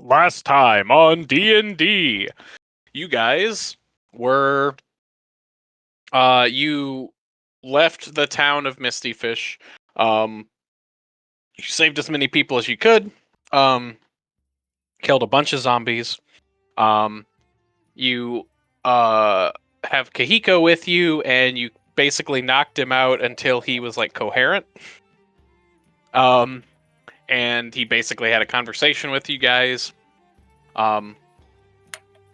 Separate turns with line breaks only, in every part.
Last time on D&D, you guys were you left the town of Misty Fish. You saved as many people as you could. Killed a bunch of zombies. You have Kahiko with you, and you basically knocked him out until he was like coherent. And he basically had a conversation with you guys. And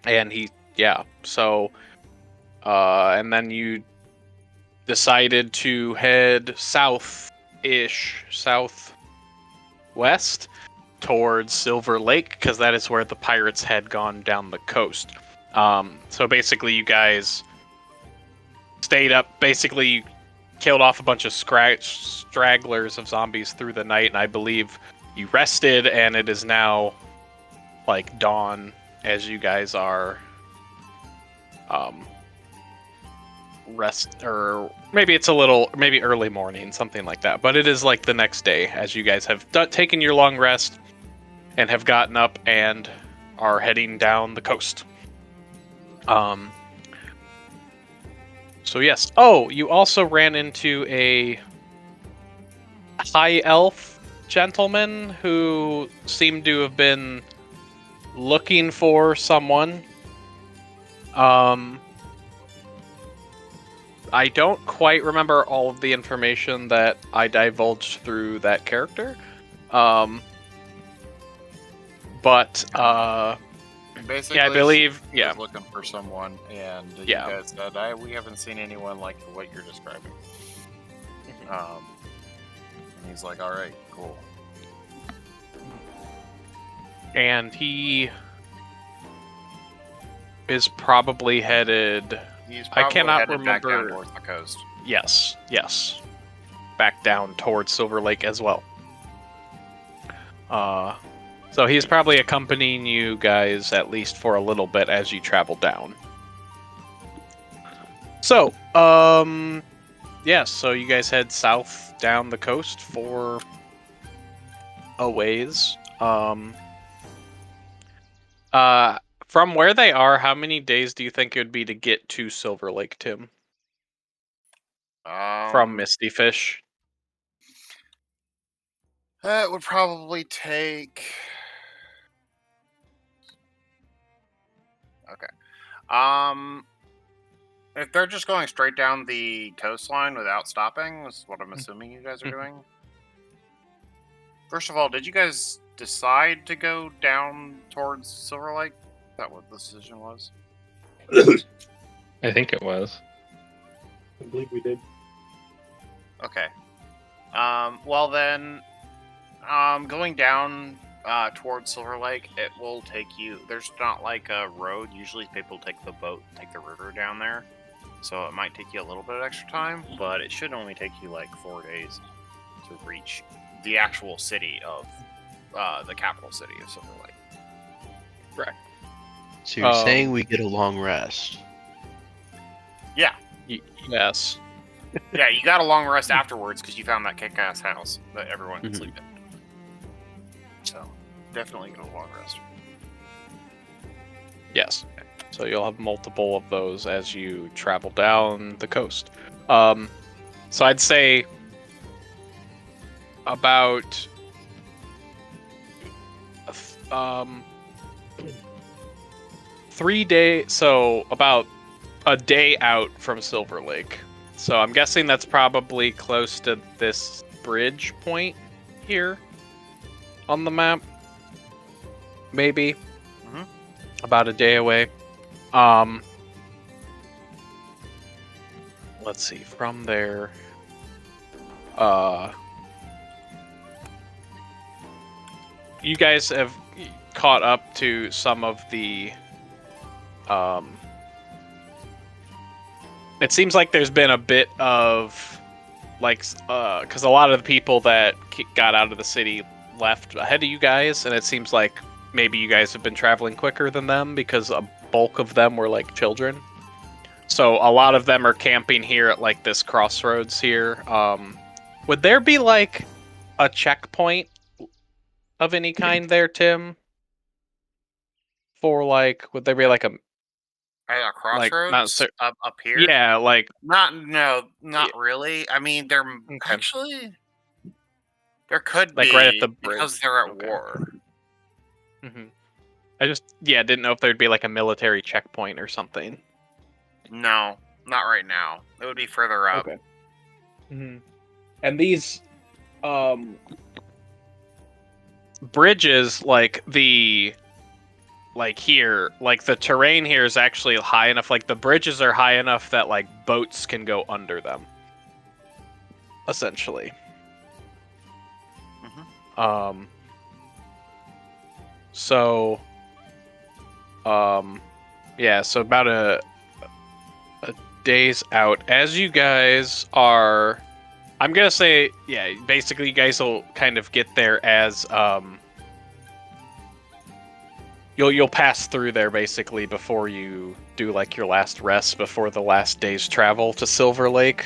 and then you decided to head southwest towards Silver Lake, because that is where the pirates had gone down the coast. So basically you guys stayed up, basically killed off a bunch of stragglers of zombies through the night, and I believe you rested, and it is now like dawn as you guys are rest, or maybe it's maybe early morning, something like that, but it is like the next day as you guys have taken your long rest and have gotten up and are heading down the coast. So yes. Oh, you also ran into a high elf gentleman who seemed to have been looking for someone. I don't quite remember all of the information that I divulged through that character. But
basically,
yeah, I believe
he was looking for someone, and you guys said, we haven't seen anyone like what you're describing. And he's like, all right, cool.
And he is probably headed. I cannot remember.
Back down towards the coast.
Yes. Back down towards Silver Lake as well. So he's probably accompanying you guys at least for a little bit as you travel down. So, yes, so you guys head south down the coast for a ways. From where they are, how many days do you think it would be to get to Silver Lake, Tim? From Misty Fish?
It would probably take... Okay. If they're just going straight down the coastline without stopping, is what I'm assuming you guys are doing. First of all, did you guys decide to go down towards Silver Lake? Is that what the decision was?
I think it was.
I believe we did.
Okay. Well then, going down towards Silver Lake, it will take you... There's not like a road. Usually people take the boat, take the river down there. So it might take you a little bit of extra time, but it should only take you like 4 days to reach the actual city of... the capital city of Silver Lake.
Correct.
So you're saying we get a long rest?
Yeah.
Yes.
Yeah, you got a long rest afterwards because you found that kick-ass house that everyone can sleep in. So, definitely get a long rest.
Yes. So you'll have multiple of those as you travel down the coast. So I'd say about 3 days, so about a day out from Silver Lake. So I'm guessing that's probably close to this bridge point here on the map. Maybe. About a day away. Let's see, from there, you guys have caught up to some of the It seems like there's been a bit of, like, because a lot of the people that got out of the city left ahead of you guys, and it seems like maybe you guys have been traveling quicker than them because a bulk of them were, like, children. So a lot of them are camping here at, like, this crossroads here. Would there be, like, a checkpoint of any kind there, Tim? For, like, would there be, like, a...
At a
Like,
crossroads
not
up here.
yeah, like...
Not
Yeah.
really. I mean, there
Okay.
actually there could
Like,
be
right at the bridge.
because they're at
Okay.
war.
Mm-hmm. I just, didn't know if there'd be, like, a military checkpoint or something.
No, not right now. It would be further up.
Okay. Mm-hmm. And these, bridges, like, here, like, the terrain here is actually high enough, like, the bridges are high enough that, like, boats can go under them. Essentially.
Mm-hmm.
So, yeah, so about a day's out. As you guys are, I'm gonna say, yeah, basically you guys will kind of get there as, you'll pass through there basically before you do, like, your last rest before the last day's travel to Silver Lake.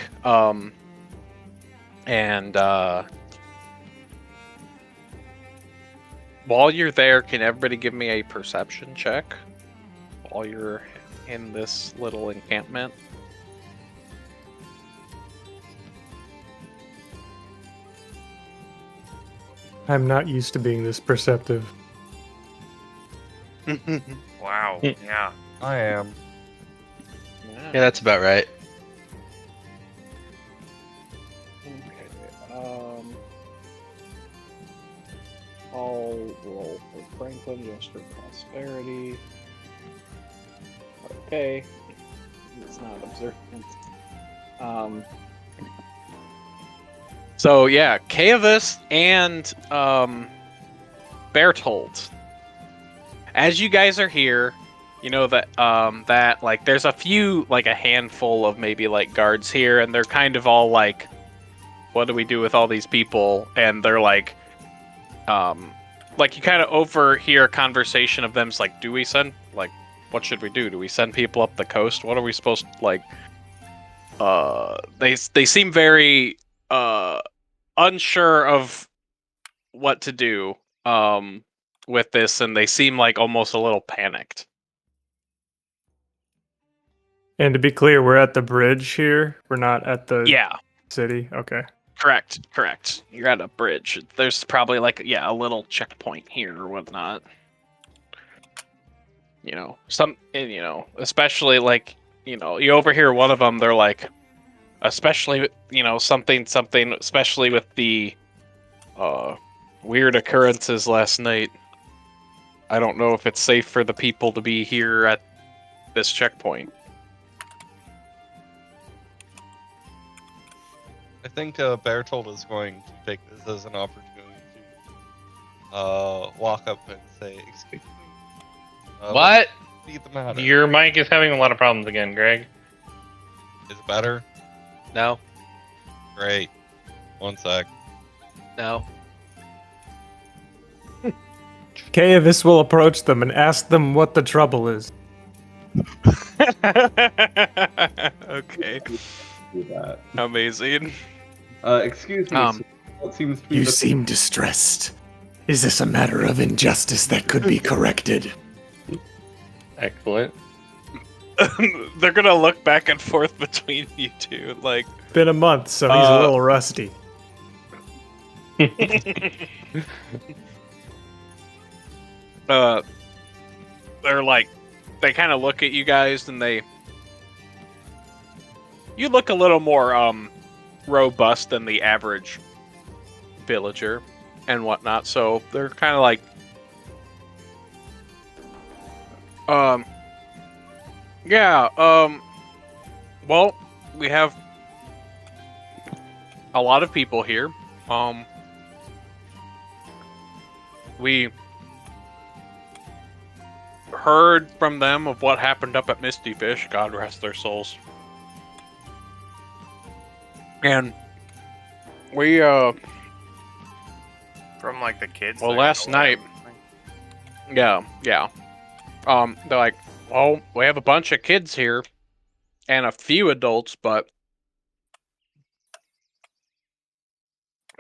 While you're there, can everybody give me a perception check while you're in this little encampment?
I'm not used to being this perceptive.
Wow. Yeah.
I am.
Yeah, that's about right.
Okay. I'll roll for Franklin just for prosperity. Okay. It's not observant. So yeah, Caevus and Bertold. As you guys are here, you know that that, like, there's a few, like, a handful of maybe, like, guards here, and they're kind of all like, what do we do with all these people? And they're like you kind of overhear a conversation of them's like, do we send, like, what should we do? Do we send people up the coast? What are we supposed to, like, they seem very unsure of what to do with this, and they seem like almost a little panicked.
And to be clear, we're at the bridge here. We're not at the
Yeah,
city. Okay.
correct. You're at a bridge. There's probably, like, a little checkpoint here or whatnot. You know, especially, like, you overhear one of them. They're like, especially, something, especially with the weird occurrences last night. I don't know if it's safe for the people to be here at this checkpoint.
I think Bertold is going to take this as an opportunity to walk up and say, "Excuse me."
What?
Be the matter.
Your mic is having a lot of problems again, Greg.
Is it better?
No,
Great. One sec.
no.
Caevus will approach them and ask them what the trouble is.
Okay.
Do that.
Amazing.
Excuse me.
Um,
What seems to be
You
the
seem distressed. Is this a matter of injustice that could be corrected?
Excellent.
They're gonna look back and forth between you two, like,
Been a month, so he's a little rusty.
they're like, they kind of look at you guys, and you look a little more robust than the average villager and whatnot, so they're kind of like, well, we have a lot of people here. We heard from them of what happened up at Misty Fish. God rest their souls. And we
From like the kids.
Well,
that
last
go away.
night- yeah. They're like, well, we have a bunch of kids here and a few adults, but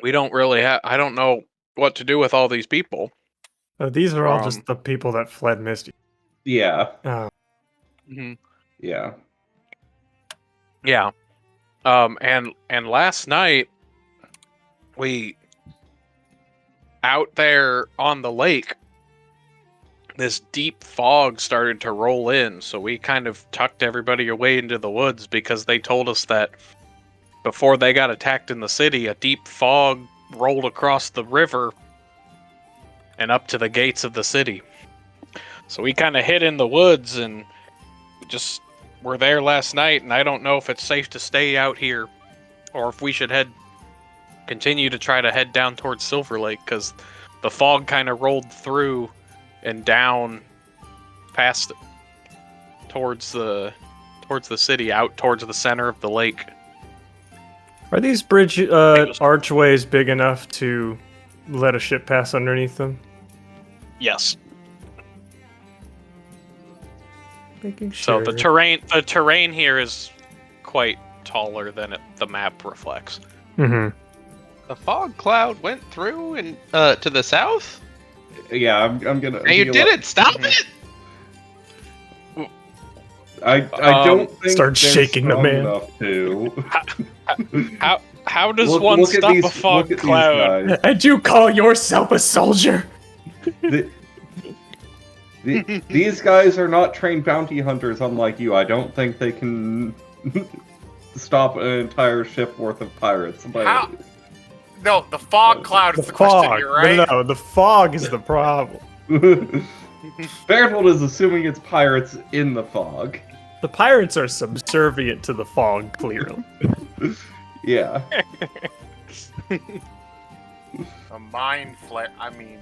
we don't really have. I don't know what to do with all these people.
These are all just the people that fled Misty.
Yeah.
Mhm.
Yeah.
Yeah. And last night we out there on the lake, this deep fog started to roll in, so we kind of tucked everybody away into the woods because they told us that before they got attacked in the city, a deep fog rolled across the river and up to the gates of the city. So we kind of hid in the woods and just were there last night, and I don't know if it's safe to stay out here or if we should continue to try to head down towards Silver Lake, because the fog kind of rolled through and down past towards the city, out towards the center of the lake.
Are these bridge archways big enough to let a ship pass underneath them?
Yes.
Making sure.
So the terrain here is quite taller than the map reflects.
Mm-hmm.
The fog cloud went through and to the south.
Yeah, I'm gonna.
And you didn't stop it.
I don't think
Start
they're
shaking the
strong
man.
enough to.
How does
Look-
one
look at
stop
these-
a fog
look at these
cloud?
guys.
And you call yourself a soldier?
These guys are not trained bounty hunters, unlike you. I don't think they can stop an entire ship worth of pirates. But
How? No, the fog cloud is the question. You're right.
No, the fog is the problem.
Bertold is assuming it's pirates in the fog.
The pirates are subservient to the fog, clearly.
Yeah.
A mind flare. I mean,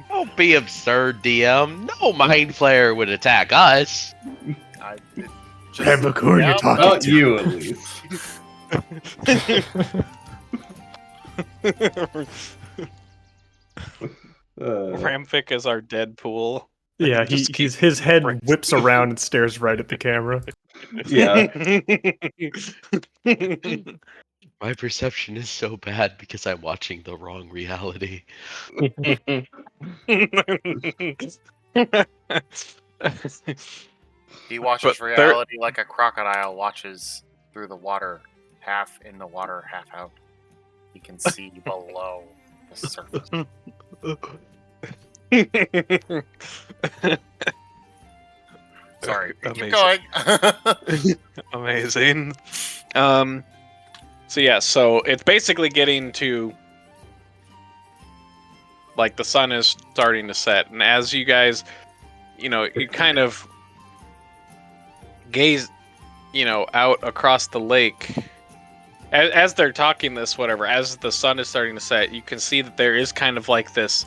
Don't be absurd, DM. No mind flare would attack us.
I it just,
Remember who
Yeah,
you're talking
Not
to.
you, at least.
Ramfic is our Deadpool.
Yeah,
Just
his head
brings-
whips around and stares right at the camera.
Yeah.
My perception is so bad because I'm watching the wrong reality.
he watches
But there-
reality like a crocodile watches through the water, half in the water, half out. He can see below the surface. Sorry, keep
Amazing.
going.
Amazing. So yeah, so it's basically getting to like the sun is starting to set, and as you guys, you kind of gaze, out across the lake. As they're talking this, whatever, as the sun is starting to set, you can see that there is kind of like this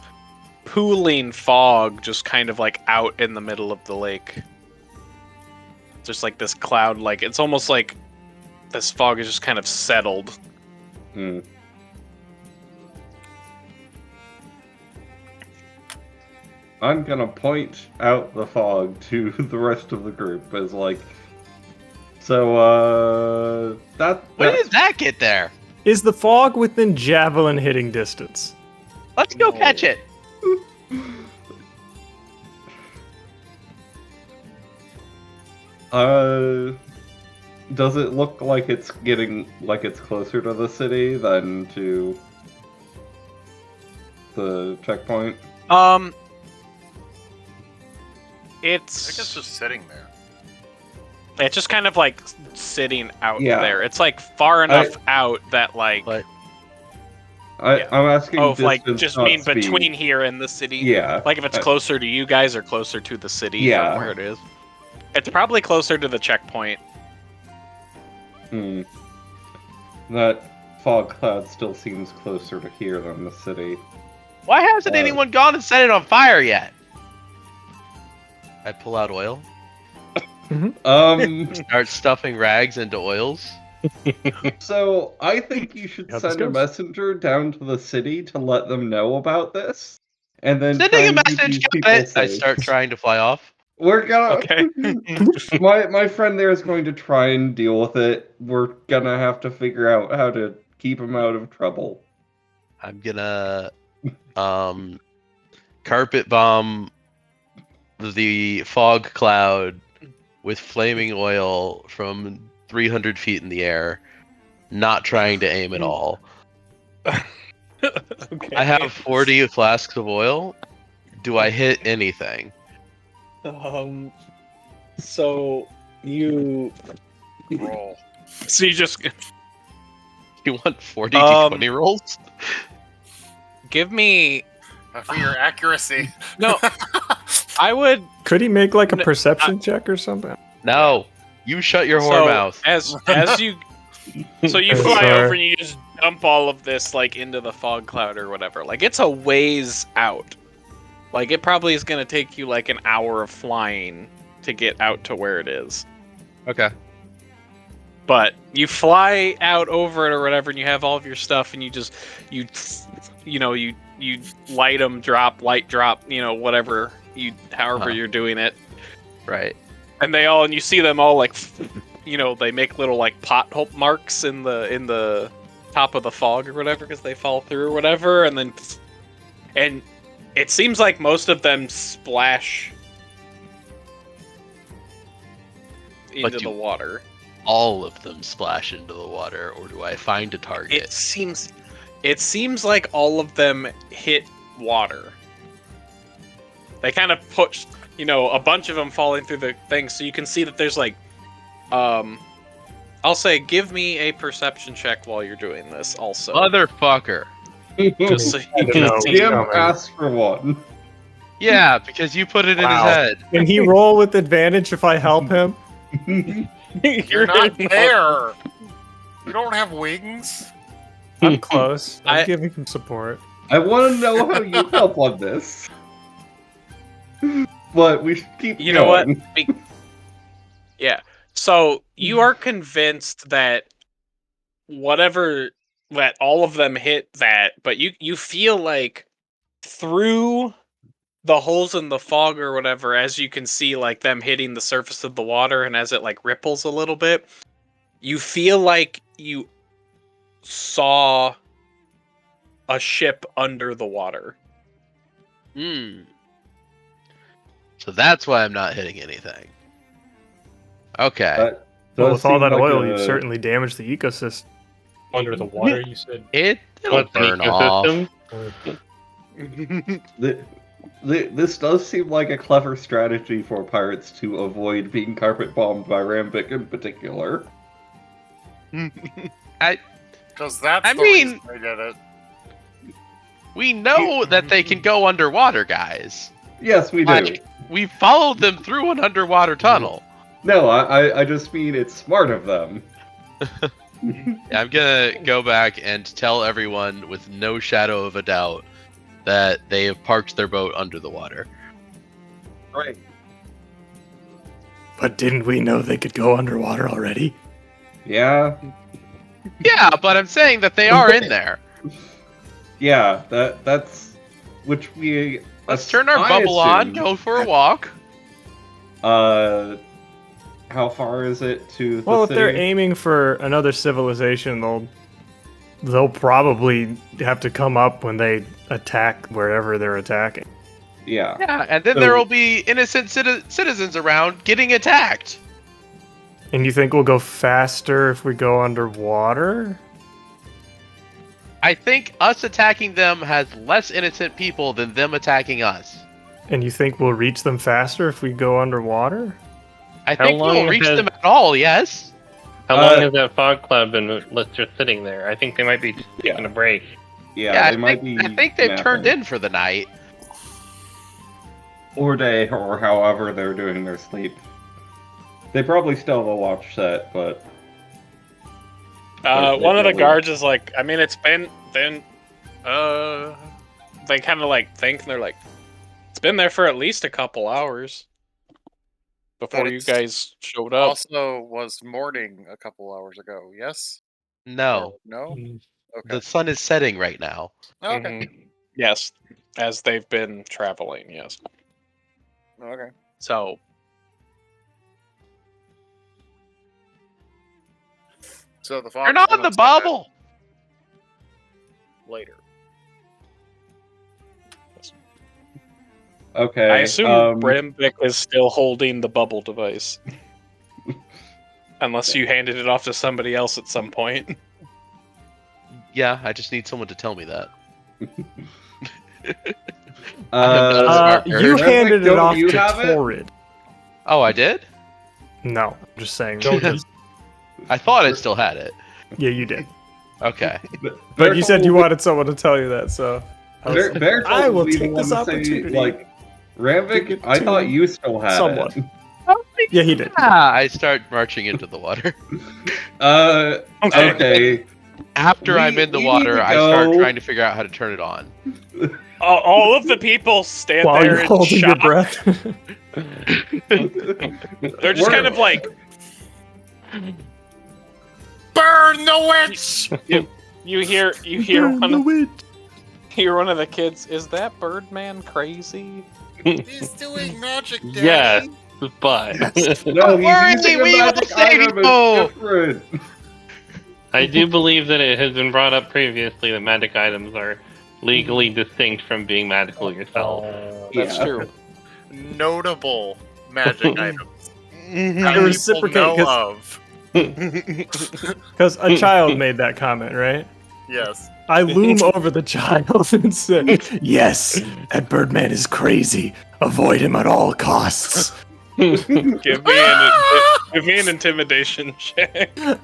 pooling fog just kind of like out in the middle of the lake. Just like this cloud, like it's almost like this fog is just kind of settled.
Hmm. I'm gonna point out the fog to the rest of the group as like, so
When
that's
did that get there?
Is the fog within javelin hitting distance?
Let's go catch it.
Does it look like it's closer to the city than to the checkpoint?
It's
I guess just sitting there.
it's just kind of like sitting out
Yeah.
there. It's like far enough out that like
But-
Yeah.
I'm asking.
oh, if, like
distance,
just
not
mean
speed.
between here and the city.
Yeah.
Like if it's closer to you guys or closer to the city
Yeah.
from where it is. It's probably closer to the checkpoint.
Hmm. That fog cloud still seems closer to here than the city.
Why hasn't anyone gone and set it on fire yet? I pull out oil. Start stuffing rags into oils.
So I think you should
How this
send a
goes?
messenger down to the city to let them know about this, and then
Sending
try
a
and keep
message,
these
got
people
it. I
safe.
start trying to fly off.
We're gonna.
Okay.
my friend there is going to try and deal with it. We're gonna have to figure out how to keep him out of trouble.
I'm gonna carpet bomb the fog cloud with flaming oil from 300 feet in the air, not trying to aim at all.
Okay.
I have 40 flasks of oil. Do I hit anything?
So you
Roll.
so you just
You want 40 d20 rolls?
give me
For your accuracy.
no. I would
Could he make like a perception check or something?
No. You shut your whore
so
mouth.
as you so you
I'm
fly
sorry.
over and you just dump all of this like into the fog cloud or whatever. Like it's a ways out. Like it probably is gonna take you like an hour of flying to get out to where it is.
Okay.
But you fly out over it or whatever, and you have all of your stuff, and you light them, light drop, whatever however you're doing it,
Right.
and you see them all like, they make little like pothole marks in the top of the fog or whatever because they fall through or whatever, and it seems like most of them splash into the water.
All of them splash into the water, or do I find a target?
It seems like all of them hit water. They kind of push, a bunch of them falling through the thing, so you can see that there's like, I'll say, give me a perception check while you're doing this. Also,
Motherfucker.
just so you
don't
can
know.
see.
Jim
coming.
asked for one.
Yeah, because you put it in his
Wow.
head.
Can he roll with advantage if I help him?
You're not there. You don't have wings.
I'm close. I'm
I-
giving him support.
I want to know how you help on this. But we should keep
You know what?
going.
Yeah. So you are convinced that that all of them hit that, but you feel like through the holes in the fog or whatever, as you can see like them hitting the surface of the water, and as it like ripples a little bit, you feel like you saw a ship under the water.
So that's why I'm not hitting anything. Okay.
That
Well,
does
with all
seem
that
like
oil,
a-
you've certainly damaged the ecosystem.
Under the water, you said.
It'll
What's an
burn off.
ecosystem?
This does seem like a clever strategy for pirates to avoid being carpet bombed by Rambic in particular.
Because that's
I
the
mean-
reason they did it.
We know that they can go underwater, guys.
Yes, we do.
Like, we followed them through an underwater tunnel.
No, I just mean it's smart of them.
I'm gonna go back and tell everyone with no shadow of a doubt that they have parked their boat under the water.
Right.
But didn't we know they could go underwater already?
Yeah.
Yeah, but I'm saying that they are in there.
Yeah, that's which we
Let's turn our
I
bubble on,
assume-
go for a walk.
How far is it to the
Well, if
city?
they're aiming for another civilization, they'll probably have to come up when they attack wherever they're attacking.
Yeah.
Yeah, and then
So-
there will be innocent citizens around getting attacked.
And you think we'll go faster if we go underwater?
I think us attacking them has less innocent people than them attacking us.
And you think we'll reach them faster if we go underwater?
I
How
think
long
we'll reach
has-
them at all, yes.
How long has that fog cloud been just sitting there? I think they might be taking a break.
Yeah, they might be.
I think they've
napping.
turned in for the night.
Or day, or however they're doing their sleep. They probably still have a watch set, but
One of the guards is like, I mean, it's been they kind of like think, and they're like, it's been there for at least a couple hours before
But
you
it's
guys showed up.
Also, was morning a couple hours ago. Yes.
No,
Or no. Okay.
the sun is setting right now.
Okay.
Mhm. Yes, as they've been traveling. Yes.
Okay.
So
So the
Turn
fox
on the
said that
bubble.
later.
Okay.
I assume Brimvic is still holding the bubble device, unless you handed it off to somebody else at some point.
Yeah, I just need someone to tell me that.
You
Revik,
handed it
don't
off
you
to
have it?
Torrid.
Oh, I did?
No, I'm just saying.
Don't just
I thought I still had it.
Yeah, you did.
Okay.
But you said you wanted someone to tell you that, so I will take this opportunity.
Like, Ramvik, I thought you still had
somewhat.
it.
Yeah, he did.
I start marching into the water.
Okay.
After I'm in the
we
water,
need to
I start
go.
trying to figure out how to turn it on.
All of the people stand
While
there
you're
in
holding your
shock.
breath.
They're just kind of like,
Burn the witch!
you hear one of the kids. Is that Birdman crazy?
He's doing magic, Daddy.
Yes, but
No, he's
worry,
using a
we will
magic
save
item.
you.
It's different.
I do believe that it has been brought up previously that magic items are legally distinct from being magical yourself.
That's
Yeah.
true.
Notable magic items.
I
That people
reciprocate
know
'cause-
of.
Because a child made that comment, right?
Yes.
I loom over the child and say,
Yes, that Birdman is crazy. Avoid him at all costs.
Give me an intimidation check.
How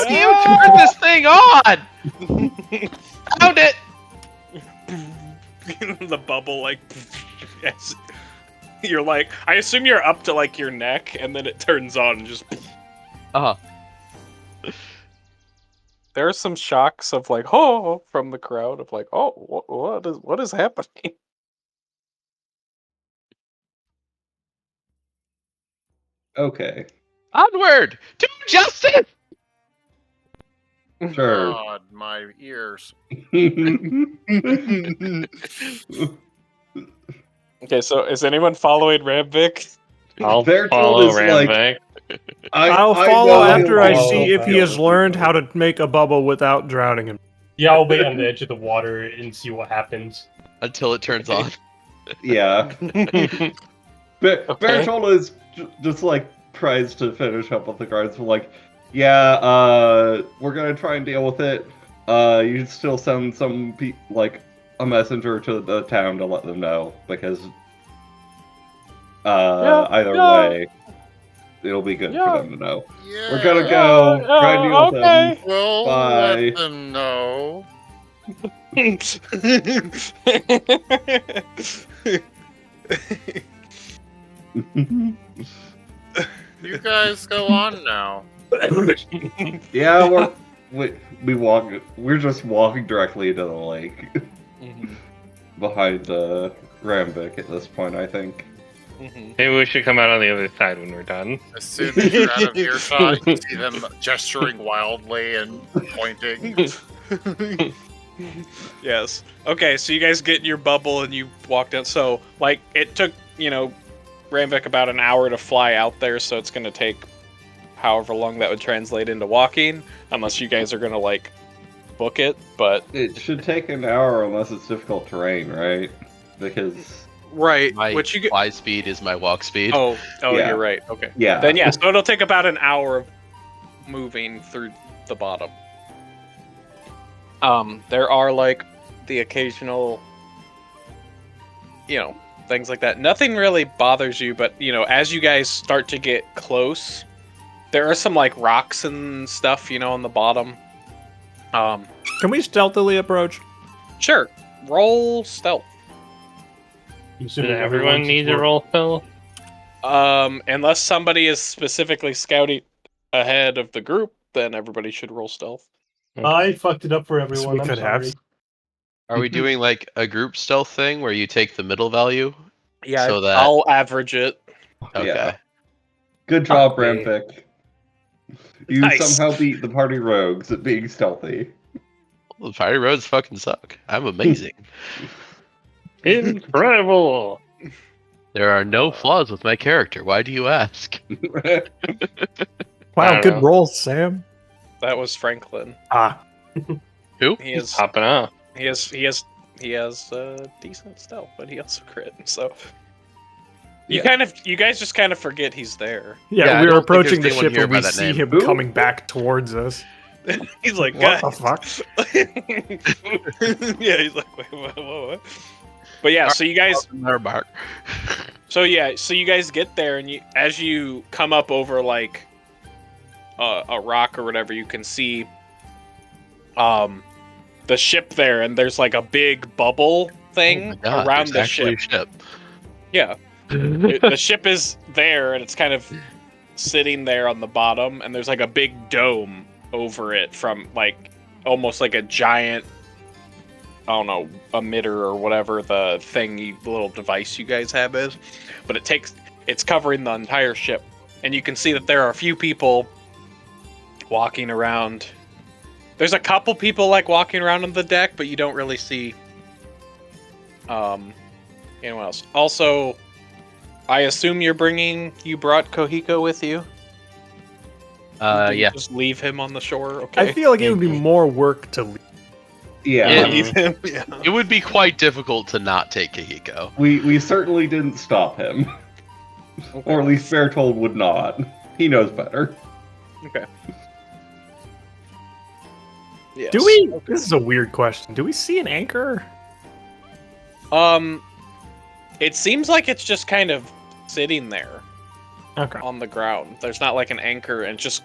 do you turn this thing on? Found it.
The bubble, like, yes. You're like, I assume you're up to like your neck, and then it turns on and just.
Uh-huh.
There are some shocks of like, oh, from the crowd of like, oh, what is happening?
Okay.
Onward to justice.
Sure.
God, my ears.
Okay, so is anyone following Ramvik?
I'll
They're told
follow
is like-
Ramvik.
I'll
I
follow
know
after I
he'll
see if he has
follow.
learned how to make a bubble without drowning him.
Yeah, I'll wait on the edge of the water and see what happens.
Until it turns on.
Yeah. Bertola is just like tries to finish up with the guards. Like, yeah, we're gonna try and deal with it. You should still send some like a messenger to the town to let them know because either way, it'll be good for them to know.
Yeah.
We're gonna go try and deal with them.
We'll
Bye.
let them know. You guys go on now.
Yeah, we walk. We're just walking directly into the lake behind Ramvik at this point. I think.
Maybe we should come out on the other side when we're done.
As soon as you're out of earshot, you see them gesturing wildly and pointing.
Yes. Okay, so you guys get in your bubble and you walk down. So, like, it took, Ramvik about an hour to fly out there, so it's going to take however long that would translate into walking, unless you guys are going to, like, book it, but...
It should take an hour unless it's difficult terrain, right? Because...
Right,
My
which you get...
fly speed is my walk speed.
Oh,
Yeah.
You're right, okay.
Yeah.
Then, yeah, so it'll take about an hour of moving through the bottom. There are, like, the occasional, things like that. Nothing really bothers you, but, as you guys start to get close, there are some, like, rocks and stuff, on the bottom.
Can we stealthily approach?
Sure. Roll stealth.
Does everyone need to roll still?
Unless somebody is specifically scouting ahead of the group, then everybody should roll stealth.
I fucked it up for
we
everyone. I'm
could have.
sorry.
Are we doing like a group stealth thing where you take the middle value?
Yeah,
So that-
I'll average it.
Okay.
Yeah. Good job,
Okay.
Rampic. You
Nice.
somehow beat the party rogues at being stealthy.
Well, the fiery roads fucking suck. I'm amazing.
Incredible.
There are no flaws with my character. Why do you ask?
I
Wow,
don't
good
know.
roll, Sam.
That was Franklin.
Ah,
Who?
He
He's
is
popping off.
he has decent stealth, but he also crit. So you guys just kind of forget he's there.
yeah,
Yeah, I
we were
don't think
approaching the
there's anyone
ship
here
and
by
we
that
see
name.
him
Who?
coming back towards us.
He's like,
What the
guys.
fuck?
Yeah, he's like, wait, what? But yeah, so you guys,
Mark.
so you guys get there, and as you come up over like a rock or whatever, you can see the ship there, and there's like a big bubble thing
Oh my God,
around
there's
the
actually
ship.
a ship.
Yeah, the ship is there, and it's kind of sitting there on the bottom, and there's like a big dome over it from like almost like a giant, I don't know, emitter or whatever the little device you guys have is, but it's covering the entire ship, and you can see that there are a few people walking around. There's a couple people like walking around on the deck, but you don't really see anyone else. Also, I assume you brought Kohiko with you? Did you
Yeah.
just leave him on the shore? Okay.
I feel like it would be more work to leave.
Yeah.
leave him. Yeah.
It would be quite difficult to not take Kahiko.
We certainly didn't stop him. Or at least Fairtold would not. He knows better.
Okay. Yes.
Do we? This is a weird question. Do we see an anchor?
It seems like it's just kind of sitting there
Okay.
on the ground. There's not like an anchor, and it's just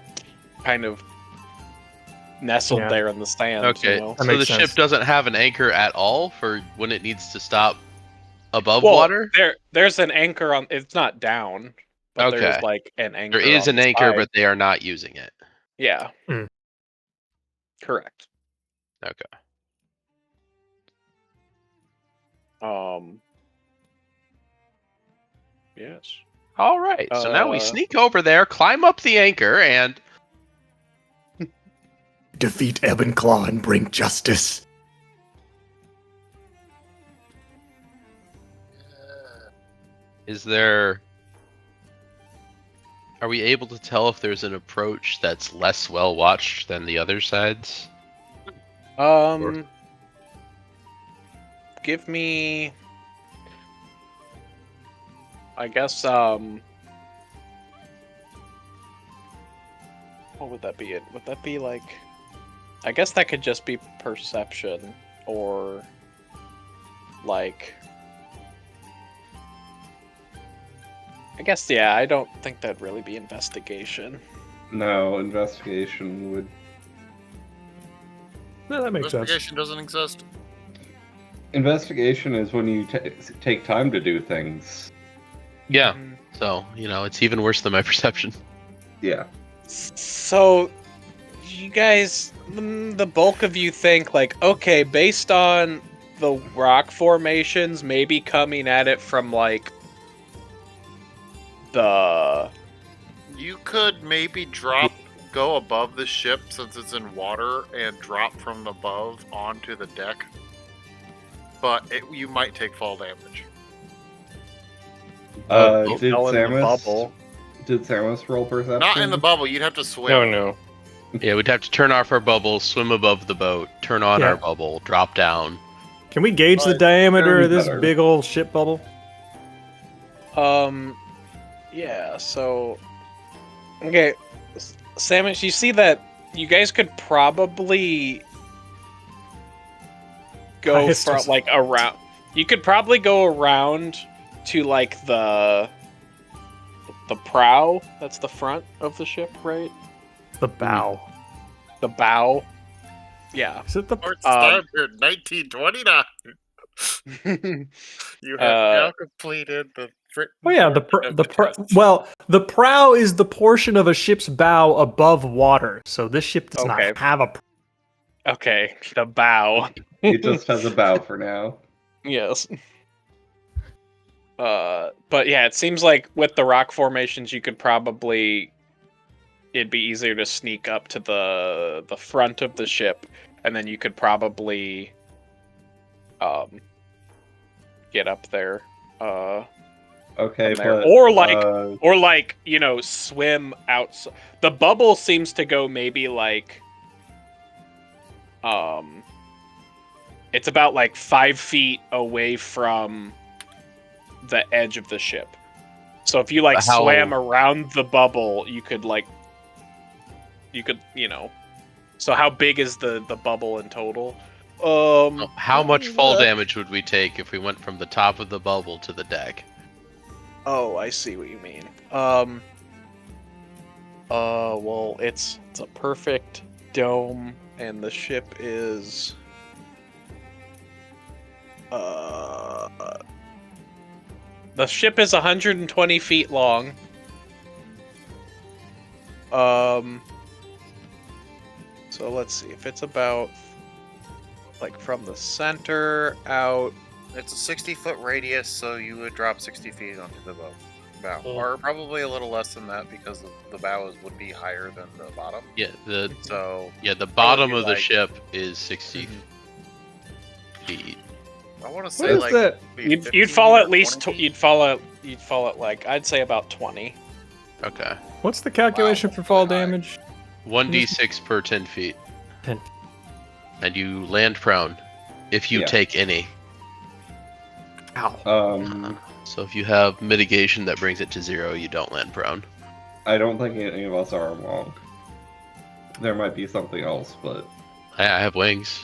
kind of nestled
Yeah.
there in the sand.
Okay,
You know?
That
so the
makes
ship
sense.
doesn't have an anchor at all for when it needs to stop above
Well,
water?
there's an anchor on. It's not down, but
Okay.
there's like an anchor.
There is
on
an
the
anchor,
side.
but they are not using it.
Yeah.
Mm.
Correct.
Okay.
Yes.
All right, so now we
Uh,
sneak over there, climb up the anchor, and
Defeat EbonClaw and bring justice.
is there... Are we able to tell if there's an approach that's less well watched than the other sides?
Give me. I guess. What would that be? Would that be like? I guess that could just be perception, or like. I guess, yeah, I don't think that'd really be investigation.
No, investigation would.
No, that makes sense.
Investigation doesn't exist.
Investigation is when you take time to do things.
Yeah,
Mhm.
so, it's even worse than my perception.
Yeah.
So, you guys, the bulk of you think, like, okay, based on the rock formations, maybe coming at it from, like, the...
You could maybe go above the ship since it's in water and drop from above onto the deck. But you might take fall damage.
Did
fell in the
Samus?
bubble.
Did Samus roll perception?
Not in the bubble, you'd have to swim.
No.
Yeah, we'd have to turn off our bubble, swim above the boat, turn on
Yeah.
our bubble, drop down.
Can we gauge the
Alright,
diameter of
very
this
better.
big old ship bubble?
Yeah, so... Okay, Samus, you see that you guys could probably go
It's
from,
just-
like, around... You could probably go around to, like, the prow. That's the front of the ship, right?
The bow.
The bow. Yeah.
Is it the?
Port Standard 1929. You have now completed the.
Oh yeah, the prow is the portion of a ship's bow above water. So this ship does
Okay.
not have a.
Okay, the bow.
It just has a bow for now.
Yes. But yeah, it seems like with the rock formations, you could probably it'd be easier to sneak up to the front of the ship, and then you could probably get up there.
Okay,
From there.
but
Or like swim out. The bubble seems to go maybe like it's about like 5 feet away from the edge of the ship. So if you like
How-
swam around the bubble, you could So how big is the bubble in total?
How much fall damage would we take if we went from the top of the bubble to the deck?
Oh, I see what you mean. Well, it's a perfect dome, and the ship is the ship is 120 feet long. So let's see if it's about like from the center out.
It's a 60-foot radius, so you would drop 60 feet onto the bow.
Oh.
Or probably a little less than that because the bow would be higher than the bottom.
Yeah, the
probably
bottom of the
like-
ship is 60 feet.
I want to
What
say
is
like
that?
maybe
You'd
15
fall
or
at least
20 feet.
you'd fall at like I'd say about 20.
Okay.
What's the calculation
Wow,
for fall
high.
damage?
1d6 per 10 feet.
10.
And you land prone if you
Yeah.
take any.
Ow.
So if you have mitigation that brings it to 0, you don't land prone.
I don't think any of us are wrong. There might be something else, but
I have wings.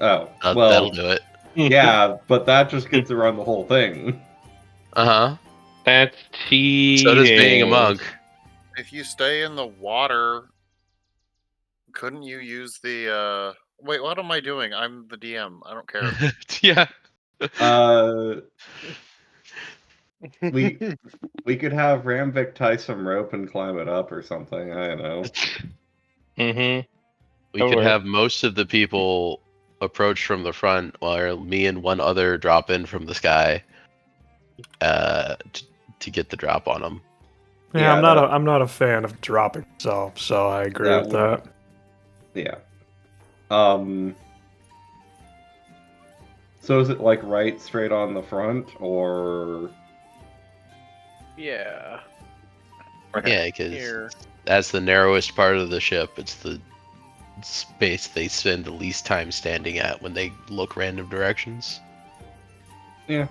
oh
That'll
well,
do it.
yeah, but that just gets around the whole thing.
Uh-huh.
That's cheating.
So does being a monk.
If you stay in the water, couldn't you use the wait, what am I doing? I'm the DM. I don't care.
Yeah.
We could have Ramvik tie some rope and climb it up or something. I don't know.
Mm-hmm.
We
Don't
could
worry.
have most of the people approach from the front while me and one other drop in from the sky to get the drop on them.
Yeah,
Yeah,
I'm not a fan of dropping myself, so I agree
That
with
would-
that.
Yeah. So is it like right straight on the front, or
Yeah.
Yeah, because
Here.
that's the narrowest part of the ship. It's the space they spend the least time standing at when they look random directions.
yeah?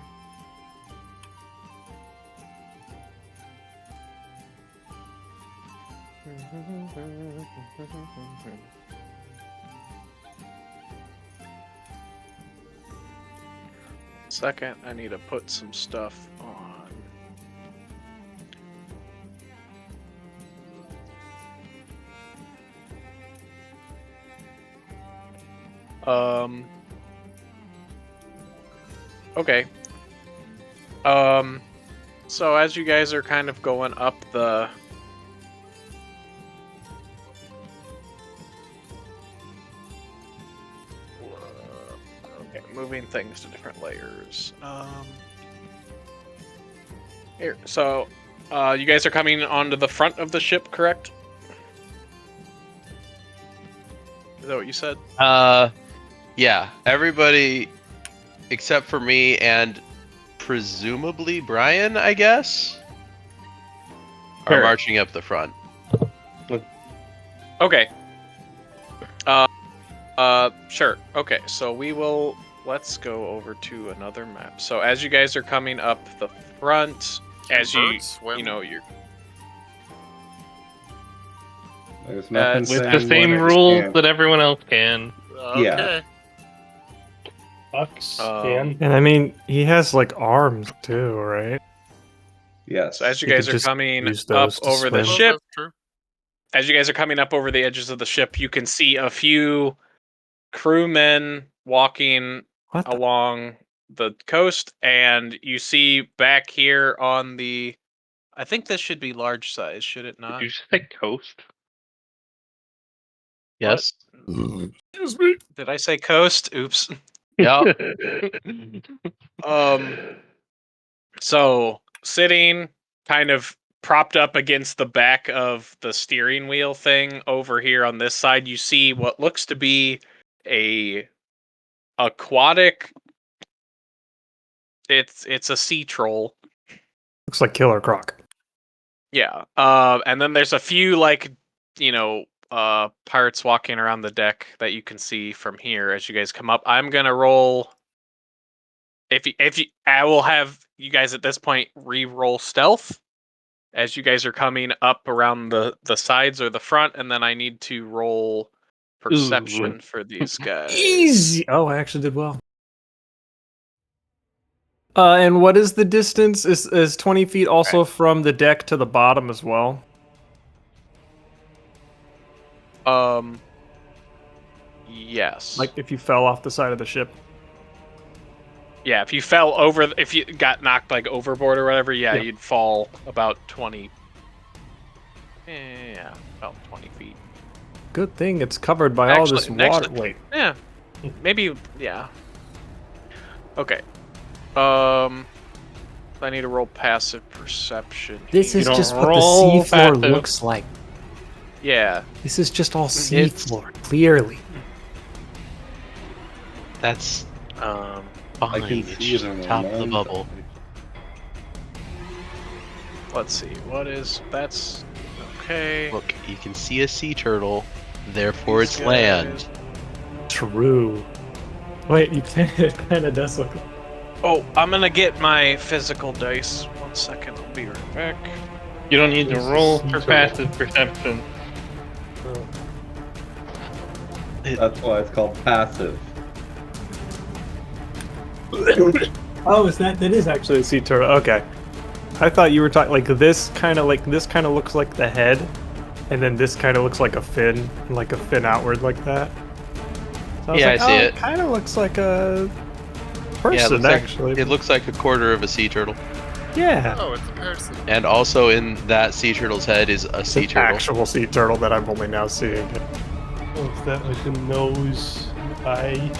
Second, I need to put some stuff on. Okay. So as you guys are kind of going up the okay, moving things to different layers. Here, so you guys are coming onto the front of the ship, correct? Is that what you said?
Yeah, everybody except for me and presumably Brian, I guess, are
Sure.
marching up the front.
Okay. Sure. Okay, so let's go over to another map. So as you guys are coming up the front, as you
birds swim?
you're
There's nothing
with
With
saying
the
one
same
of us
rules
can't.
that everyone else can.
Okay.
Bucks
Um,
can.
And I mean, he has like arms too, right?
Yes.
so as you
You
guys
could
are
just
coming
use
up
those to
over the
swim.
ship,
That's true.
as you guys are coming up over the edges of the ship, you can see a few crewmen walking
What the?
along the coast, and you see back here on the I think this should be large size, should it
Did
not?
you just say coast?
Yes.
Excuse me.
Did I say coast? Oops.
Yep.
So sitting kind of propped up against the back of the steering wheel thing over here on this side, you see what looks to be a aquatic. It's a sea troll.
Looks like Killer Croc.
Yeah. And then there's a few pirates walking around the deck that you can see from here as you guys come up. I'm gonna roll. I will have you guys at this point re-roll stealth as you guys are coming up around the sides or the front, and then I need to roll perception for these guys.
Easy. Oh, I actually did well. And what is the distance? Is 20 feet also from the deck to the bottom as well?
Yes.
Like if you fell off the side of the ship?
Yeah, if you fell over, if you got knocked like overboard or whatever,
Yeah.
you'd fall about 20. Yeah, about 20 feet.
Good thing it's covered by all this water. Wait.
Yeah, maybe. Yeah. Okay. I need to roll passive perception.
This
here.
is
don't
just what the
roll
seafloor
passive.
looks like.
Yeah.
This is just all
It's-
seafloor, clearly.
That's
I
fine.
can
It's
see it
just
in my
top of the
mind.
bubble.
Let's see. That's okay.
Look, you can see a sea turtle, therefore
These
it's
guys-
land.
True. Wait, it kind of does look.
Oh, I'm gonna get my physical dice. 1 second. I'll be right back.
You don't need to
This is
roll
sea
for
turtle.
passive perception.
That's why it's called passive.
Oh, that is actually a sea turtle. Okay. I thought you were talking like this kind of looks like the head, and then this kind of looks like a fin outward like that. So
Yeah, I see it.
Kind of looks like a
Yeah, it
person
looks like,
actually.
it looks like a quarter of a sea turtle.
Yeah.
Oh, it's a person.
And also in that sea turtle's head is a
It's
sea
an
turtle.
actual sea turtle that I'm only now seeing.
Oh, is that like the nose, eye?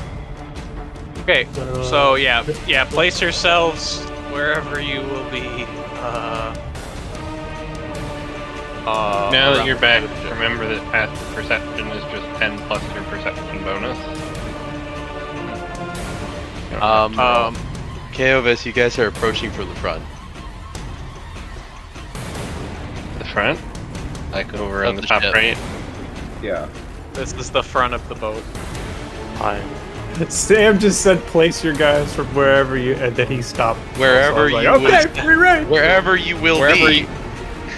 Okay. So yeah, place yourselves wherever you will be.
Now that you're back,
around the ship.
remember that passive perception is just 10 plus your perception bonus.
Keovis, you guys are approaching from the front.
The front? Like over
Of
on the
the
top
ship.
right?
Yeah.
This is the front of the boat.
Sam just said place your guys from wherever you, and then he stopped.
Wherever
So I
you
was like,
will-
okay, we're ready.
Wherever you will
Wherever
be.
you-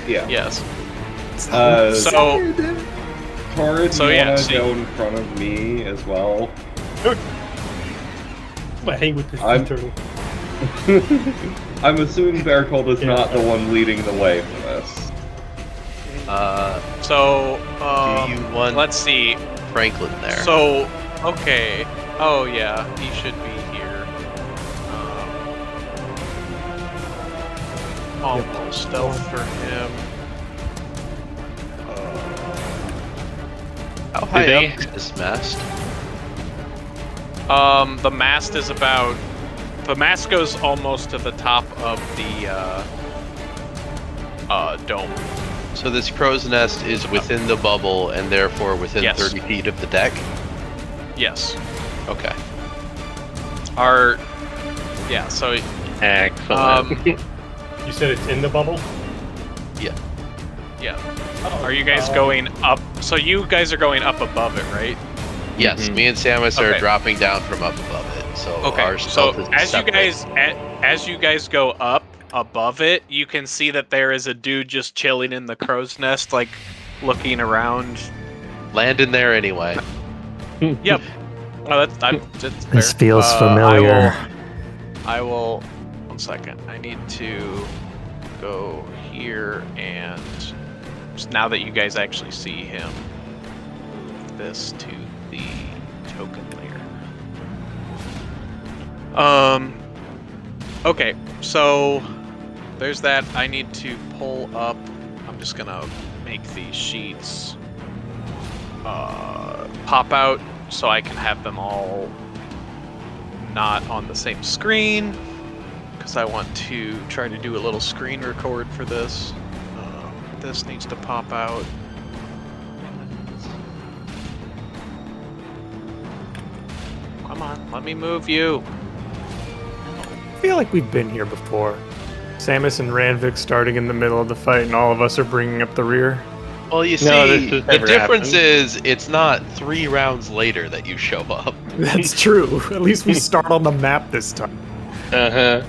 Yeah.
Yes.
So,
So,
Torrid, you
yeah,
wanna
see-
go in front of me as well?
I hang with the sea
I'm-
turtle.
I'm assuming Bertold is not the one leading the way for this.
So
Do you want
let's see.
Franklin there?
So okay. Oh yeah, he should be here. Almost stealth for him.
How high
they-
up is this mast?
The mast is about. The mast goes almost to the top of the dome.
So this crow's nest is within the bubble and therefore within
Yes.
30 feet of the deck?
Yes.
Okay.
Our. Yeah. So
Excellent.
You said it's in the bubble?
yeah.
Oh,
Are you guys going up? So you guys are going up above it, right?
Yes,
Mhm.
me and Samus are
Okay.
dropping down from up above it. So our
So
stealth is
as
separate.
as you guys go up above it, you can see that there is a dude just chilling in the crow's nest, like looking around.
Land in there anyway.
Yep. Oh, that's
This
fair.
feels familiar.
I will. 1 second. I need to go here and just now that you guys actually see him, move this to the token layer. Okay, so there's that. I need to pull up. I'm just gonna make these sheets. pop out so I can have them all not on the same screen, because I want to try to do a little screen record for this. This needs to pop out. Come on, let me move you.
I feel like we've been here before. Samus and Ranvik starting in the middle of the fight, and all of us are bringing up the rear.
Well, you
No,
see,
this has
the
never
difference
happened.
is it's not 3 rounds later that you show up.
That's true. At least we start on the map this time.
And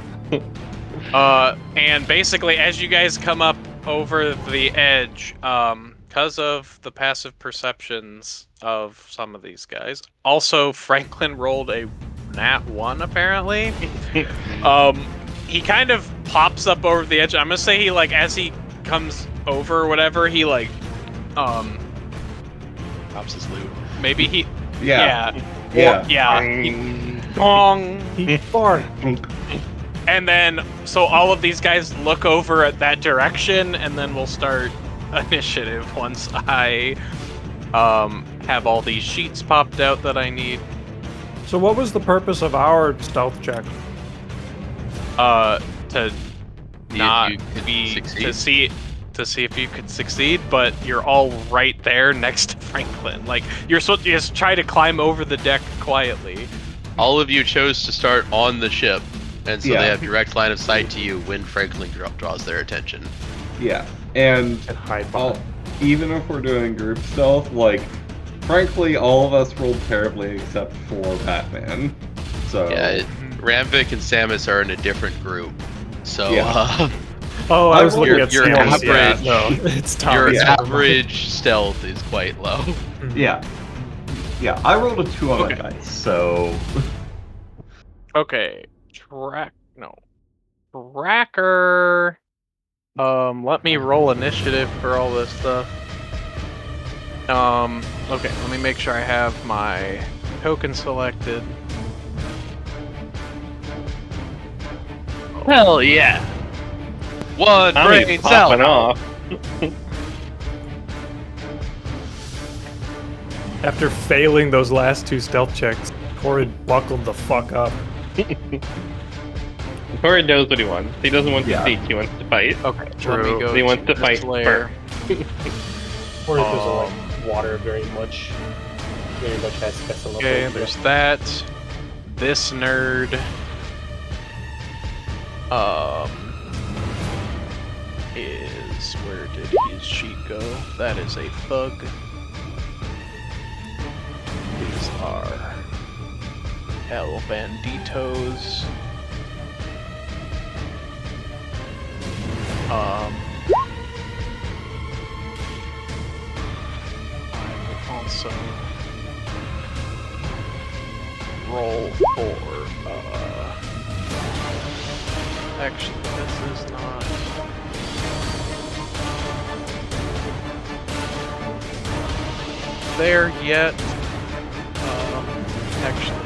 basically, as you guys come up over the edge, because of the passive perceptions of some of these guys, also Franklin rolled a nat 1 apparently. He kind of pops up over the edge. I'm gonna say he, like, as he comes over or whatever, he, like,
Pops his loot.
maybe he,
Yeah.
he, dong.
He farted.
And then, so all of these guys look over at that direction, and then we'll start initiative once I have all these sheets popped out that I need.
So what was the purpose of our stealth check?
To
See if
not
you could
be
succeed.
to see if you could succeed, but you're all right there next to Franklin. Like, you're supposed to just try to climb over the deck quietly.
All of you chose to start on the ship, and so
Yeah.
they have direct line of sight to you when Franklin draws their attention.
Yeah. And
And hide
all,
behind.
even if we're doing group stealth, like, frankly, all of us rolled terribly except for Batman. So
Yeah, Ramvik and Samus are in a different group. So
Yeah.
Oh, I was looking
Your-
at
your
Samus.
average-
Yeah, no, it's Tom.
your
yeah.
average stealth is quite low.
yeah. Yeah, I rolled a 2 on
Okay.
my dice, so
Okay, tracker. Let me roll initiative for all this stuff. Okay, let me make sure I have my token selected.
Hell yeah!
One
I'm
brain
popping
cell.
off.
After failing those last 2 stealth checks, Corey buckled the fuck up.
Corey knows what he wants. He doesn't want to
Yeah.
sneak, he wants to fight.
Okay, let
True.
me go
He wants to
this
fight
layer.
Or it doesn't like water very much. Very much has special
Okay,
level.
there's that. This nerd. Is where did his sheet go? That is a thug. These are El Banditos. I will also roll for actually this is not there yet. Actually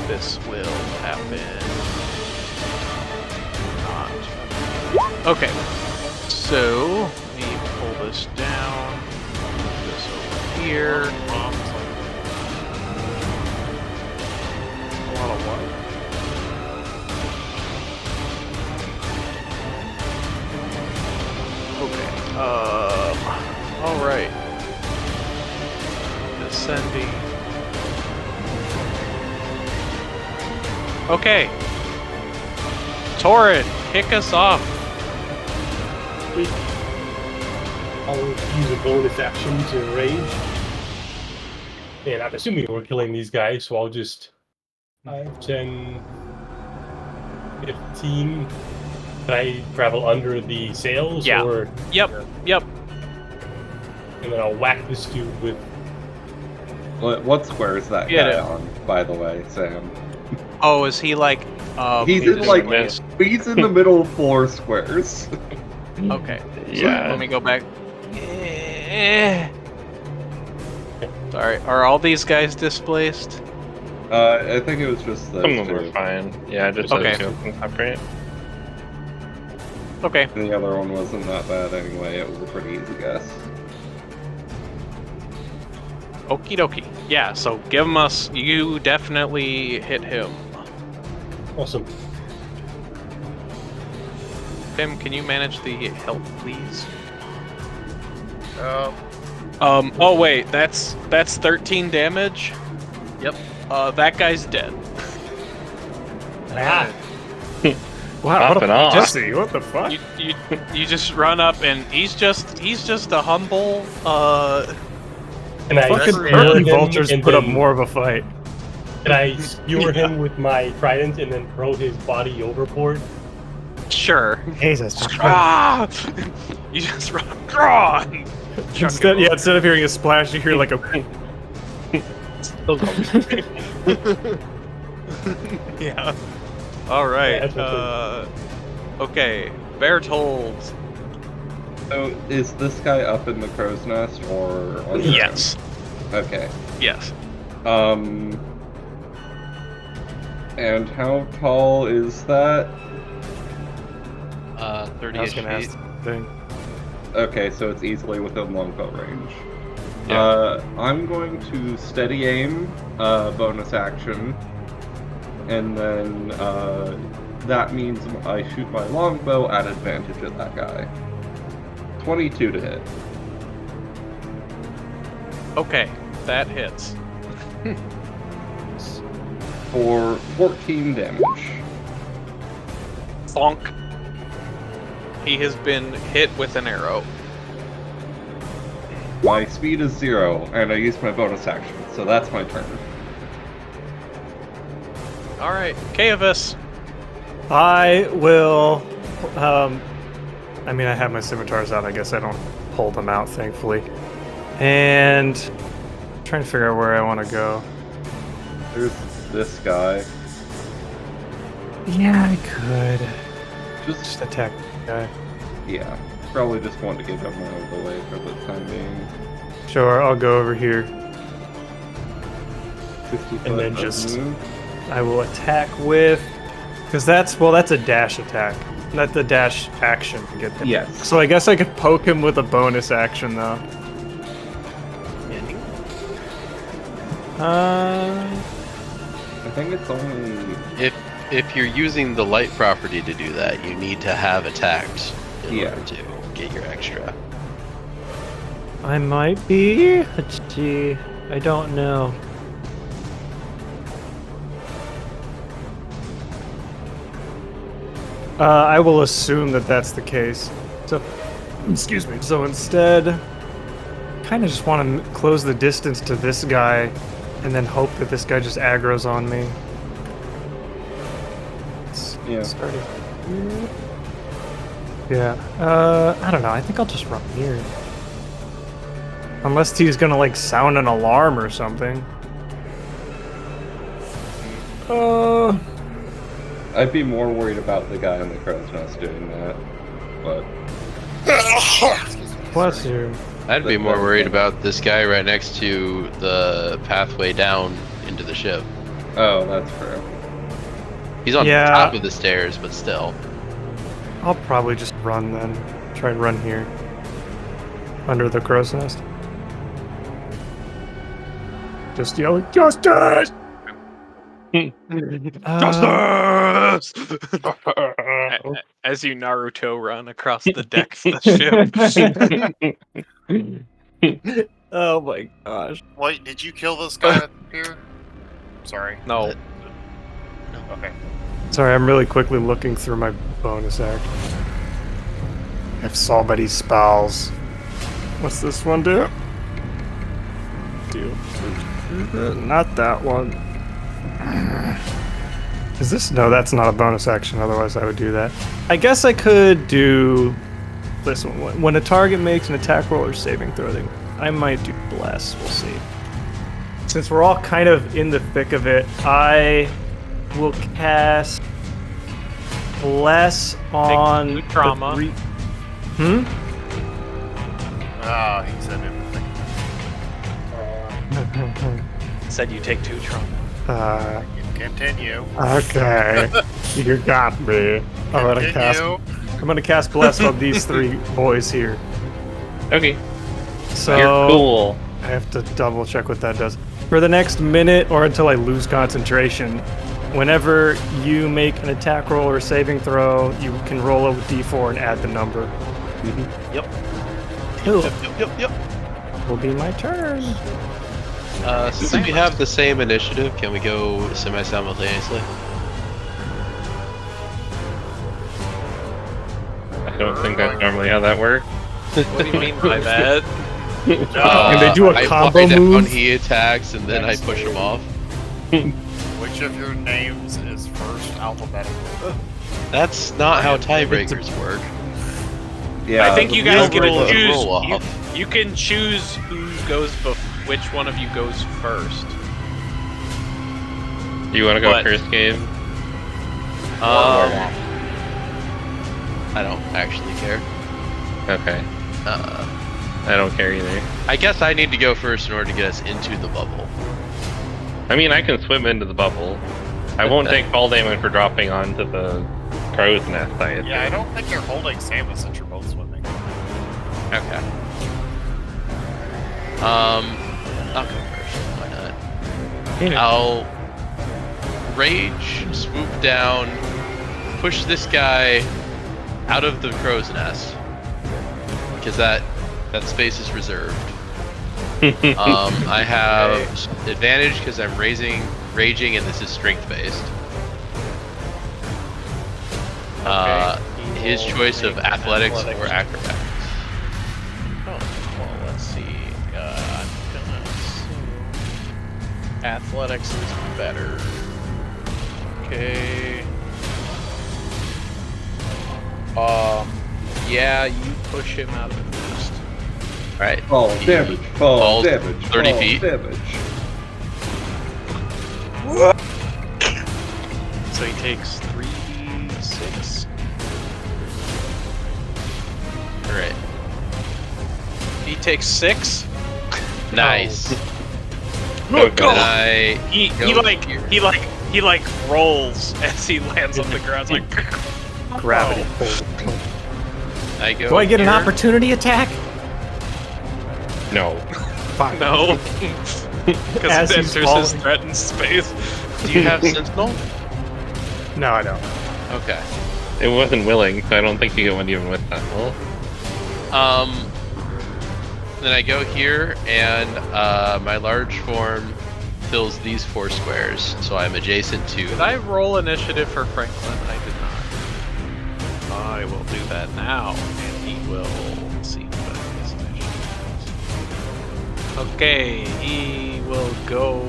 this will happen. Not. Okay. So let me pull this down. Move this over here. A lot of what? Okay. All right. Descending. Okay. Torrid, kick us off.
I'll use a bonus action to rage. And I'm assuming we're killing these guys, so I'll just 5, 10, 15. Can I travel under the sails?
Yeah.
Or,
Yep.
and then I'll whack this dude with.
what square is that
Get
guy
it.
on, by the way, Sam?
Oh, is he like?
He's in, like,
this-
He's in the middle 4 squares.
Okay. So
Yeah.
let me go back. Sorry, are all these guys displaced?
I think it was just those
Some of them
two.
were fine. Yeah, just
Okay.
those two can separate.
Okay.
The other one wasn't that bad anyway. It was a pretty easy guess.
Okie dokie. Yeah, so give him us. You definitely hit him.
Awesome.
Tim, can you manage the health, please?
Uh,
Oh wait, that's 13 damage.
Yep.
That guy's dead.
Ah,
Wow,
Off
what
and
a
off.
pussy! What the fuck?
You just run up and he's just a humble
and I
Fucking
skewer
Burton
him
vultures
and
put up
then-
more of a fight.
And I skewer him with my trident and then throw his body overboard.
sure.
Jesus.
Ah! You just run. Ah!
Instead of hearing a splash, you hear like a.
Yeah. All right.
Yeah, that's
Okay. Bertold.
So, is this guy up in the crow's nest or on the
Yes.
ground? Okay.
Yes.
And how tall is that?
30
I was gonna ask
feet.
the thing.
Okay, so it's easily within longbow range.
Yeah.
I'm going to steady aim, bonus action, and then that means I shoot my longbow at advantage at that guy. 22 to hit.
Okay. That hits.
For 14 damage.
Bonk. He has been hit with an arrow.
My speed is 0, and I used my bonus action, so that's my turn.
All right, Kaevis.
I will. I mean, I have my scimitars out. I guess I don't hold them out, thankfully. And trying to figure out where I want to go.
There's this guy.
Yeah, I could
Just,
just attack the guy.
yeah. Probably just want to get him out of the way for the time being.
Sure, I'll go over here.
50 foot
And then
of
just-
move.
I will attack with, because that's a dash attack. That's a dash action to get there.
Yes.
So I guess I could poke him with a bonus action though.
I think it's only.
If you're using the light property to do that, you need to have attacked in
Yeah.
order to get your extra.
I might be. Let's see. I don't know. I will assume that that's the case. So, excuse me. So instead, kind of just want to close the distance to this guy, and then hope that this guy just aggro's on me.
Yeah.
Starting. Yeah. I don't know. I think I'll just run here. Unless he's gonna like sound an alarm or something.
I'd be more worried about the guy in the crow's nest doing that. But.
Bless you.
I'd be more worried about this guy right next to the pathway down into the ship.
Oh, that's fair.
He's on
Yeah.
top of the stairs, but still.
I'll probably just run then. Try and run here. Under the crow's nest. Just yell, Justice!
Justice! As you Naruto run across the deck of the ship.
Oh my gosh.
wait, did you kill this guy up here? Sorry.
No.
Okay.
Sorry, I'm really quickly looking through my bonus action. If somebody spells. What's this one do? Not that one. Is this? No, that's not a bonus action, otherwise I would do that. I guess I could do this one. When a target makes an attack roll or saving throw, I might do Bless. We'll see. Since we're all kind of in the thick of it, I will cast Bless on
two trauma.
the
Ah, he said everything.
Said you take 2 trauma.
Continue.
Okay. You got me. I'm gonna cast Bless on these 3 boys here.
Okay.
So
You're cool.
I have to double check what that does. For the next minute or until I lose concentration, whenever you make an attack roll or saving throw, you can roll a d4 and add the number.
Yep.
Cool.
Yep.
Will be my turn.
Since we have the same initiative, can we go semi-simultaneously?
I don't think that's normally how that works.
What do you mean by that?
And they do a
I
combo
fly down,
move?
he attacks, and then I push him off.
Which of your names is first alphabetical?
That's not how tiebreakers work.
Yeah,
I think you guys
can
can
roll
choose.
off.
You can choose who goes which one of you goes first.
Do you want to go
But-
first, Gabe?
I don't actually care.
Okay. I don't care either.
I guess I need to go first in order to get us into the bubble.
I mean, I can swim into the bubble. I won't take fall damage for dropping onto the crow's nest, I assume.
Yeah, I don't think you're holding Samus since you're both swimming.
Okay. I'll go first. Why not? I'll rage, swoop down, push this guy out of the crow's nest because that space is reserved. I have advantage because I'm raging, and this is strength based. His choice of athletics or acrobatics.
Oh, well, let's see. I'm gonna assume athletics is better. Okay. Yeah, you push him out of the nest.
Alright.
Fall
He
damage. Fall
falls
damage.
30
fall
feet.
Damage.
So he takes 3d6.
Alright.
He takes 6.
Nice.
Oh,
Then I
He
go here.
rolls as he lands on the ground. It's like
Gravity.
I go
Do I get an
here.
opportunity attack?
No.
Fine.
no, because
As
it
he's
enters his
falling.
threatened space.
Do you have Sentinel?
No, I don't.
Okay.
It wasn't willing, so I don't think you get one even with that. Well,
Then I go here, and my large form fills these 4 squares, so I'm adjacent to.
Did I roll initiative for Franklin? I did not. I will do that now, and he will see what his initiative is. Okay, he will go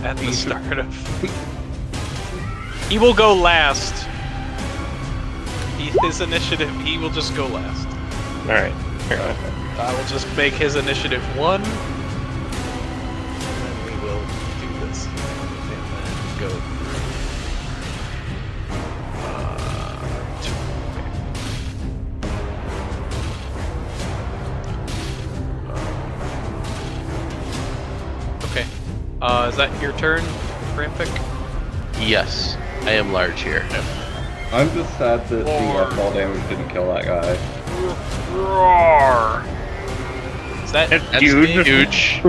at the start of. He will go last. His initiative. He will just go last.
all right. Fair enough.
I will just make his initiative 1. And we will do this. And then go through. 2. Okay. Is that your turn, Rampic?
Yes, I am large here.
I'm just sad that the fall damage didn't kill that guy.
Roar! Is that
That's
Huge.
huge.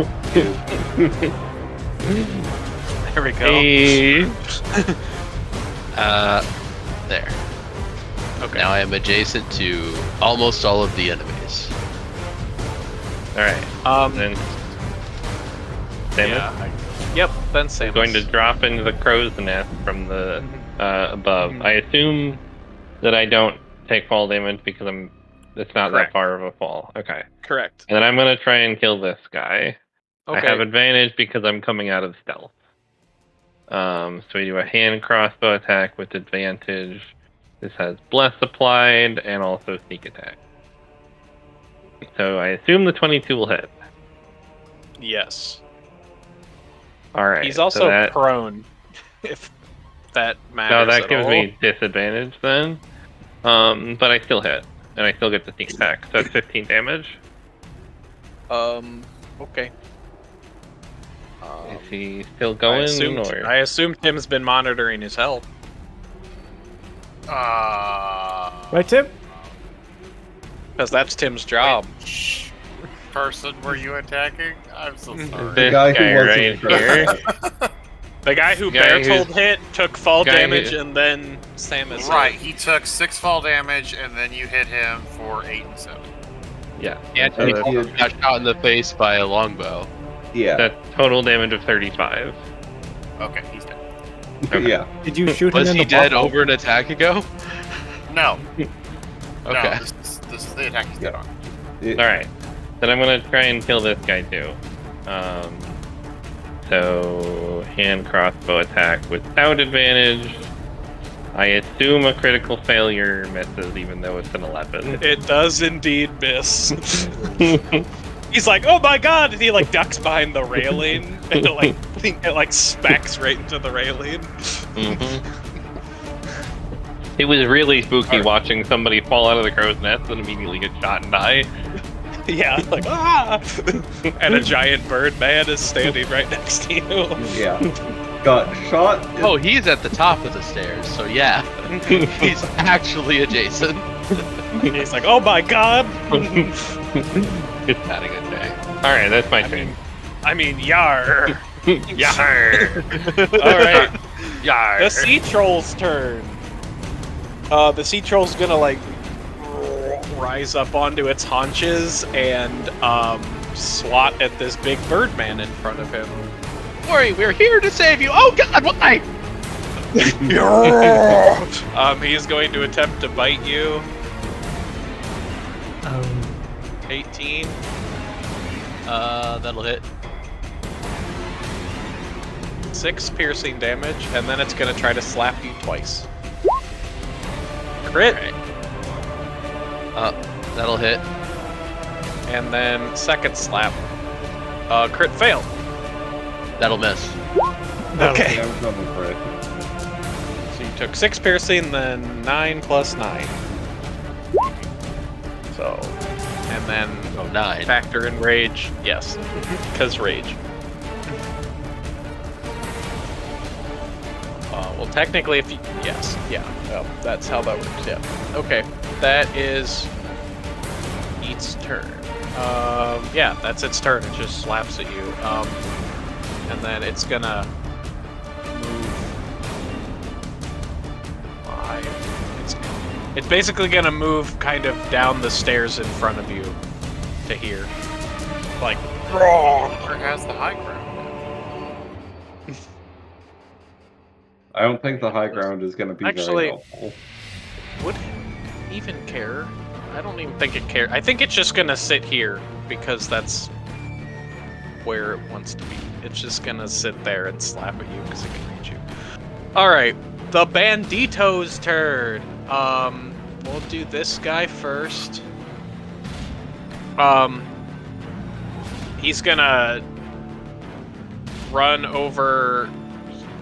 There we go.
Hey.
There.
Okay.
Now I am adjacent to almost all of the enemies.
All right. Then Samus
Yep, then
is
Samus.
going to drop into the crow's nest from the above. I assume that I don't take fall damage because it's not
Correct.
that far of a fall. Okay.
Correct.
And then I'm going to try and kill this guy.
Okay.
I have advantage because I'm coming out of stealth. So we do a hand crossbow attack with advantage. This has bless applied and also sneak attack. So I assume the 22 will hit.
Yes.
All right.
He's also
so that,
prone, if that matters.
no, that
at
gives
all.
me disadvantage then. But I still hit, and I still get the sneak attack. So that's 15 damage.
Okay.
Is he still
I
going?
I assume Tim's been monitoring his health.
Right, Tim?
Because that's Tim's job.
Which person were you attacking? I'm so sorry.
This
guy who wasn't
right here.
The guy who
Guy
Bertold hit took fall
guy
damage,
who-
and then Samus
Right,
hit.
he took 6 fall damage, and then you hit him for 8 and 7.
Yeah.
Yeah,
So
he
that's,
got shot in the face by a longbow.
Yeah.
that's total damage of 35.
Okay, he's dead.
Okay.
Yeah.
Did you shoot
Was
him in
he
the
dead
butt?
over an attack ago?
No.
Okay.
No, this is the attack he's dead on.
Alright. Then I'm gonna try and kill this guy too. So hand crossbow attack without advantage. I assume a critical failure misses even though it's an 11.
It does indeed miss. He's like, oh my god! And he like ducks behind the railing, and it like smacks right into the railing.
It was really spooky watching somebody fall out of the crow's nest and immediately get shot and die.
Yeah, like ah! And a giant bird man is standing right next to you.
Yeah. Got shot.
Oh, he's at the top of the stairs, so yeah. He's actually adjacent.
He's like, oh my god!
Just having a day. Alright, that's my turn.
I mean, yar!
Yar!
Alright,
Yar!
the sea troll's turn. The sea troll's gonna like rise up onto its haunches and swat at this big bird man in front of him.
Worry, we're here to save you. Oh god, why?
He's going to attempt to bite you. 18.
That'll hit.
6 piercing damage, and then it's gonna try to slap you twice. Crit,
That'll hit.
and then second slap. Crit fail.
That'll miss.
Okay.
Yeah, I'm coming for it.
So you took 6 piercing, then 9 plus 9. So, and then
Oh, 9.
factor in rage. Yes, because rage. Well, technically, if you... Yes, yeah. Well, that's how that works, yeah. Okay, that is... its turn. Yeah, that's its turn. It just slaps at you. And then it's gonna move... 5. It's basically gonna move kind of down the stairs in front of you to here. Like...
Whoever has the high ground.
I don't think the high ground is going to be
Actually-
very helpful.
Would it even care? I don't even think it cares. I think it's just gonna sit here because that's where it wants to be. It's just gonna sit there and slap at you because it can reach you. Alright, the Bandito's turn. We'll do this guy first. He's gonna run over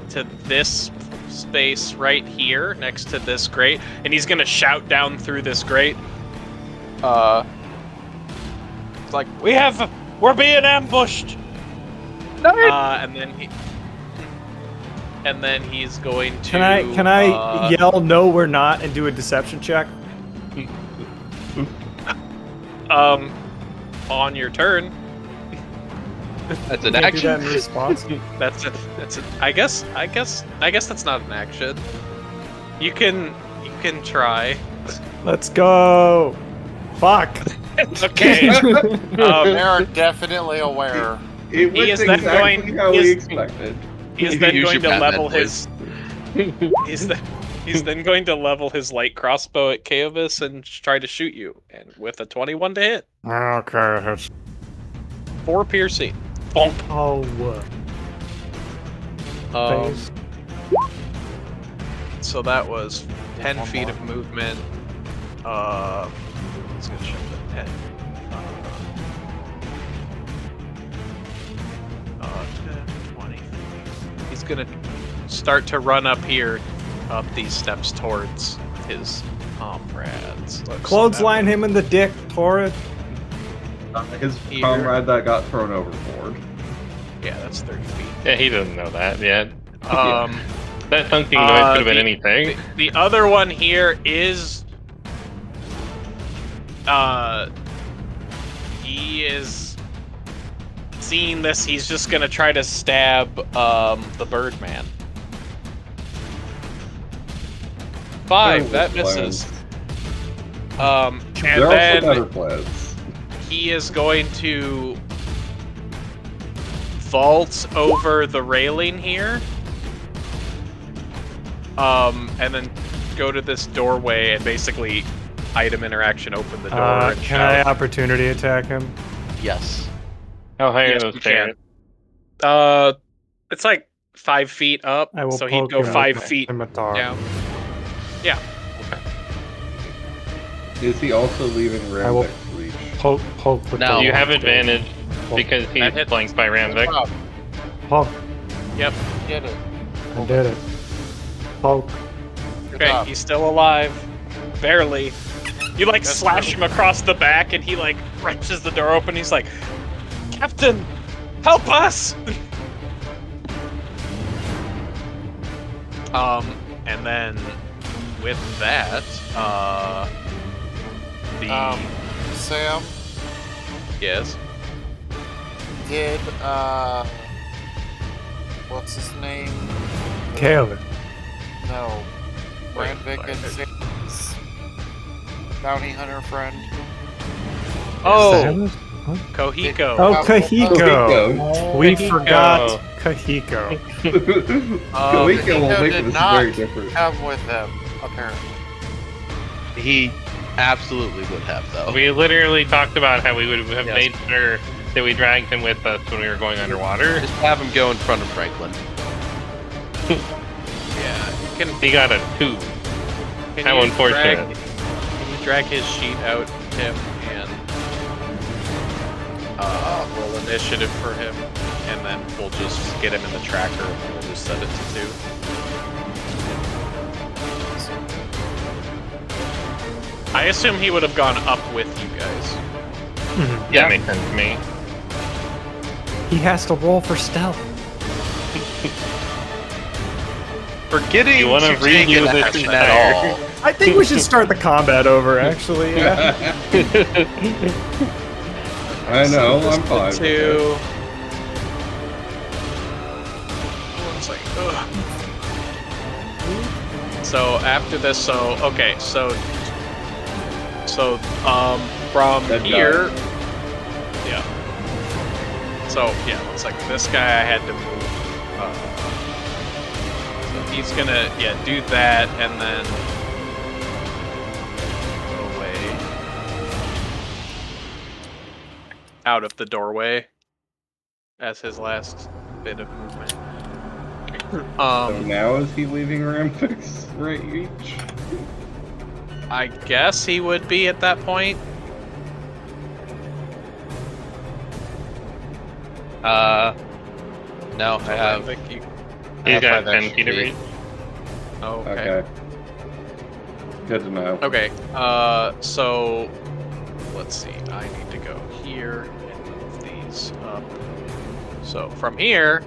to this space right here next to this grate, and he's gonna shout down through this grate. It's like, we're being ambushed. And then he's going to.
Can I yell no we're not and do a deception check?
On your turn.
That's an
Can't do
action.
that in response.
That's it. I guess that's not an action. You can try.
Let's go. Fuck.
Okay.
They are definitely aware.
It
He
went
is then
exactly
going-
how
he
we
is-
expected.
He's then
Use
going
your
to
Batman
level
voice.
his. He's then going to level his light crossbow at Kaevis and try to shoot you, and with a 21 to hit,
Okay.
4 piercing. Bonk.
Oh,
Um, so that was 10 feet of movement. Let's get shut at 10. 10, 20. He's gonna start to run up here, up these steps towards his comrades.
Clothesline him in the dick, Torrid.
His
Here.
comrade that got thrown overboard.
Yeah, that's 30 feet.
Yeah, he doesn't know that yet.
Um,
That thunking noise could have been anything.
The other one here is, he is seeing this. He's just gonna try to stab the Birdman. 5. That misses. And
There are
then
some better plans.
he is going to vault over the railing here. And then go to this doorway and basically item interaction, open the door and
Can I
shout.
opportunity attack him?
Yes.
How high
Yes,
are
you
those
can.
stairs?
It's like 5 feet up,
I will
so he'd
poke
go
him
5
with my
feet
scimitar.
down. Yeah.
Is he also leaving
I will-
Ramvik's reach?
Poke with
No.
the
You have
long
advantage
Poke.
because he's
That hits.
flanked by Ramvik.
Poke.
Yep.
Get it.
I did it. Poke.
Good
Okay,
job.
he's still alive. Barely. You like
That's
slash
good.
him across the back and he like wrenches the door open. He's like, Captain, help us! And then with that,
Sam,
yes.
did, what's his name?
Caleb.
No.
Wait,
Randvik and
Randvik.
Sam's bounty hunter friend.
Oh,
Samus?
Kohiko.
Oh, Kahiko.
Kohiko.
We
Kahiko.
forgot Kahiko.
Kohiko will
Kohiko
make
did
this
not
very different.
come with them, apparently.
He absolutely would have, though.
We literally talked about how we would have
Yes.
made sure that we dragged him with us when we were going underwater.
Just have him go in front of Franklin.
Yeah.
He got a 2.
Can
How
you
unfortunate.
Can you drag his sheet out, Tim, and roll initiative for him, and then we'll just get him in the tracker and we'll just set it to 2. I assume he would have gone up with you guys.
Yeah, makes sense to me.
He has to roll for stealth.
Forgetting
You wanna
to take
redo
an
this
action
entire-
at all.
I think we should start the combat over, actually. Yeah.
I know, I'm fine. with
2. One second. Ugh. So after this, okay, from
That
here, yeah. So yeah, looks like this guy I had to move. So he's gonna do that and then go away out of the doorway as his last bit of movement.
So now is he leaving Ramvik's right reach?
I guess he would be at that point.
No, I have.
You-
He's got
five
10
extra
feet of
feet.
reach.
oh,
Okay. Good to know.
Okay, so let's see. I need to go here and move these up. So from here,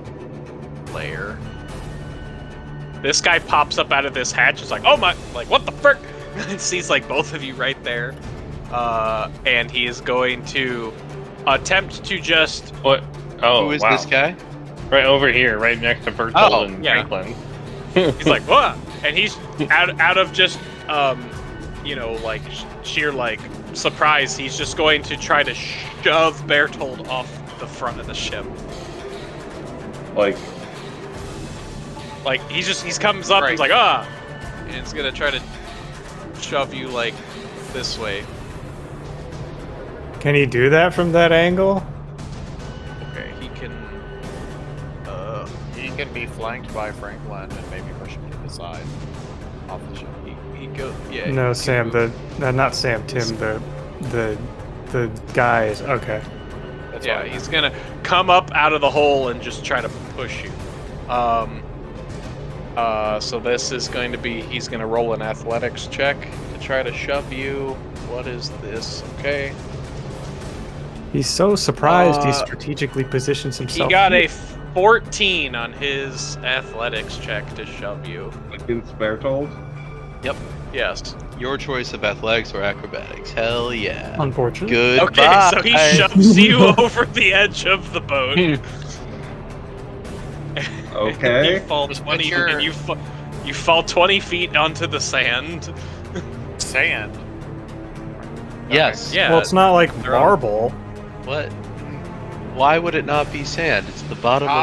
layer. This guy pops up out of this hatch. It's like, oh my, like what the frick? And sees like both of you right there. And he is going to attempt to just.
What? Oh,
Who is
wow.
this guy?
Right over here, right next to Bertold
Oh,
and
yeah.
Franklin.
He's like, what? And he's out of just, like sheer like surprise. He's just going to try to shove Bertold off the front of the ship.
Like,
Like he comes up and he's like, ah, and it's gonna try to shove you like this way.
Can he do that from that angle?
Okay, he can.
He can be flanked by Franklin and maybe push him to the side. Off the ship.
He goes. Yeah.
No,
he
Sam.
can
Not Sam. Tim. The guys. Okay.
That's
yeah,
all I
he's gonna come up out of the hole and just try to push you. So this is going to be, he's gonna roll an athletics check to try to shove you. What is this? Okay.
He's so surprised he
Uh,
strategically positions himself.
He got
here.
a 14 on his athletics check to shove you.
Against Bertold?
Yes.
Your choice of athletics or acrobatics. Hell yeah.
Unfortunate.
Good.
Okay, so he shoves you over the edge of the boat.
Okay.
You fall
Just
20
picture-
and you fall 20 feet onto the sand.
Sand.
Yes.
Yeah.
Well, it's not like
they're on-
marble.
What? Why would it not be sand? It's the bottom of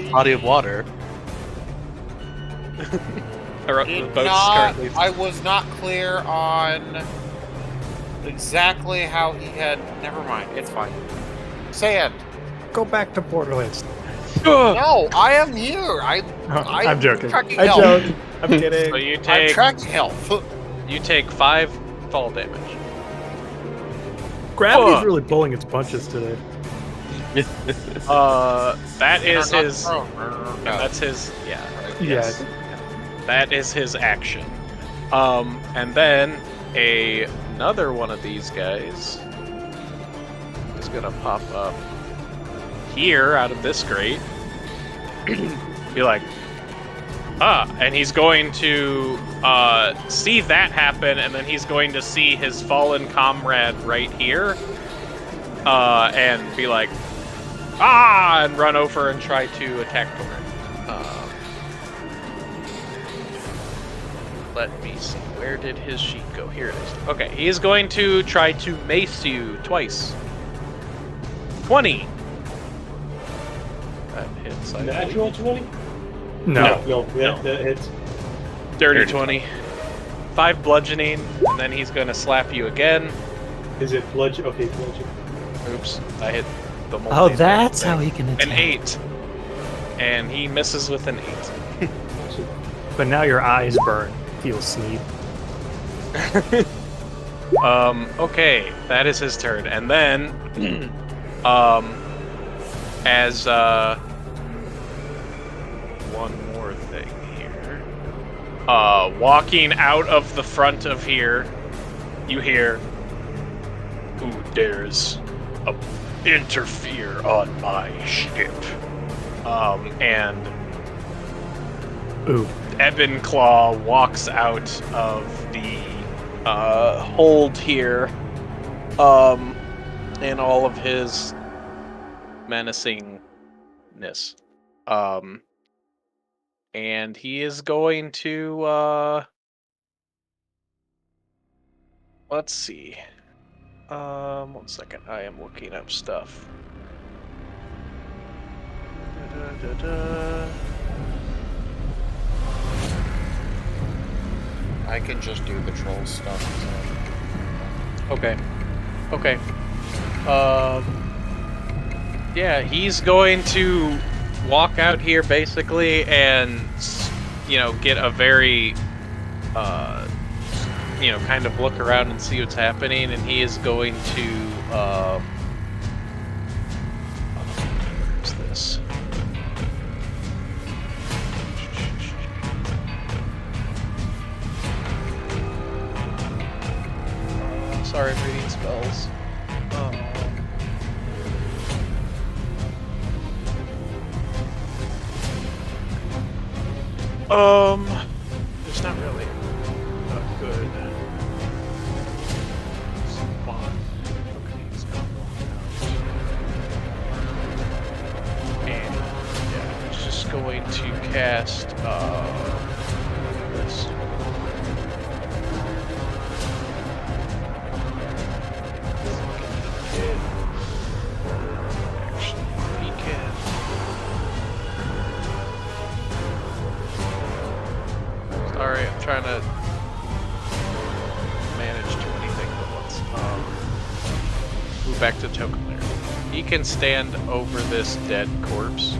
the body of water.
The boat's currently.
I was not clear on exactly how he had. Never mind. It's fine. Sand.
Go back to Borderlands.
No, I am here.
I'm joking.
tracking
I'm
health.
joking. I'm kidding.
So you
I'm
take
tracking health.
you take 5 fall damage.
Gravity's
Ugh.
really pulling its punches today.
That is his.
Oh,
That's his. Yeah.
Yeah.
That is his action. And then another one of these guys is gonna pop up here out of this grate. Be like, and he's going to see that happen, and then he's going to see his fallen comrade right here, and be like, and run over and try to attack Torin. Let me see. Where did his sheet go? Here it is. Okay, he is going to try to mace you twice. 20. That hits. I
Natural 20?
No.
No, that hits.
believe. Dirty 20. 5 bludgeoning, and then he's going to slap you again.
Is it bludgeon? Okay, bludgeon.
Oops, I hit the multi.
Oh, that's how he can
An
attack.
8. And he misses with an 8.
But now your eyes burn. Feel sleep.
Okay, that is his turn. And then, as, one more thing here. Walking out of the front of here, you hear, "Who dares interfere on my ship?" And
Ooh.
EbonClaw walks out of the hold here, in all of his menacingness, and he is going to let's see. 1 second. I am looking up stuff.
I can just do the troll stuff.
Okay. Okay. Yeah, he's going to walk out here basically and, get a very, kind of look around and see what's happening, and he is going to, where's this? Sorry, I'm reading spells. There's not really a good spot. Okay, he's gonna walk out. And yeah, he's just going to cast this. Sorry, I'm trying to manage too many things at once. Move back to token layer. He can stand over this dead corpse.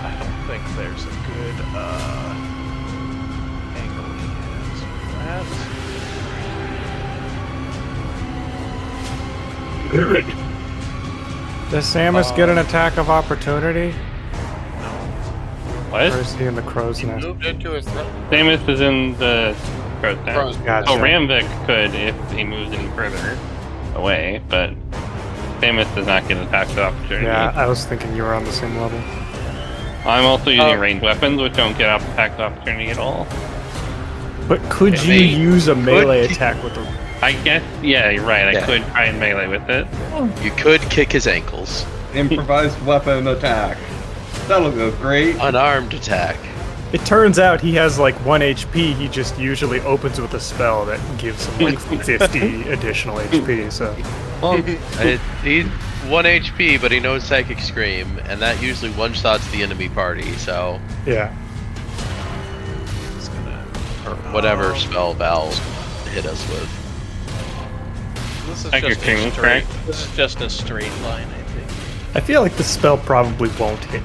I don't think there's a good angle he has for that.
Does Samus get an attack of opportunity?
What?
Where is he in the crow's
He
nest?
moved into his throat.
Samus is in the crow's nest.
Gotcha.
Oh, Ramvik could if he moves any further away, but Samus does not get attack of opportunity.
Yeah, I was thinking you were on the same level.
I'm also using ranged weapons, which don't get attack of opportunity at all.
But could you
Maybe.
use a melee attack with the...
I guess, yeah, you're right.
Yeah.
I could try and melee with it.
You could kick his ankles.
Improvised weapon attack. That'll go great.
Unarmed attack.
It turns out he has like 1 HP, he just usually opens with a spell that gives him like 50 additional HP, so...
Well,
He's 1 HP, but he knows Psychic Scream, and that usually one-shots the enemy party, so...
Yeah.
Or whatever spell Val hit us with.
This is
Psychic
just
Scream
a
is
straight.
correct.
This is just a straight line, I think.
I feel like the spell probably won't hit.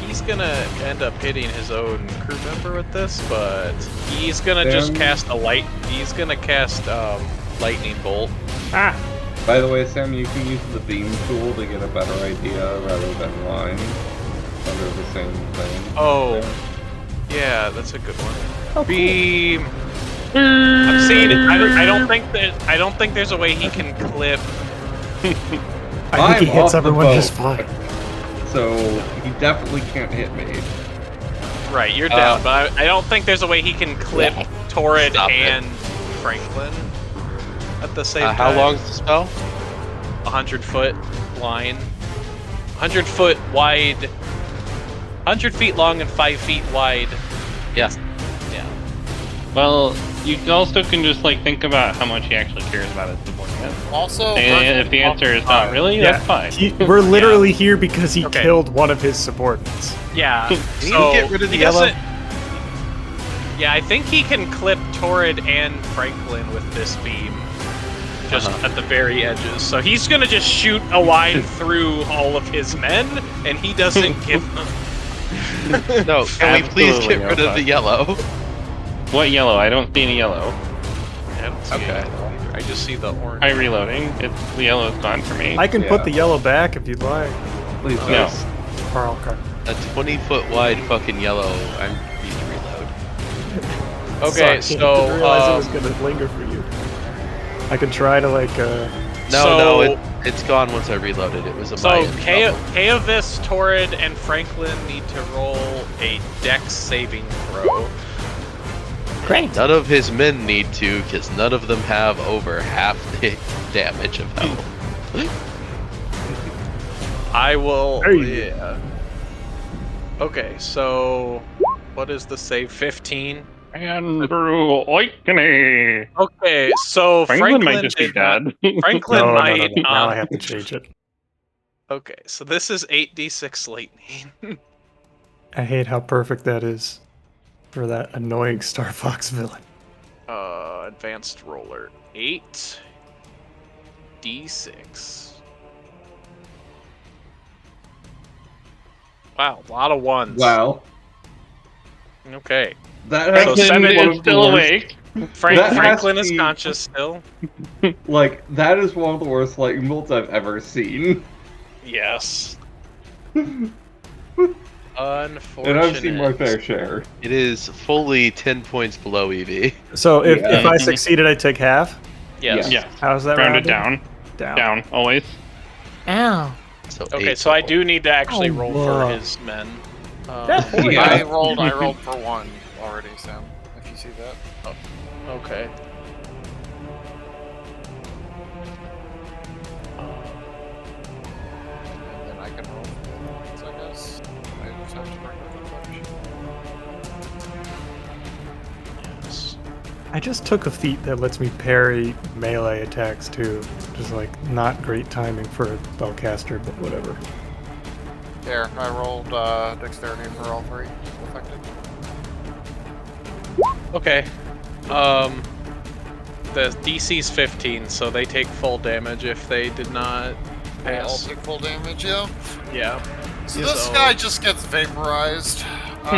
He's gonna end up hitting his own crew member with this, but he's gonna just cast a light. He's gonna cast lightning bolt.
Ah!
By the way, Sam, you can use the beam tool to get a better idea rather than line under the same thing.
Oh, yeah, that's a good one.
Oh,
Beam. I'm seeing it. I don't think there's a way he can clip.
I think he
I'm
hits
off the
everyone
boat.
just fine.
So he definitely can't hit me.
Right, you're down, but I don't think there's a way he can clip Torrid
Stop it.
and Franklin at the same time.
How long's the spell?
100-foot line, 100-foot wide, 100 feet long and 5 feet wide.
Yeah.
Yeah.
well, you also can just like think about how much he actually cares about his subordinates.
Also,
And if the answer is not really, that's fine.
We're literally here because he
Okay.
killed one of his subordinates.
Yeah.
Can you
so
get rid of the
he
yellow?
doesn't- Yeah, I think he can clip Torrid and Franklin with this beam. Just at the very edges. So he's gonna just shoot a line through all of his men, and he doesn't give them.
No, can we please
Absolutely
get rid
no
of the yellow?
What yellow? I don't see any yellow.
I don't see
Okay.
anything either. I just see the orange.
Try reloading. The yellow's gone for me.
I can put
Yeah.
the yellow back if you'd like.
Please
No.
don't.
Or okay.
A 20-foot wide fucking yellow. I need to reload.
Okay,
Sorry,
so,
I didn't realize it was
um,
gonna linger for you. I can try to like
No, it's gone once I reloaded. It was a
So
Mayan problem.
Kaevis, Torrid, and Franklin need to roll a Dex saving throw.
Great.
None of his men need to, because none of them have over half the damage of health.
I will.
Hey.
Yeah. Okay, so what is the save? 15.
Andrew Oikney.
Okay, so
Franklin might just be
did not-
dead.
Franklin
no,
might.
Now I have to change it.
Okay, so this is 8d6 lightning.
I hate how perfect that is for that annoying Star Fox villain.
Advanced roller. 8d6. Wow, a lot of ones.
Wow.
Okay.
That has
So
to be
seven
one
is
of the
still
worst-
awake.
Frank,
That has
Franklin
to
is
be-
conscious still.
Like, that is one of the worst lightning bolts I've ever seen.
Yes.
And
Unfortunate.
I've seen my fair share.
It is fully 10 points below EV.
So if
Yeah.
I succeeded, I take half.
Yes.
Yeah.
How's that
Rounded
rounded?
down. Down. Always.
Ow.
So
Okay,
8
so I
total.
do need to actually
Oh,
roll
whoa.
for his men.
Yeah.
I rolled for 1 already, Sam. If you see that.
Okay.
And then I can roll for the ones, I guess. I just have to bring up the
Yes.
I just took a feat that lets me parry melee attacks too. Just like not great timing for a spellcaster, but whatever.
There, I rolled dexterity for all 3 affected.
Okay. The DC's 15, so they take full damage if they did not
They all
pass.
take full damage, yeah.
Yeah.
So this guy just gets vaporized.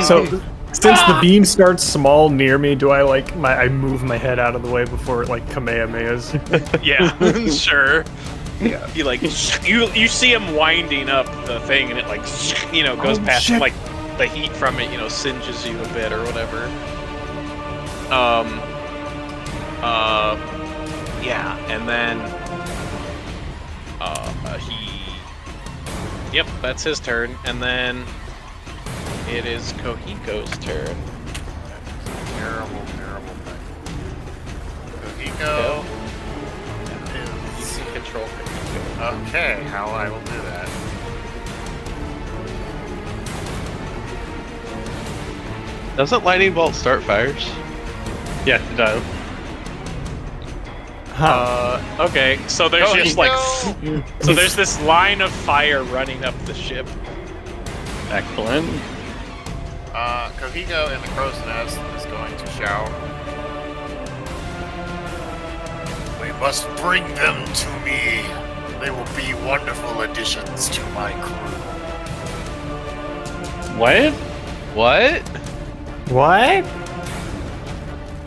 So since the beam starts small near me, do I I move my head out of the way before it like Kamehamehas?
Yeah, sure.
Yeah.
He like you see him winding up the thing, and it like goes past
shit.
like the heat from it singes you a bit or whatever. Yeah, and then yep, that's his turn, and then it is Kohiko's turn.
Terrible thing. Kohiko
You
is...
can control Kohiko.
Okay, how I will do that.
Doesn't lightning bolt start fires?
Yes, it does.
Okay, so there's just
Kohiko!
so there's this line of fire running up the ship.
Excellent.
Kohiko in the crow's nest is going to shout, "We must bring them to me. They will be wonderful additions to my crew."
What?
What?
What?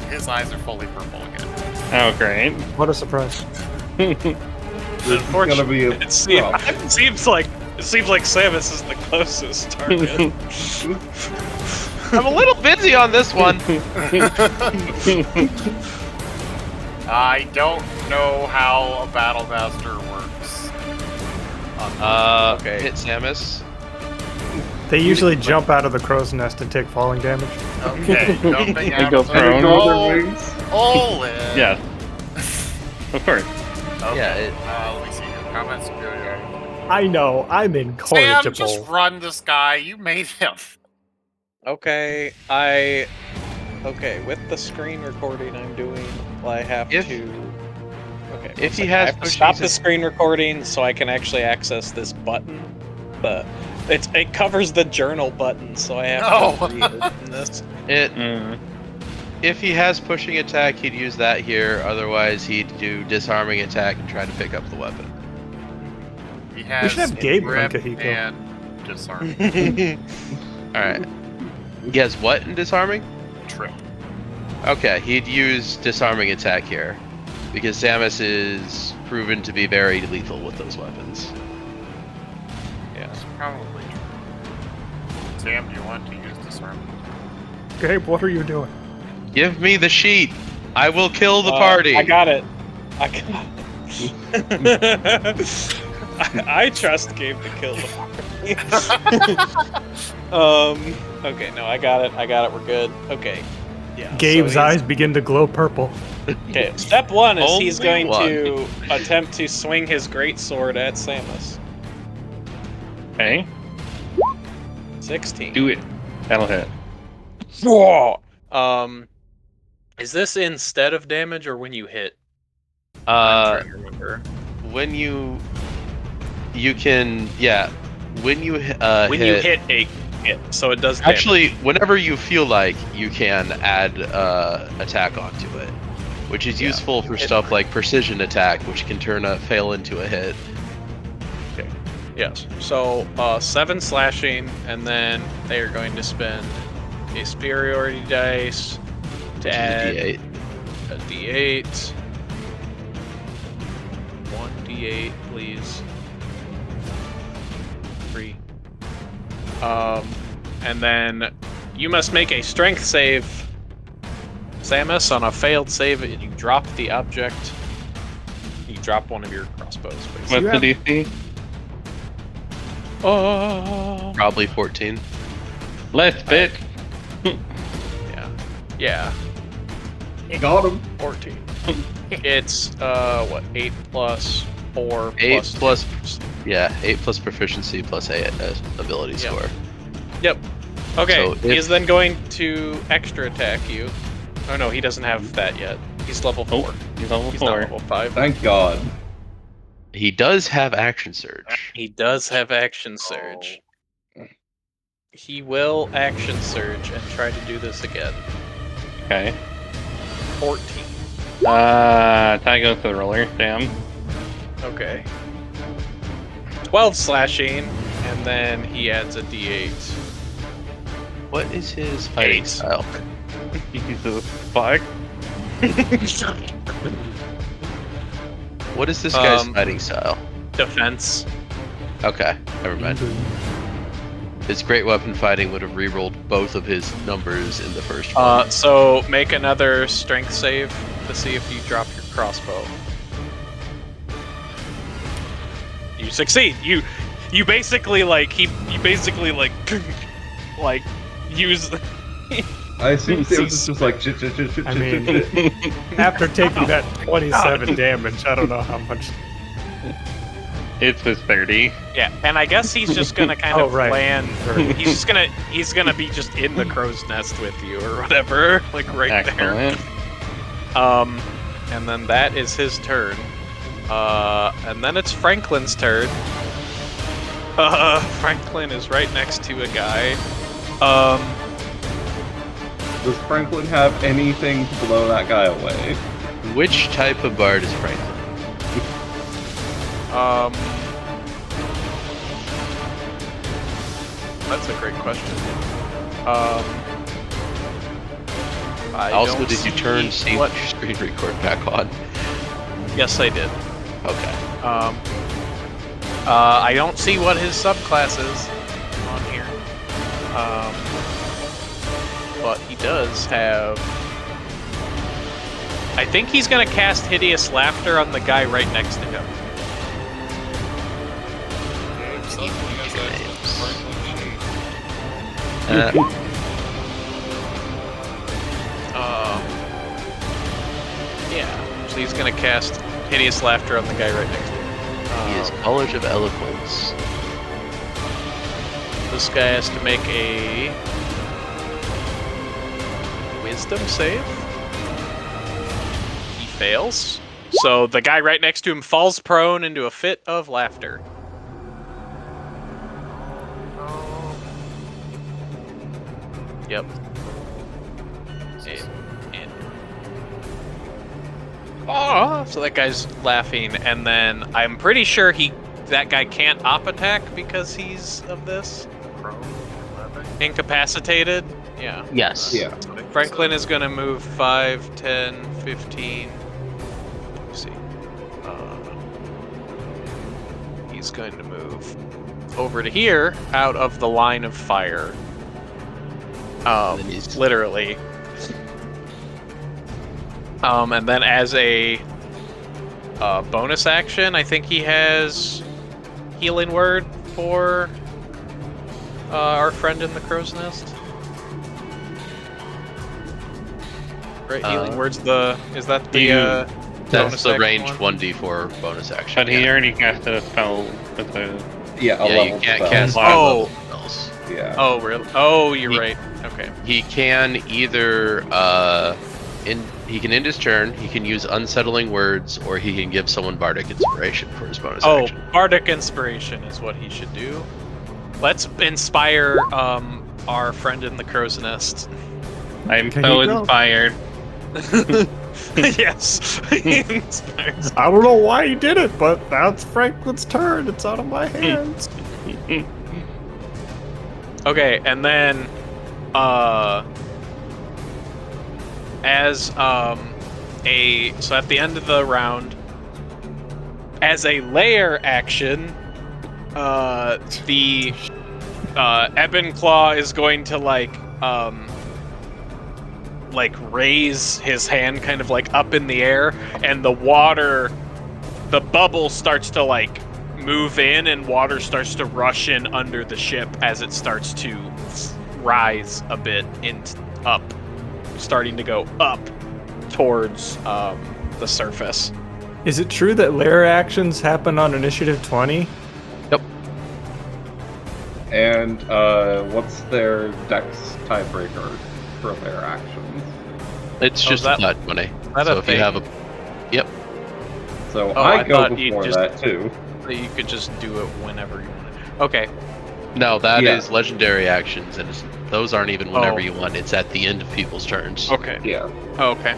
His eyes are fully purple again.
Oh, great.
What a surprise.
This is gonna be a
It
problem.
seems like Samus is the closest target.
I'm a little busy on this one.
I don't know how a battle master works.
Hit Samus.
They usually jump out of the crow's nest and take falling damage.
Okay, jumping
They
out
go
of the
prone.
Grow their
Oh,
wings.
all in.
Yes. Of course.
Okay.
Yeah,
Let me see here. Comments.
I know, I'm
Sam,
incorrigible.
just run this guy. You made him.
Okay, with the screen recording I'm doing, I have
If-
to. Okay.
if he
one second.
has
I have to
pushed
stop
these-
the screen recording so I can actually access this button. It covers the journal button, so I have to reopen this.
If he has pushing attack, he'd use that here. Otherwise, he'd do disarming attack and try to pick up the weapon.
He has
should have Gabe
grip
run Kahiko.
and disarm.
All right. He has what in disarming?
Trip.
Okay, he'd use disarming attack here, because Samus is proven to be very lethal with those weapons.
That's probably true. Sam, do you want to use disarm?
Gabe, what are you doing?
Give me the sheet. I will kill the party.
I got it. I got it. I trust Gabe to kill the party. Okay, no, I got it. We're good. Okay. Yeah.
Gabe's
so he's-
eyes begin to glow purple.
Okay, step one is he's
Only
going to attempt to swing his greatsword at Samus.
Okay.
16.
Do it. That'll hit.
Whoa! Is this instead of damage or when you hit? I'm trying to remember.
When you can, when you
When you hit a hit, so it does damage.
Actually, whenever you feel like, you can add attack onto it, which is useful for stuff like precision attack, which can turn a fail into a hit.
Okay. Yes. So 7 slashing, and then they are going to spend a superiority dice to add
D8.
a D8. 1d8, please. 3. And then you must make a strength save, Samus. On a failed save, you drop the object. You drop one of your crossbows, basically.
What's the DC?
Oh.
Probably 14.
Let's bit.
Yeah.
Got him.
14. It's 8 plus 4
8
plus
plus, 8 plus proficiency plus a ability
Yep.
score.
Yep. Okay,
So
he
if-
is then going to extra attack you. Oh no, he doesn't have that yet. He's level 4.
He's level
He's not
4.
level 5.
Thank God.
He does have action surge.
He does have action surge. He will action surge and try to do this again.
Okay.
14.
Tie goes to the roller. Damn.
Okay. 12 slashing, and then he adds a d8.
What is his fighting
8.
style?
Jesus fuck.
What is this guy's fighting style?
Defense.
Okay, never mind. His great weapon fighting would have rerolled both of his numbers in the first one.
So make another strength save to see if you drop your crossbow. You succeed. You basically like you basically like like use.
I assume it was just like.
I mean, after taking that 27 damage, I don't know how much.
It was 30.
Yeah, and I guess he's just gonna kind of
right.
land. He's gonna be just in the crow's nest with you or whatever, like right
Excellent.
there. And then that is his turn. And then it's Franklin's turn. Franklin is right next to a guy.
Does Franklin have anything to blow that guy away?
Which type of bard is Franklin?
That's a great question. I
Also,
don't
did you
see
turn see
what?
your screen record back on?
Yes, I did.
Okay.
I don't see what his subclass is on here. But he does have. I think he's gonna cast Hideous Laughter on the guy right next to him. Yeah. So he's gonna cast Hideous Laughter on the guy right next to him.
He is College of Eloquence.
This guy has to make a Wisdom save. He fails. So the guy right next to him falls prone into a fit of laughter. Yep. And so that guy's laughing, and then I'm pretty sure that guy can't op attack because he's of this. Incapacitated? Yeah.
Yes.
Yeah.
Franklin is going to move 5, 10, 15. Let's see. He's going to move over to here out of the line of fire. Literally. And then as a bonus action, I think he has Healing Word for our friend in the crow's nest. Right, Healing Word's is that the
that's the range
one?
1d4 bonus action.
But he already casted a spell with a.
Yeah,
you can't cast
Oh.
spells.
Yeah.
Oh, really? Oh, you're right. Okay.
He can either he can end his turn, he can use Unsettling Words, or he can give someone Bardic Inspiration for his bonus action.
Bardic Inspiration is what he should do. Let's inspire our friend in the crow's nest.
I'm
Can
so
you go?
inspired.
Yes. He inspires.
I don't know why he did it, but that's Franklin's turn. It's out of my hands.
Okay, and then as so at the end of the round, as a layer action, the EbonClaw is going to like raise his hand kind of like up in the air, and the water, the bubble starts to like move in, and water starts to rush in under the ship as it starts to rise a bit up, starting to go up towards the surface.
Is it true that lair actions happen on initiative 20?
Yep.
And what's their dex tiebreaker for their actions?
It's just
that-
flat money.
that
So
a
if you
thing?
have a
So
Oh,
I
I
go
thought you
before
just-
that too.
So you could just do it whenever you want. Okay.
no, that is
Yeah.
legendary actions, and those aren't even whenever
Oh.
you want. It's at the end of people's turns.
Okay.
Yeah.
Okay.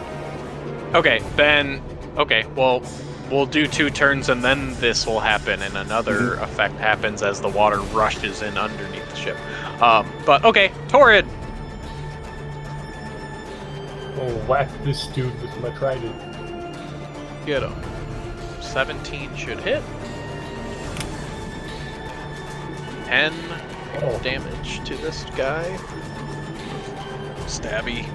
Okay, then. Okay, well, we'll do 2 turns, and then this will happen, and another effect happens as the water rushes in underneath the ship. But okay, Torrid.
I'll whack this dude with my trident.
Get him. 17 should hit. 10 damage to this guy. Stabby.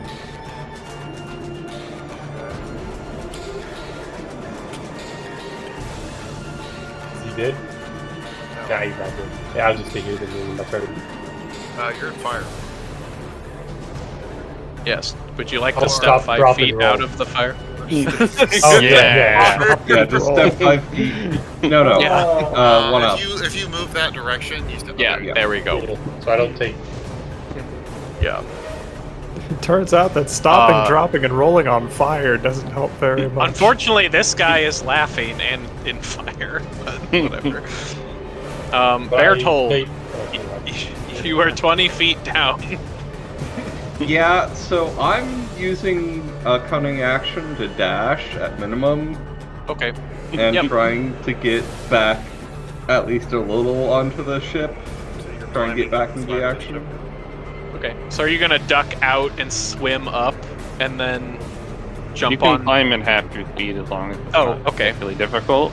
Is he dead? Nah, he's not dead. Yeah, I was just thinking of the name. That's right.
You're in fire.
Yes. Would you like
I'll
to
stop,
step 5
drop,
feet
and roll.
out of the fire?
Oh,
Yeah.
Yeah, just step 5 feet. No.
Yeah.
One up.
If you move that direction, you step.
Yeah,
Yeah.
there we go.
So I don't take.
Yeah.
It turns out that stopping,
Uh,
dropping, and rolling on fire doesn't help very much.
Unfortunately, this guy is laughing and in fire, but whatever.
but
Bertold,
I-
you are 20 feet down.
Yeah, so I'm using a cunning action to dash at minimum
Okay.
and
Yep.
trying to get back at least a little onto the ship. Try and get back into the action.
Okay. So are you gonna duck out and swim up, and then jump
You can
on?
climb in half your speed as long as it's
Oh,
not
okay.
really difficult.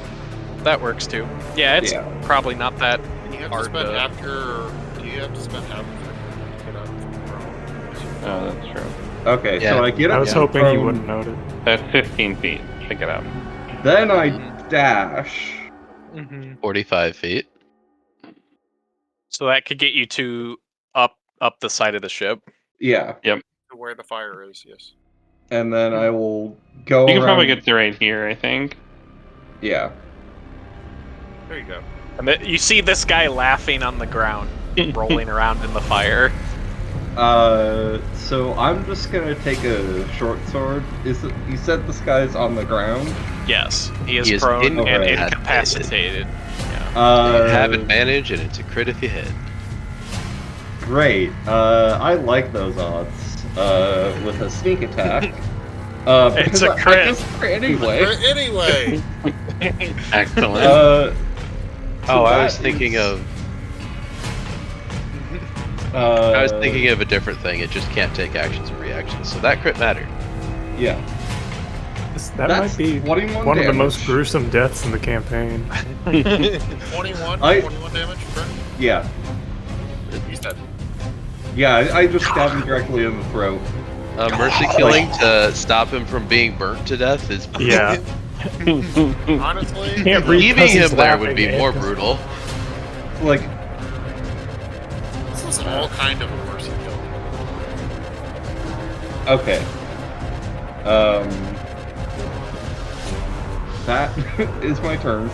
That works too. Yeah, it's
Yeah.
probably not that.
You have to
Hard
spend
to-
half your. You have to spend half of it to get out from the
Oh, that's true.
Okay,
Yeah.
so I get up
I was hoping he
from-
wouldn't notice.
That's 15 feet. Pick it up.
Then I dash.
Mm-hmm.
45 feet.
So that could get you to up the side of the ship.
Yeah,
to where the fire is. Yes.
and then I will go
You can
around.
probably get to right here, I think.
Yeah.
There you go.
And you see this guy laughing on the ground, rolling around in the fire.
So I'm just gonna take a short sword. You said this guy's on the ground?
Yes, he is
He is
prone and
incapacitated.
incapacitated. Yeah.
You have advantage, and it's a crit if you hit.
Great. I like those odds. With a sneak attack. Because
a crit.
I just crit anyway.
Anyway,
Excellent.
So
I was
that
thinking
is-
of.
I
I was thinking of a different thing. It just can't take actions and reactions, so that crit mattered.
Yeah.
That
That's
might be
21
one of the most
damage.
gruesome deaths in the campaign.
21 damage. Brent?
Yeah.
He's dead.
Yeah, I just stabbed him directly in the throat.
Mercy killing to stop him from being burnt to death is.
Yeah.
Honestly,
Can't breathe
Leaving
'cause he's
him there would
laughing,
be
man.
more brutal.
Like,
this is all kind of a mercy kill.
okay. That is my turn.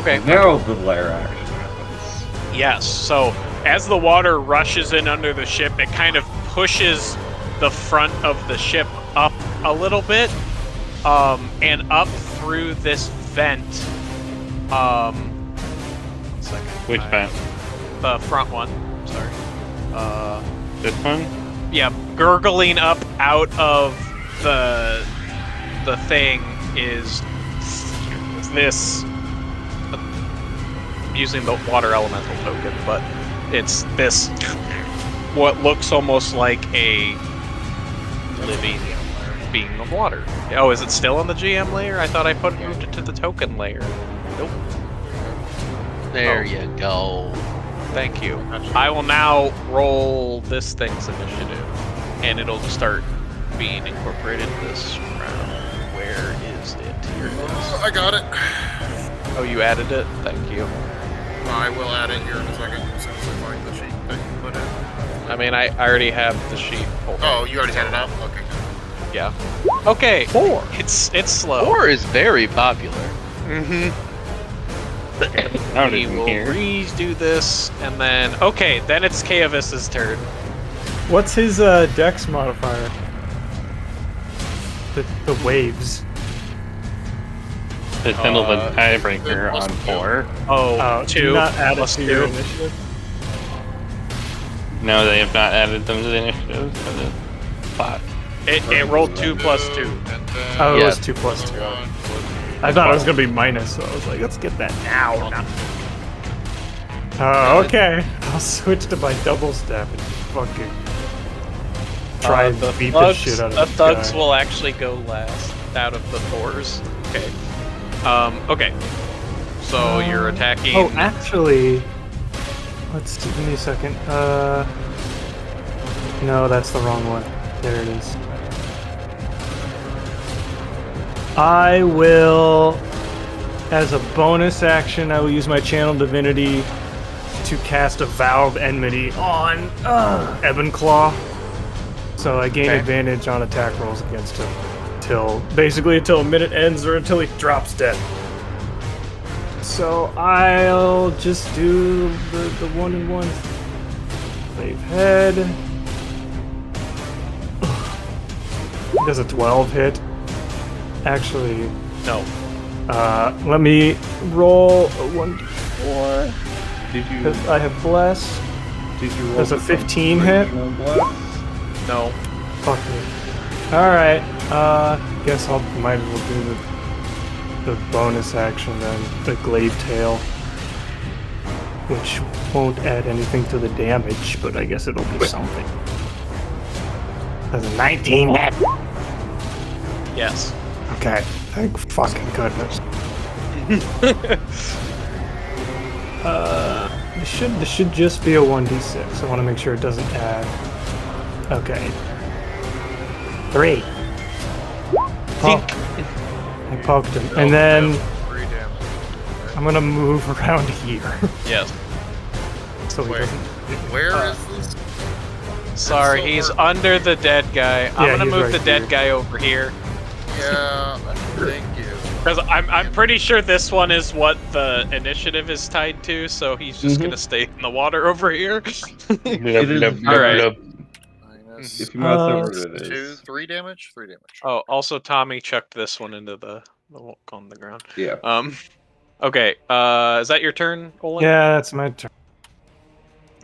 Okay.
Now the lair action happens.
Yes. So as the water rushes in under the ship, it kind of pushes the front of the ship up a little bit, and up through this vent. 1 second.
Which vent?
The front one. Sorry.
This one?
Yeah, gurgling up out of the thing is this. Using the water elemental token, but it's this what looks almost like a living being of water. Oh, is it still on the GM layer? I thought I moved it to the token layer. Nope.
There
Oh.
you go.
Thank you. I will now roll this thing's initiative, and it'll start being incorporated this round. Where is it? Here it is.
I got it.
Oh, you added it? Thank you.
I will add it here in a second as soon as I find the sheet that you put in.
I mean, I already have the sheet. Hold on.
Oh, you already had it out? Okay, good.
Yeah. Okay.
4.
It's slow.
4 is very popular.
Mm-hmm.
Out
We
in
will
here.
do this, and then then it's Kaevis's turn.
What's his dex modifier? The waves.
It handles a tiebreaker on 4.
Oh,
Do
2
not add it
plus
to your
2.
initiative.
No, they have not added them to the initiative. So the spot.
It rolled 2 plus 2.
And then
Oh, it
Yeah.
was 2 plus 2.
one was
I thought it was gonna be minus, so I was like, let's get that now. Okay. I'll switch to my double step and fucking try and beat the shit out of
The
this
thugs
guy.
will actually go last out of the 4s. Okay. Okay. So you're attacking.
Oh, actually, let's see, give me a second. No, that's the wrong one. There it is. I will, as a bonus action, I will use my Channel Divinity to cast a Vow of Enmity on EbonClaw. So I gain advantage on attack rolls against him until a minute ends or until he drops dead. So I'll just do the 1-1 save head. Does a 12 hit? Actually,
No.
let me roll a 1d4.
Did you?
Because I have bless.
Did you roll?
Does a 15 hit?
No.
Fuck me. Alright, guess I might as well do the bonus action then. The Glaive Tail. Which won't add anything to the damage, but I guess it'll be something. Does a 19 hit?
Yes.
Okay, thank fucking goodness. This should just be a 1d6. I want to make sure it doesn't add. Okay. 3. Poke. I poked him, and then
3 damage.
I'm gonna move around here,
Yes.
so he
Wait.
doesn't.
Where is this?
Sorry, he's under the dead guy. I'm
Yeah,
gonna
he's
move
right
the dead
here.
guy over here.
Yeah, thank you.
Because I'm pretty sure this one is what the initiative is tied to, so he's just gonna stay in the water over here.
It is.
Alright.
Minus
If you mouse over it, it
2,
is.
3 damage? 3 damage.
Oh, also Tommy chucked this one into the on the ground.
Yeah.
Okay, is that your turn, Olin?
Yeah, that's my turn.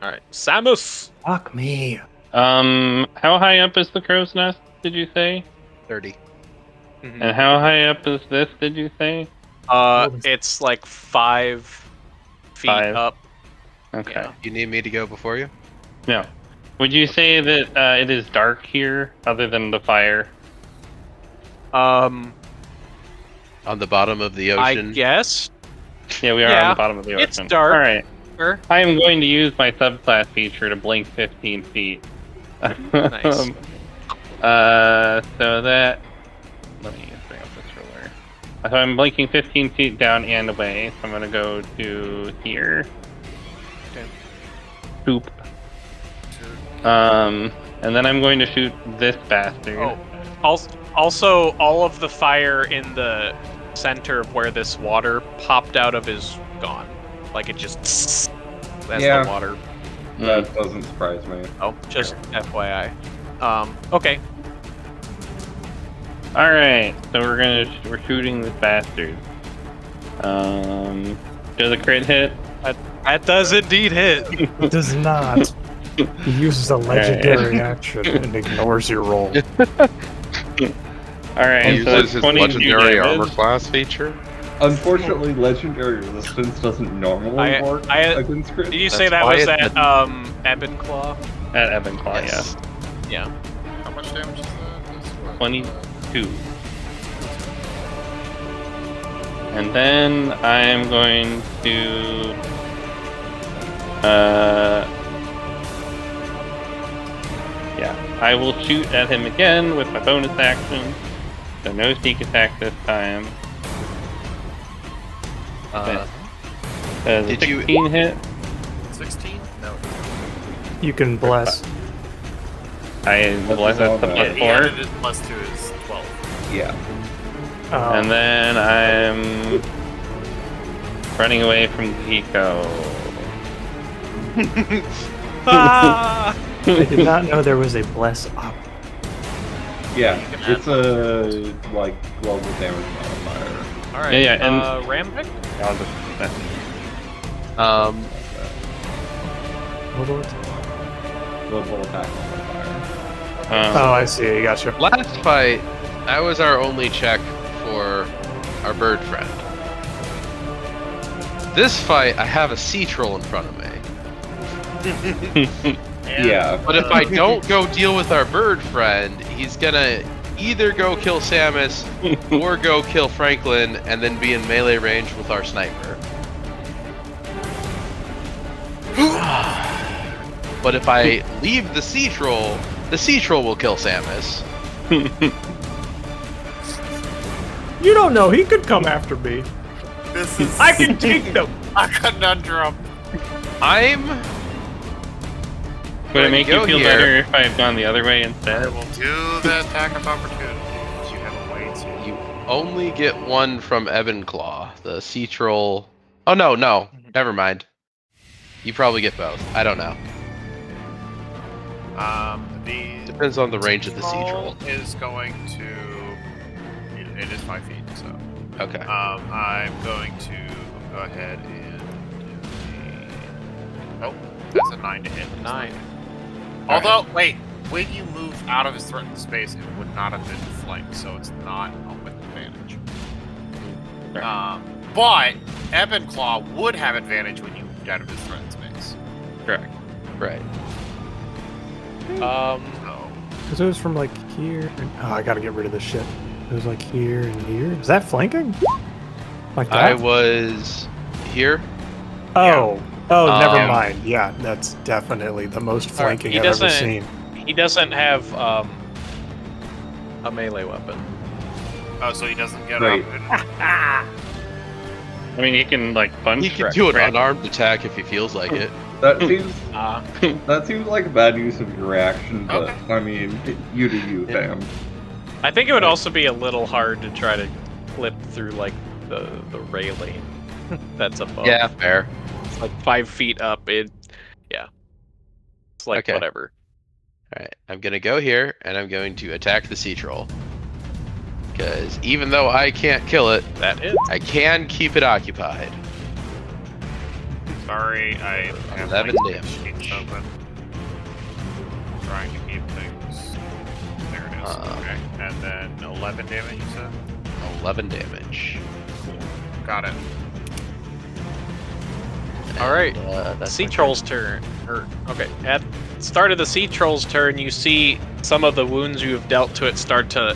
Alright. Samus!
Fuck me.
How high up is the crow's nest, did you say?
30.
Mhm.
And how high up is this, did you say?
It's like 5 feet
5.
up.
Okay.
Yeah.
You need me to go before you?
No. Would you say that it is dark here, other than the fire?
On the bottom of the
I
ocean?
Yeah,
guess.
we are on
Yeah,
the bottom of the ocean.
it's dark.
Alright.
Sure.
I am going to use my subclass feature to blink 15 feet.
Nice.
So that... Let me bring up this ruler. So I'm blinking 15 feet down and away, so I'm going to go to here.
Okay.
Boop. And then I'm going to shoot this bastard.
Oh, also, all of the fire in the center of where this water popped out of is gone. Like it just. That's
Yeah.
the water.
That doesn't surprise me.
Oh, just FYI. Okay.
Alright, so we're shooting this bastard. Does a crit hit?
That does indeed hit.
It does not. He uses a legendary action and ignores your roll.
Alright,
He
so
uses
that's
his
22
legendary
damage.
armor class feature.
Unfortunately, legendary resistance doesn't normally work against crit.
Did you say that
why
was
it-
at EbonClaw?
At EbonClaw,
Yes.
Yeah.
How much damage is that? That's what,
22. And then I'm going to... Yeah, I will shoot at him again with my bonus action. So no sneak attack this time.
Did you-
16 hit?
16? No.
You can bless.
I bless that's the
all
plus
bad.
4.
Yeah, it is plus 2 is 12.
Yeah.
And then I'm running away from Zico.
Ah!
I did not know there was a bless up.
Yeah. It's a like global damage modifier.
All right.
Yeah, and-
Ramvic?
I'll just
Global attack modifier.
Oh, I see. Gotcha.
Last fight, that was our only check for our bird friend. This fight, I have a sea troll in front of me.
Yeah.
But if I don't go deal with our bird friend, he's gonna either go kill Samus or go kill Franklin and then be in melee range with our sniper. But if I leave the sea troll will kill Samus.
You don't know. He could come after me.
This is
I can take them.
a conundrum.
Would it make you
go
feel
here.
better if I had gone the other way
I
instead?
will do the attack of opportunity. Because you have a way to.
You only get one from EbonClaw. The sea troll. Oh no, never mind. You probably get both. I don't know.
The
Depends on the range of the sea troll.
is going to. It is 5 feet, so.
Okay.
I'm going to go ahead and do a. Oh, that's a 9 to hit.
9.
Although, wait, when you move out of his threatened space, it would not have been flanked, so it's not with advantage. But EbonClaw would have advantage when you moved out of his threatened space.
Correct.
Right.
So,
Because it was from like here. And, oh, I gotta get rid of this shit. It was like here and here. Is that flanking? Like that?
I was here.
Oh. Oh, never
Um,
mind. Yeah, that's definitely the most flanking
he
I've ever
doesn't-
seen.
He doesn't have a melee weapon.
oh, so he doesn't get
Right.
up. And,
I mean, he can like punch.
He can
Rex
do an
Rex.
unarmed attack if he feels like it.
That seems
Uh,
like a bad use of your action, but
Okay.
I mean, you do you, fam.
I think it would also be a little hard to try to clip through like the railing that's above.
Yeah, fair.
It's like 5 feet up. It's like
Okay.
whatever.
All right, I'm gonna go here and I'm going to attack the sea troll. Because even though I can't kill it,
That is.
I can keep it occupied.
sorry, I have
11
like,
damage.
sheets open. Trying to keep things. There it is. Okay. And then 11 damage, you said?
11 damage.
Got it.
All right.
That's
Sea
my
Troll's turn. Okay, at the start of the Sea Troll's turn, you see some of the wounds you have dealt to it start to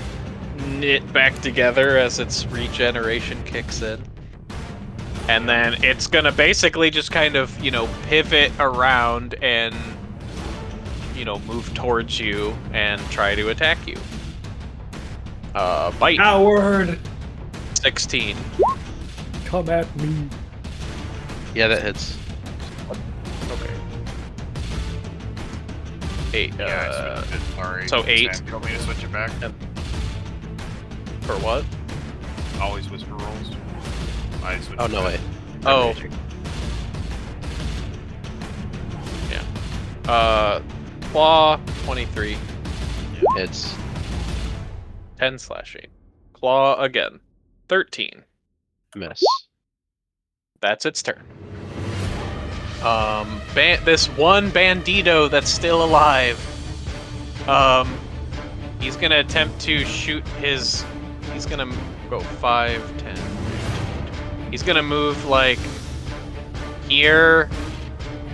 knit back together as its regeneration kicks in. And then it's gonna basically just kind of, pivot around and, move towards you and try to attack you. Bite.
Howard,
16.
Come at me.
Yeah, that hits.
Okay. 8.
Yeah, I switched it. Sorry.
so 8.
Sam, you want me to switch it back?
For what?
Always whisper rolls. I switched
Oh,
it
no,
back.
wait.
Oh.
I'm raging.
Claw, 23.
It's
10 slashing. Claw again. 13.
miss.
That's its turn. This one bandito that's still alive. He's gonna attempt to shoot his. He's gonna go 5, 10. He's gonna move like here,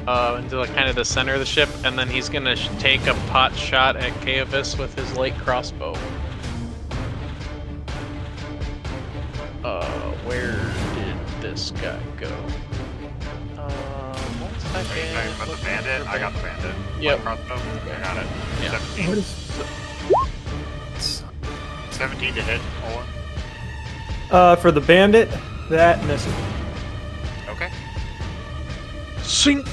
into like kind of the center of the ship, and then he's gonna take a pot shot at Kaevis with his light crossbow. Where did this guy go? 1
Are you
second.
talking about the bandit? I got the bandit.
Yep.
Crossbow? I got it.
Yeah.
17.
What is...
17 to hit. Owen.
For the bandit, that misses.
Okay.
Sink.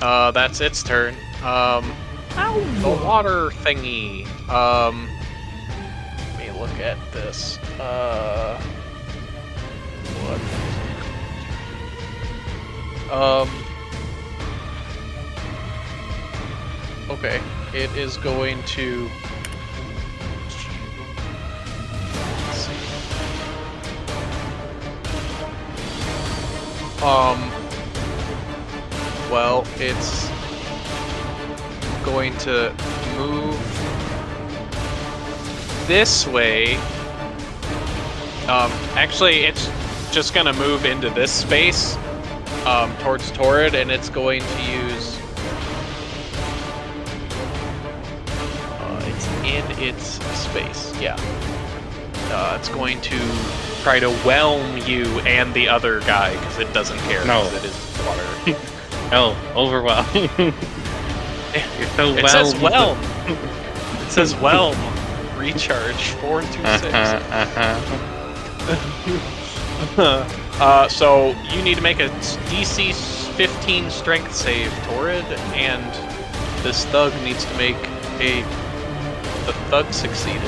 That's its turn. The water thingy. Let me look at this. What? Okay, it is going to. Let's see. Well, it's going to move this way. Actually, it's just gonna move into this space, towards Torrid, and it's going to use. It's in its space. Yeah. It's going to try to whelm you and the other guy because it doesn't care.
No.
'cause it is water.
Oh, overwhelm. You're so
It says whelm. It says whelm. Recharge 4 to 6. So you need to make a DC 15 strength save, Torrid, and this thug needs to make a. The thug succeeded.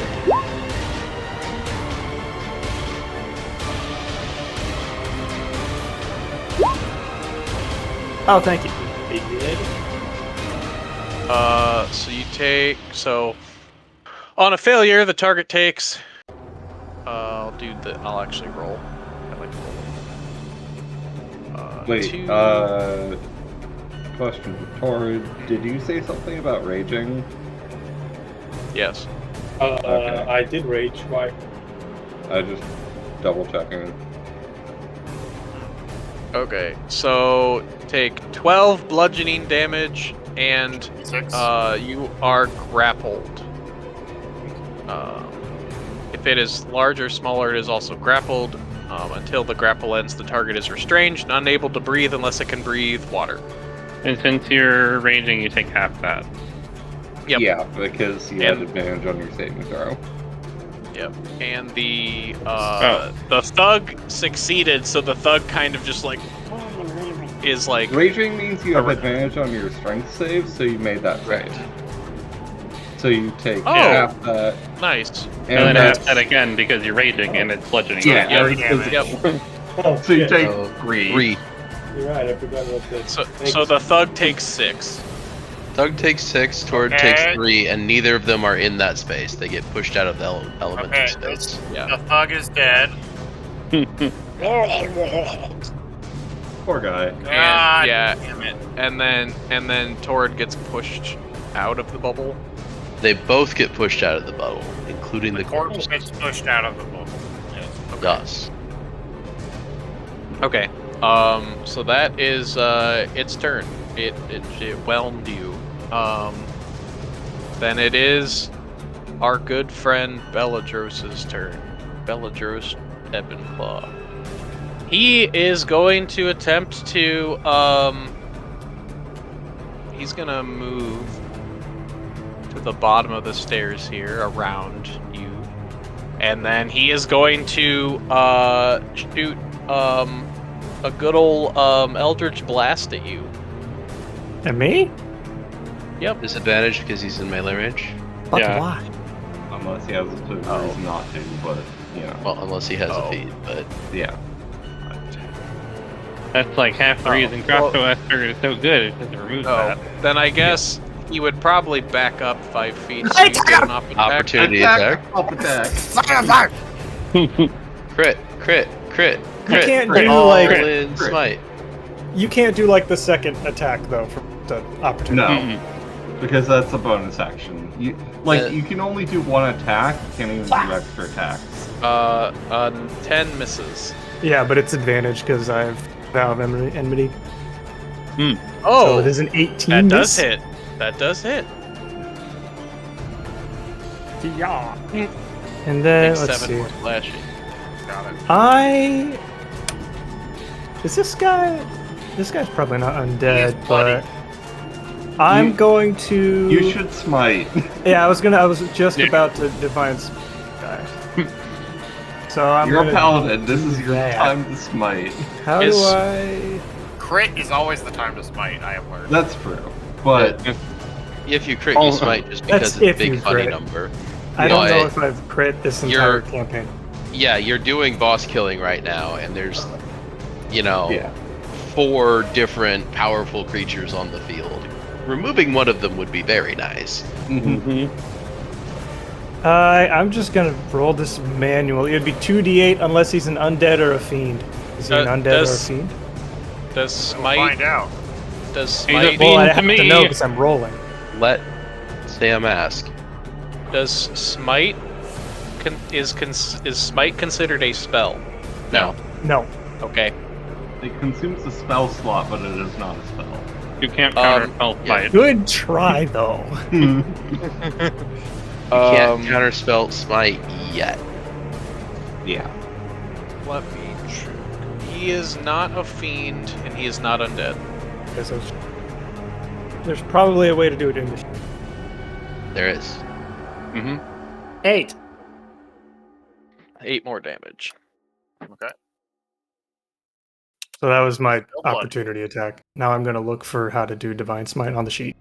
Oh, thank you.
They did.
So you take on a failure, the target takes. I'll actually roll. I like to roll.
Wait,
2.
question for Torrid. Did you say something about raging?
Yes.
Okay.
I did rage. Why?
I just double checking.
Okay, so take 12 bludgeoning damage, and
6.
you are grappled. If it is large or smaller, it is also grappled. Until the grapple ends, the target is restrained and unable to breathe unless it can breathe water.
And since you're raging, you take half that.
Yep.
Yeah, because you had advantage on your saving throw.
Yep. And the thug succeeded, so the thug kind of just like is like
Raging means you have advantage on your strength save, so you made that
right.
save. So you take
Oh.
half that.
Nice.
And then
that's-
half that again because you're raging and it's bludgeoning.
Yeah,
damage.
Yep.
Oh,
So you
shit.
take
So,
3.
3.
You're right. I forgot about that.
So the thug takes 6.
Thug takes 6, Tord
Okay.
takes 3, and neither of them are in that space. They get pushed out of the elemental
Okay,
space.
Yeah.
The thug is dead.
Poor guy.
God
yeah.
damn it.
And then Torrid gets pushed out of the bubble.
They both get pushed out of the bubble, including the
The corpse
corpse.
gets pushed out of the bubble.
Thus.
Okay. So that is its turn. It whelmed you. Then it is our good friend Beladros's turn. Beladros EbonClaw. He is going to attempt to he's gonna move to the bottom of the stairs here around you. And then he is going to shoot a good old Eldritch Blast at you.
And me?
Yep.
Disadvantage because he's in melee range.
But
Yeah.
why?
Unless he has a reason not to, but, you know.
Well, unless he has a feat, but
Yeah.
That's like half the reason Crossbow is so good, is because it removes that.
Then I guess he would probably back up 5 feet. So you get an
opportunity attack.
Up attack.
Crit.
You can't do
All
like
in smite.
you can't do like the second attack though for the opportunity.
No. Because that's a bonus action. You can only do one attack, you can't even do extra attacks.
10 misses.
Yeah, but it's advantage because I have Vow of Enmity.
Oh,
So it is an 18.
that does
miss.
hit. That does hit.
Yeah. And then
Takes
let's
7
see.
more slashing.
Is this guy? This guy's probably not undead,
He's
but I'm going to.
You should smite.
Yeah, I was just about to divine guy. So I'm
You're
gonna
a paladin, this is your
that.
time to smite.
How
Is-
do I?
Crit is always the time to smite, I have learned.
That's true. But
If you crit, you smite just because
That's
it's a
if
big
you
funny
crit.
number.
I don't
But
know if I've crit this entire
you're-
campaign.
Yeah, you're doing boss killing right now, and there's,
yeah.
4 different powerful creatures on the field. Removing one of them would be very nice.
I'm just gonna roll this manually. It'd be 2d8 unless he's an undead or a fiend. Is he an undead or a
does-
fiend?
Does
We'll
smite?
find out.
Does
He's a
smite?
fiend.
Well, I
to
have to
me.
know because I'm rolling.
Let Sam ask.
Does smite? Is smite considered a spell?
No.
No.
Okay.
It consumes a spell slot, but it is not a spell.
You can't counter spell
yeah.
fight.
Good try though.
You can't counterspell smite yet.
Yeah.
Let me check. He is not a fiend, and he is not undead.
Okay, so there's probably a way to do it in this.
There is.
Mm-hmm.
8.
8 more damage.
Okay.
So that was my
Still blood.
opportunity attack. Now I'm going to look for how to do Divine Smite on the sheet.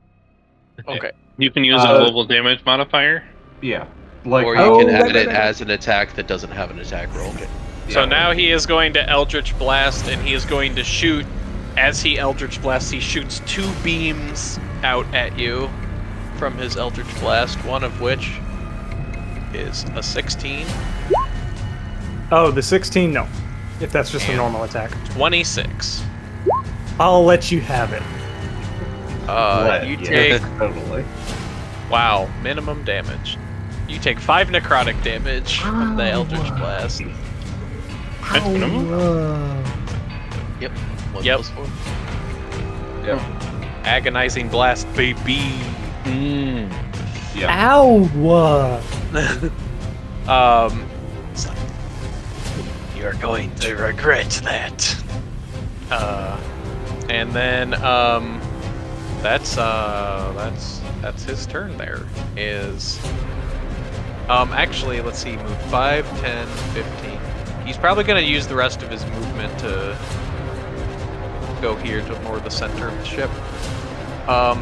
Okay.
You can use a mobile damage modifier.
Yeah. Like
Or
how-
you can add it as an attack that doesn't have an attack roll.
So
Yeah.
now he is going to Eldritch Blast, and he is going to shoot. As he Eldritch Blasts, he shoots 2 beams out at you from his Eldritch Blast, one of which is a 16,
Oh, the 16? No. If that's just a normal attack.
26.
I'll let you have it.
You
Yeah,
take,
totally.
wow, minimum damage. You take 5 necrotic damage from the Eldritch Blast.
That's minimum?
Yep. 1
Yep.
plus 4.
Agonizing Blast, baby.
Yeah.
Ow!
It's like, you're going to regret that. And then that's his turn. There is actually, let's see, move 5, 10, 15. He's probably gonna use the rest of his movement to go here to more the center of the ship.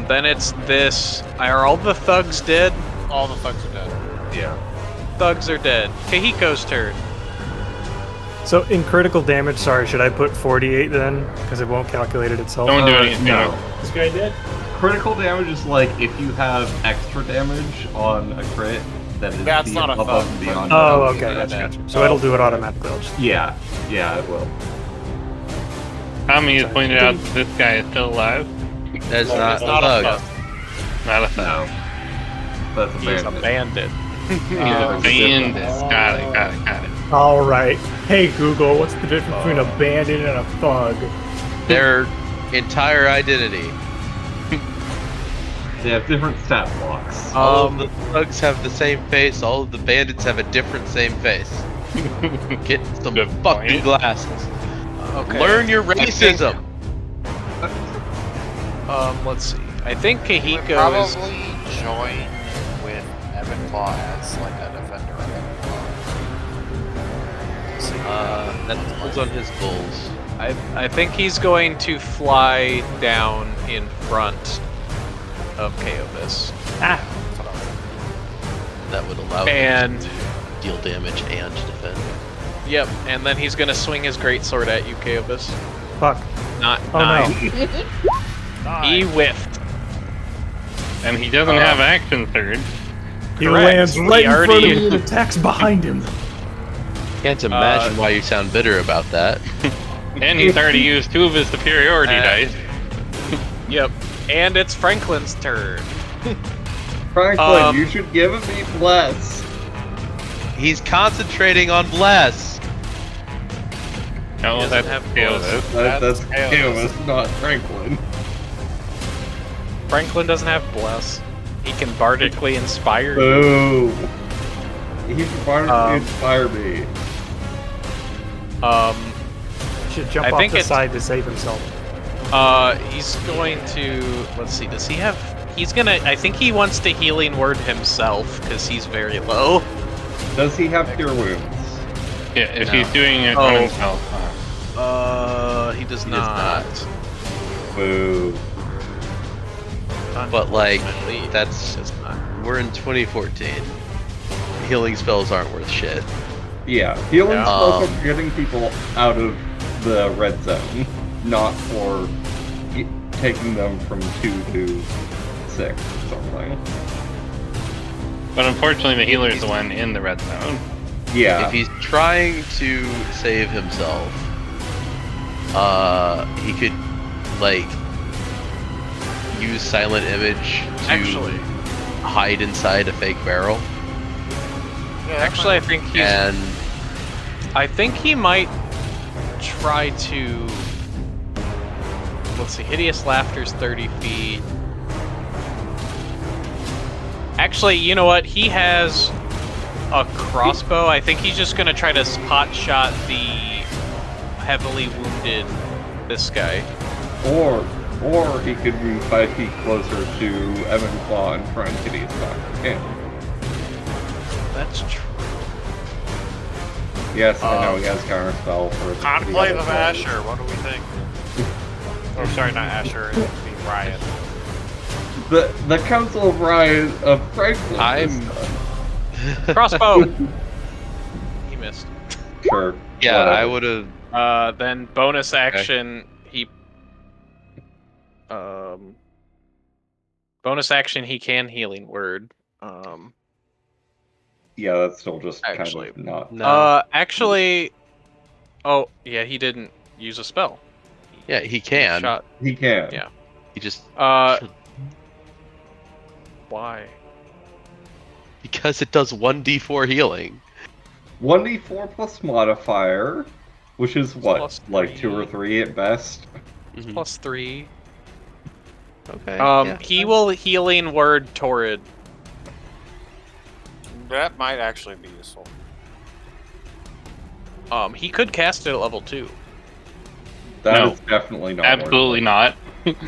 Then it's this. Are all the thugs dead?
All the thugs are dead.
Yeah.
Thugs are dead. Kahiko's turn.
So in critical damage, sorry, should I put 48 then? Because it won't calculate it itself.
Don't do anything.
No.
This guy dead?
Critical damage is like if you have extra damage on a crit that is
That's not a
above
thug.
and beyond.
Oh,
that.
okay, gotcha. So it'll do it automatically. I'll just-
Yeah. Yeah, it will.
Tommy has pointed out that this guy is still alive.
That's
No,
not
it's not a
a
thug.
thug.
Not a thug.
No. That's a
He's a
bandit.
bandit.
He's a bandit. Got it.
All right. Hey Google, what's the difference between a bandit and a thug?
Their entire identity.
They have different stat blocks.
All of the thugs have the same face. All of the bandits have a different same face. Get some
Good
fucking
point.
glasses.
Okay.
Learn your racism.
Let's see. I think
He would
Kahiko
probably
is.
join with EbonClaw as like a defender of EbonClaw.
That depends on his goals.
I think he's going to fly down in front of Kaobus.
Ah,
That would allow him
And
to deal damage and defend.
yep, and then he's gonna swing his greatsword at you, Kaobus.
fuck.
Not
Oh
nine.
no.
He whiffed.
And he doesn't have action surge.
He
Correct.
lands
He
right in front of
already-
me and attacks behind him.
Can't imagine why you sound bitter about that.
And he's already used 2 of his superiority dice.
Yep. And it's Franklin's turn.
Franklin, you should give me bless.
He's concentrating on bless.
No,
doesn't
that's
have
Kaolis.
That's
chaos.
Kaolis, not Franklin.
Franklin doesn't have bless. He can bardically inspire you.
Boo. He should
Um,
inspire me.
Should jump
I
off
think
the
it's-
side to save himself.
He's going to. Let's see. Does he have? He's gonna. I think he wants to healing word himself because he's very low.
Does he have cure wounds?
Yeah, if
No.
he's doing it
Oh.
on himself.
He does
He does
not.
Boo.
But like,
Unfortunately,
that's
he does not.
we're in 2014. Healing spells aren't worth shit.
Yeah, healing
Yeah.
spells are getting people out of the red zone, not for taking them from 2 to 6 or something.
But unfortunately, the healer is the one in the red zone.
Yeah.
If he's trying to save himself, he could like use silent image to
Actually,
hide inside a fake barrel,
actually, I think he's.
and
I think he might try to. Let's see. Hideous Laughter's 30 feet. Actually, you know what? He has a crossbow. I think he's just gonna try to spot shot the heavily wounded this guy.
Or he could move 5 feet closer to EbonClaw and try and Hideous Laughter.
That's true.
Yes, I know he has counterspell for the
Conclave
other
of
players.
Asher, what do we think? Or sorry, not Asher, it would be Ryan.
The Council of Ryan of Franklin.
I'm-
Crossbow. He missed.
Sure.
Yeah,
whatever.
I would have.
Then bonus action. Bonus action. He can healing word.
Yeah, that's still just
Actually,
kind of not.
No.
Actually. Oh yeah, he didn't use a spell.
Yeah, he can.
Shot.
He can.
Yeah.
He just
Why?
because it does 1d4 healing.
1d4 plus modifier, which is what,
Plus
like 2 or
3.
3 at best.
Mhm.
Plus 3.
Okay. yeah.
He will healing word Torrid.
That might actually be useful.
He could cast it at level 2.
That
No.
is definitely not.
Absolutely not.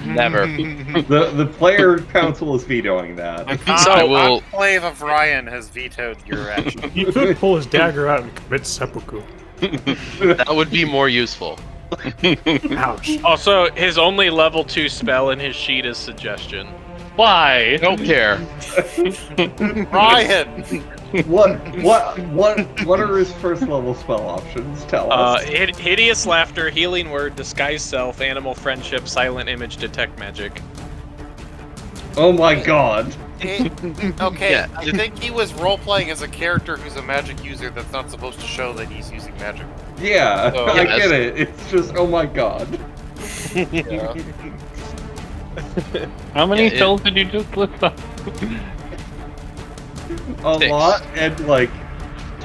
Never.
The player council is vetoing that.
So,
I will-
Conclave of Ryan has vetoed your action.
He could pull his dagger out and commit seppuku.
That would be more useful.
Ouch.
Also, his only level 2 spell in his sheet is Suggestion.
Why?
Don't care.
Ryan!
What are his first level spell options? Tell us.
Hideous Laughter, Healing Word, Disguise Self, Animal Friendship, Silent Image, Detect Magic.
Oh my god.
Okay,
Yeah.
I think he was role-playing as a character who's a magic user that's not supposed to show that he's using magic.
Yeah,
Oh,
I
yes.
get it. It's just, oh my god.
Yeah.
How many
Yeah, it-
spells did you just list off?
A
6.
lot, and like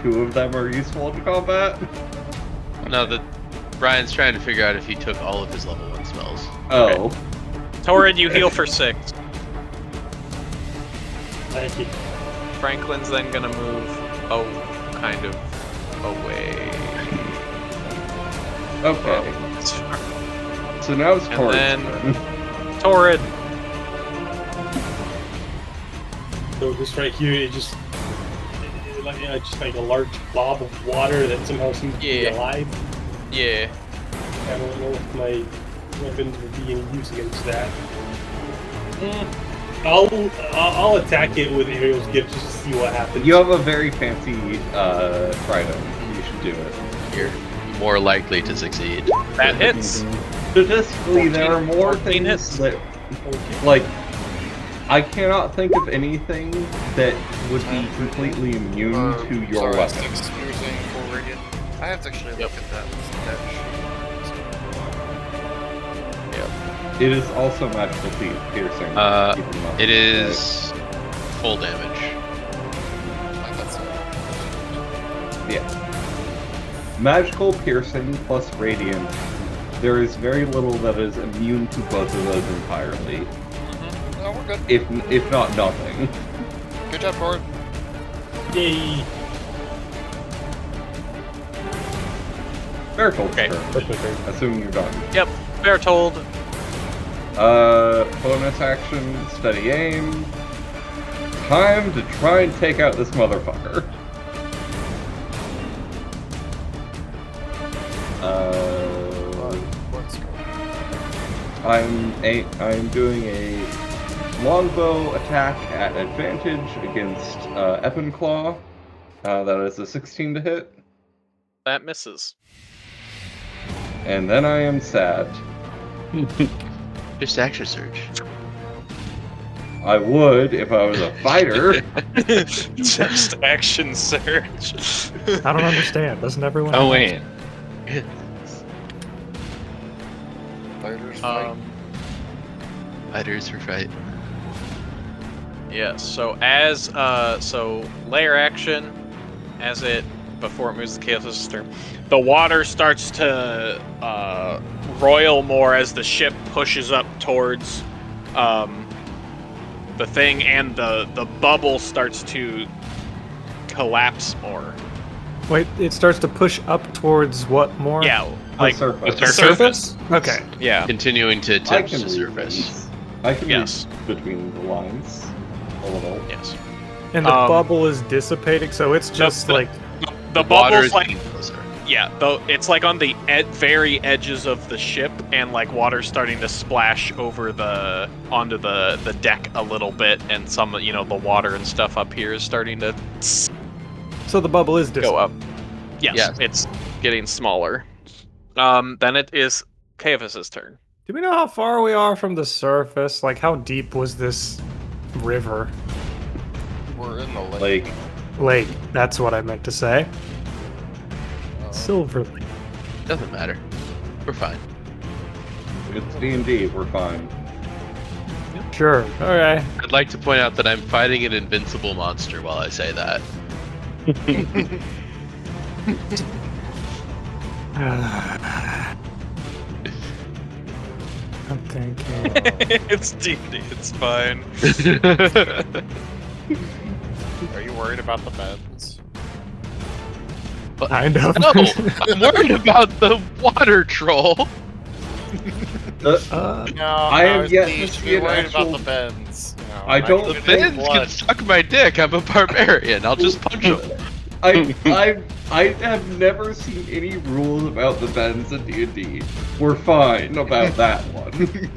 2 of them are useful in combat.
No, Brian's trying to figure out if he took all of his level 1 spells.
Oh.
Torrid, you heal for 6.
Thank you.
Franklin's then gonna move, kind of away.
Okay. So now it's
And
Torrid's
then-
turn.
Torrid.
So this right here, it just like a large blob of water that somehow seems to be
Yeah.
alive.
Yeah.
I don't know if my weapons would be any use against that. I'll attack it with Ariel's gift just to see what happens.
You have a very fancy trident. You should do it.
You're more likely to succeed.
That hits.
Statistically, there are more
14
things
hits.
that, like, I cannot think of anything that would be completely immune to your
sorry,
weapon.
6 you're saying full radiant? I have to actually look at that
It is also magical piercing. keep in mind.
It is full damage.
That's
Yeah. Magical piercing plus radiant. There is very little that is immune to both of those entirely.
No, we're good.
If not nothing.
Good job, Torrid.
Yay!
Bertolt's
Okay.
turn.
That's my turn.
Assuming you're done.
Yep. Bertold.
Bonus action, steady aim. Time to try and take out this motherfucker.
Let's go.
I'm doing a longbow attack at advantage against EbonClaw. That is a 16 to hit.
That misses.
And then I am sad.
Just action surge.
I would if I was a fighter.
Just action surge.
I don't understand. Doesn't everyone?
Oh wait.
Fighters fight.
Fighters for fight.
Yes. So as layer action, as it before it moves the chaos sister, the water starts to roil more as the ship pushes up towards the thing, and the bubble starts to collapse more.
Wait, it starts to push up towards what more?
Yeah, like
surface.
the surface.
Okay.
Yeah.
Continuing to
I
attempt
can
to
read
surface.
these. I can
Yes.
read between the lines a little.
Yes.
And the
Um,
bubble is dissipating, so it's just like
The
water
bubble's
is
like
getting closer.
yeah, though it's like on the very edges of the ship, and like water's starting to splash over onto the deck a little bit, and some the water and stuff up here is starting to
so the bubble is
go up. Yes,
Yes.
it's getting smaller. Then it is Cavis's turn.
Do we know how far we are from the surface? Like, how deep was this river?
We're in the lake.
Like,
Lake. That's what I meant to say. Silver Lake.
Doesn't matter. We're fine.
it's D&D, we're fine.
Sure. Okay.
I'd like to point out that I'm fighting an invincible monster while I say that.
I'm thinking.
It's D&D. It's fine.
Are you worried about the beds?
Kind of.
No, I'm worried about the water troll.
Uh,
No,
I have yet to
you should
see
be
an
worried
actual-
about the bends. No,
I don't
The
think
Finns
blood.
can suck my dick. I'm a barbarian. I'll just punch them.
I have never seen any rules about the bends in D&D. We're fine about that one.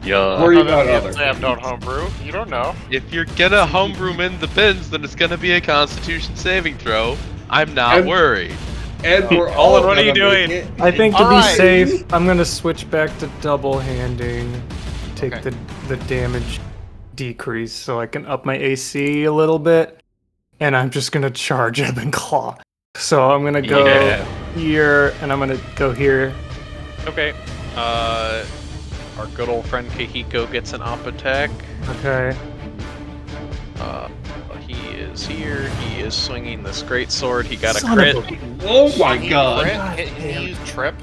Yeah.
Worry
Oh,
about
yeah,
other
they have no
things.
homebrew. You don't know.
If you're gonna homebrew in the bins, then it's gonna be a Constitution saving throw. I'm not
And-
worry.
And we're all
Olin, what are you
gonna make
doing?
it.
I think to be
Alright.
safe, I'm gonna switch back to double handing. Take
Okay.
the damage decrease so I can up my AC a little bit. And I'm just gonna charge EbonClaw. So I'm gonna go
Yeah.
here and I'm gonna go here.
Okay. Our good old friend Kahiko gets an op attack.
Okay.
He is here. He is swinging this great sword. He got a
Son
crit.
of a-
Oh my
Can he
god.
crit?
God
Can he
damn.
use trip,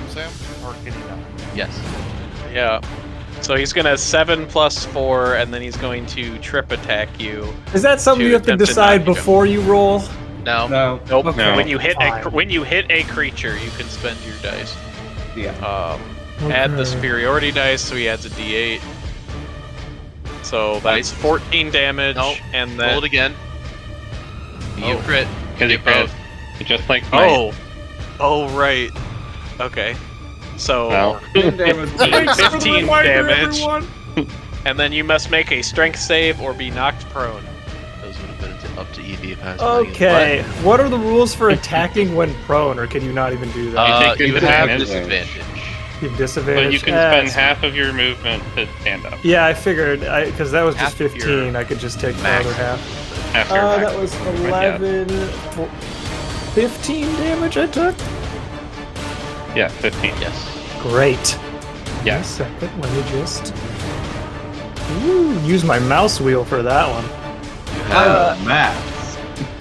Sam? Or can he not?
Yes.
Yeah. So he's gonna 7+4, and then he's going to trip attack you.
Is that something
To
you have to
attempt to
decide
knock him.
before you roll?
No.
No.
Nope.
Okay.
When you hit
Fine.
when you hit a creature, you can spend your dice.
Yeah.
Add the
Okay.
superiority dice, so he adds a D8. So that's
Nice.
14 damage,
Nope.
and
Roll
then
it again. You
Oh.
crit.
Because
Get
it crit.
both.
Just like my.
oh right, okay. So
Well.
15 damage, and then you must make a strength save or be knocked prone.
Those would have been up to EV if I was playing it.
Okay. What are the rules for attacking when prone, or can you not even do that?
You take
You have
disadvantage.
disadvantage.
You have disadvantage.
But you can spend half of your movement to stand up.
Yeah, I figured, because that was just
Half of your
15. I could just take the
max.
other half.
Half your max.
That was 11, 15 damage I took.
Yeah, 15.
Yes.
Great.
Yeah.
Wait a second, let me just use my mouse wheel for that one.
You have,
Max.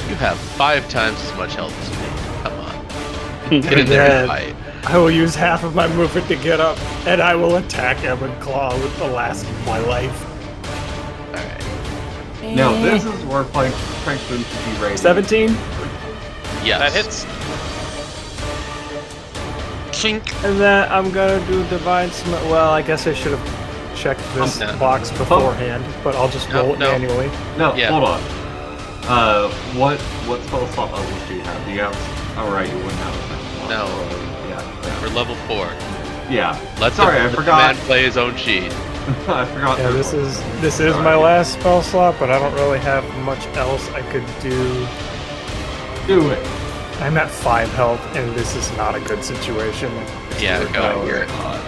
you have 5 times as much health as me. Come on. Get in there
Yeah.
and fight.
I will use half of my movement to get up, and I will attack EbonClaw with the last of my life.
Alright.
Now this is where Franklin should be rated.
17,
Yes.
That hits. Chink.
and then I'm gonna do Divine Smite. Well, I guess I should have checked this
No.
box beforehand, but I'll just
No,
roll it
no.
manually.
No,
Yeah.
hold on. What spell slot levels do you have? Do you have? Oh right, you wouldn't have a spell slot.
No. We're
Yeah.
level 4.
Yeah.
Let
Sorry,
the,
I
let the
forgot.
man play his own sheet.
I forgot.
Yeah,
third
this
one.
is my
Sorry.
last spell slot, but I don't really have much else I could do.
Do it.
I'm at 5 health, and this is not a good situation.
Yeah, go.
No,
You're
it's not.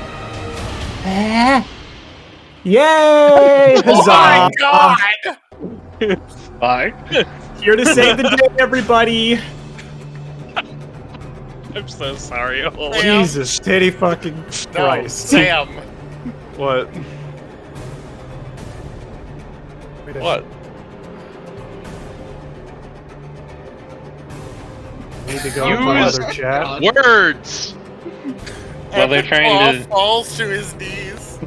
Yay!
Oh my
Huzzah!
god!
Bye.
Here to save the day, everybody!
I'm so sorry. Olin.
Sam.
Jesus, titty fucking
No,
Christ.
Sam.
What?
Wait a
What?
Need to go into my
Use-
other chat.
Words!
Well, they're trying to.
Falls to his knees.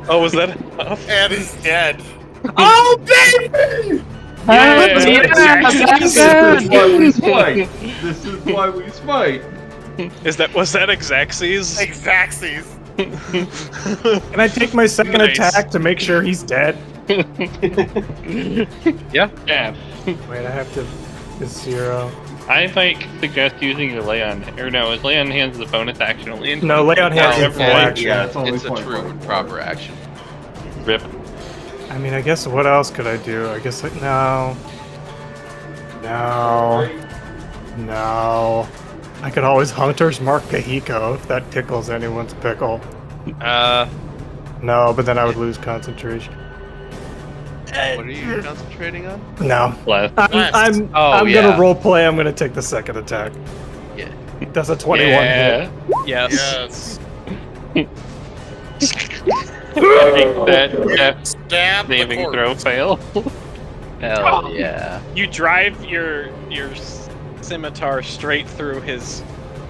Oh, was that enough?
And he's dead.
Oh, baby!
This is why we smite. This is why we smite.
Was that Exaxes?
Exacxies.
Can I take my second
Nice.
attack to make sure he's dead?
Yeah.
Wait, I have to. It's 0.
I might suggest using your lay on, or no, is lay on hands a bonus action only? In
No, lay on hands
No,
is full
yeah,
action.
Yeah, it's only
It's a
point
true
four.
and proper action.
Rip.
I mean, I guess what else could I do? I guess like no. I could always Hunter's Mark Kahiko if that tickles anyone's pickle. No, but then I would lose concentration.
What are you concentrating on?
No.
Bless.
I'm
Oh,
gonna
yeah.
role play. I'm gonna take the second attack.
Yeah.
That's a 21 hit.
Yes.
That
Stab the
saving
corpse.
throw fail.
Hell yeah.
You drive your scimitar straight through his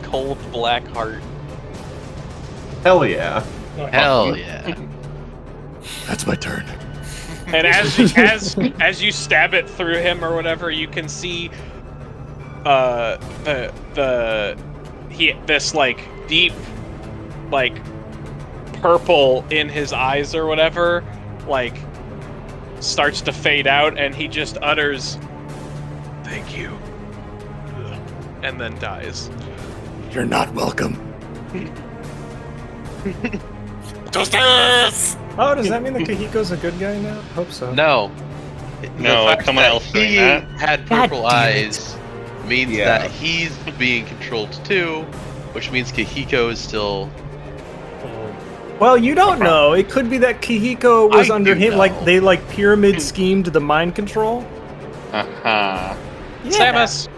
cold black heart.
Hell yeah.
Hell yeah.
That's my turn.
And as you stab it through him or whatever, you can see this like deep like purple in his eyes or whatever like starts to fade out, and he just utters "Thank you," and then dies.
You're not welcome.
Justice!
Oh, does that mean that Kahiko's a good guy now? Hope so.
No.
No,
The fact
someone
that
else doing
he
that.
had
God
purple
damn it.
eyes means
Yeah.
that he's being controlled too, which means Kahiko is still.
Well, you don't know. It could be that Kahiko was
I
under
do
him,
know.
like they like pyramid schemed the mind control.
Uh-huh.
Samus.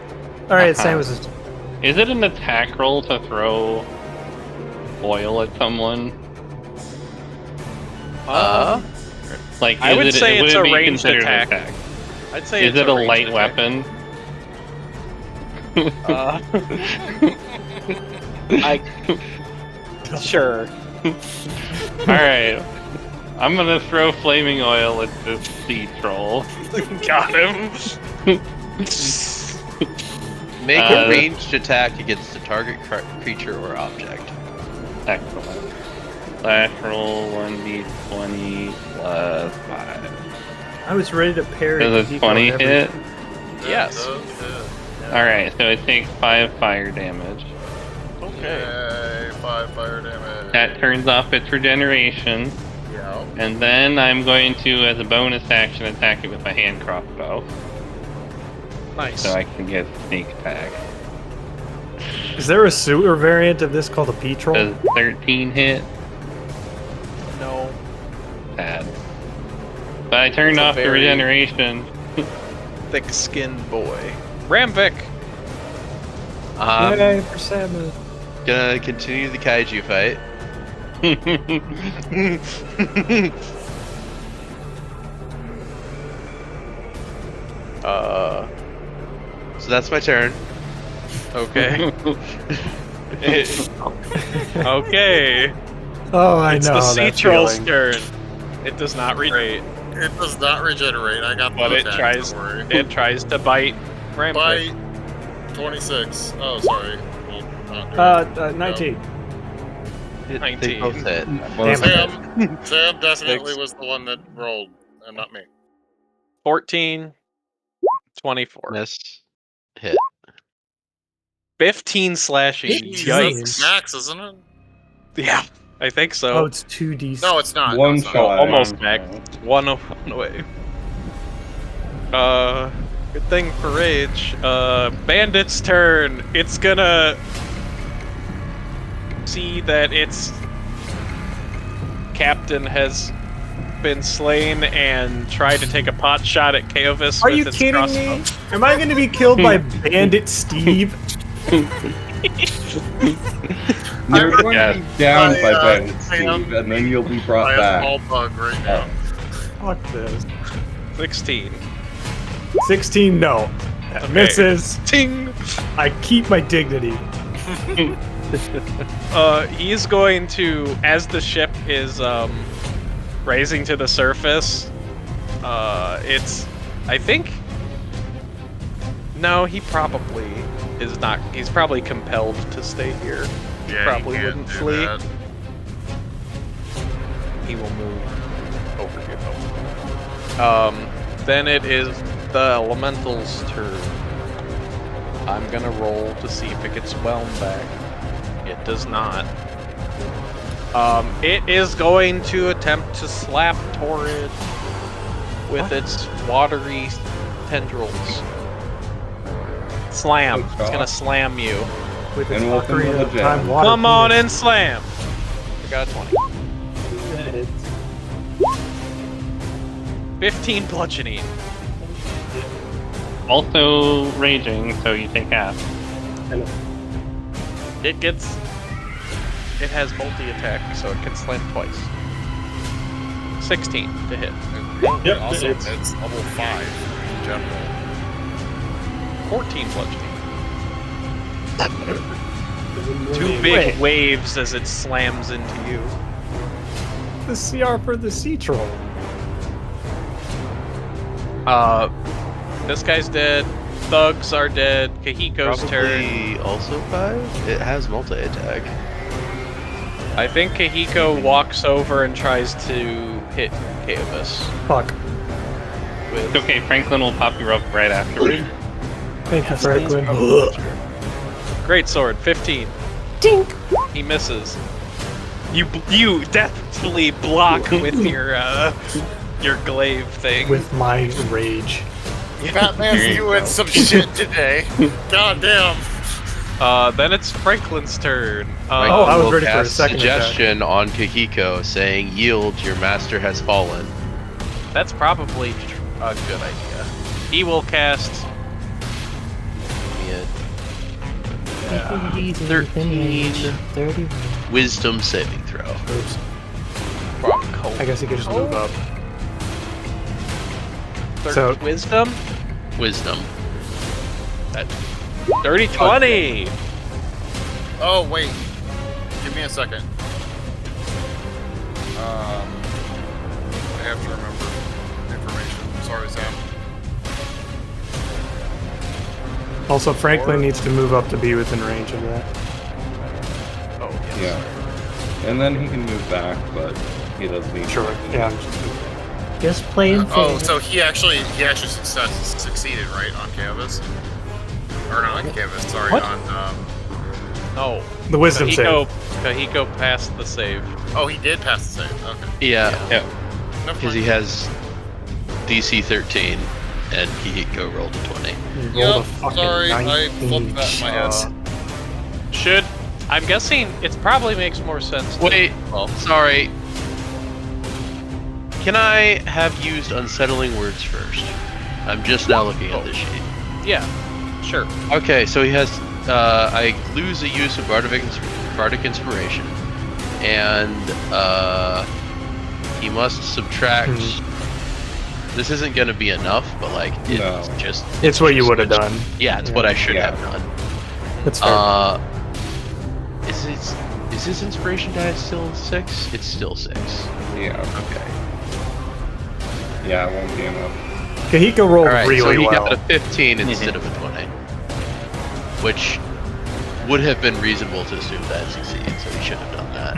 All right,
Uh-huh.
Samus is.
Is it an attack roll to throw oil at someone? Like,
I would say
would
it's
it
a
be
ranged
considered an
attack. I'd say
Is
it's
it a
ranged
light
attack.
weapon?
Sure.
Alright. I'm gonna throw flaming oil at this sea troll.
Got him.
Make
Uh,
a ranged attack against a target creature or object.
Excellent. Slash roll 1d20 plus 5.
I was ready to parry.
Does a
Kahiko
20
every-
hit?
Yes.
Alright, so it takes 5 fire damage.
Okay.
5 fire damage.
That turns off its regeneration.
Yeah.
And then I'm going to, as a bonus action, attack it with my hand crossbow.
Nice.
So I can get sneak attack.
Is there a sewer variant of this called a P-troll?
Does 13 hit?
No.
Bad. But I turned
It's a
off the
very-
regeneration.
Thick-skinned boy. Ramvik.
Yay for Samus.
Gonna continue the kaiju fight. So that's my turn.
Okay. Okay.
Oh, I
It's
know.
the sea
that
troll's
feeling.
turn. It does not regenerate,
It does not regenerate. I got the
but it
attack,
tries.
don't worry.
It tries to bite Ramvik.
Bite 26. Oh, sorry. Well, not doing it.
19.
They
19.
both hit.
Sam definitely was the one that rolled, and not me.
14. 24.
Miss. Hit.
15 slashing.
Jesus,
Yikes.
max, isn't it?
Yeah, I think so.
Oh, it's 2d.
No, it's not.
One
no, it's not.
shot.
Almost back. One away. Good thing for Rage. Bandit's turn. It's gonna see that its captain has been slain and try to take a pot shot at Kaovis
Are
with
you
its
kidding
crossbow.
me? Am I going to be killed by Bandit Steve?
You're going to be down by Bandit
Sam,
Steve, and then you'll be brought
I have
back.
small bug right now.
Fuck this.
16.
16, no. That
Okay.
misses.
Ting!
I keep my dignity.
He's going to, as the ship is Raising to the surface. It's, I think. No, he probably is not. He's probably compelled to stay here. He
Yeah,
probably
he can't
wouldn't
do
flee.
that.
He will move over here though. Then it is the elemental's turn. I'm gonna roll to see if it gets whelmed back. It does not. It is going to attempt to slap Torrid with its watery tendrils. Slam.
Oh,
It's gonna
God.
slam you.
With its
And welcome
mockery
to
of
the
time
jam.
water
Come on
penis.
and slam. I got a 20.
That hits.
15 bludgeoning.
Also raging, so you take half.
I know.
It gets. It has multi-attack, so it can slam twice. 16 to hit.
Yep,
Also,
it's-
it's level 5 in general.
14 bludgeoning.
Seven
Two
more
big
damage.
waves as it slams into you.
The CR for the sea troll.
This guy's dead. Thugs are dead. Kahiko's turn.
Probably also 5? It has multi-attack.
I think Kahiko walks over and tries to hit Kaobus.
Fuck.
It's okay, Franklin will pop you up right afterwards.
Thank you, Franklin.
Great sword, 15.
Dink.
He misses. You definitely block with your glaive thing.
With my rage.
Batman's
Here you
doing
go.
some shit today. God damn.
Then it's Franklin's turn.
Oh, I was
Will
ready for a
cast
second attack.
suggestion on Kahiko saying, "Yield, your master has fallen."
That's probably a good idea. He will cast.
Yeah.
13. 30.
Wisdom saving throw.
Oops.
Rock
I guess he could just move up.
So
So-
wisdom.
Wisdom.
Dirty 20.
Oh, wait. Give me a second. I have to remember information. Sorry, Sam.
Also, Franklin needs to move up to be within range of that.
Oh yes.
Yeah. And then he can move back, but he doesn't need
Sure.
to.
Yeah. I'm just,
Just playing
Oh,
safe.
so he actually succeeded, right, on Kaobus? Or not on Kaobus, sorry,
What?
on
No.
the wisdom save.
Kahiko passed the save.
Oh, he did pass the save. Okay.
Yeah,
No
because he has DC 13, and Kahiko rolled a 20.
You rolled a
Yep,
fucking
sorry, I
19.
flipped that in my head.
I'm guessing it probably makes more sense.
Wait, sorry. Can I have used unsettling words first? I'm just now looking at this sheet.
Yeah. Sure.
Okay, so he has. I lose the use of bardic inspiration, and he must subtract. This isn't going to be enough, but like it's
No.
just.
It's what you
just
would have
good.
done.
Yeah, it's what I should
Yeah.
have done.
That's fair.
Is his inspiration die still 6? It's still 6.
Yeah.
Okay.
Yeah, it won't be enough.
Kahiko rolled
Alright,
really
so he
well.
got a 15 instead of a 20. Which would have been reasonable to assume that succeeded, so he should have done that.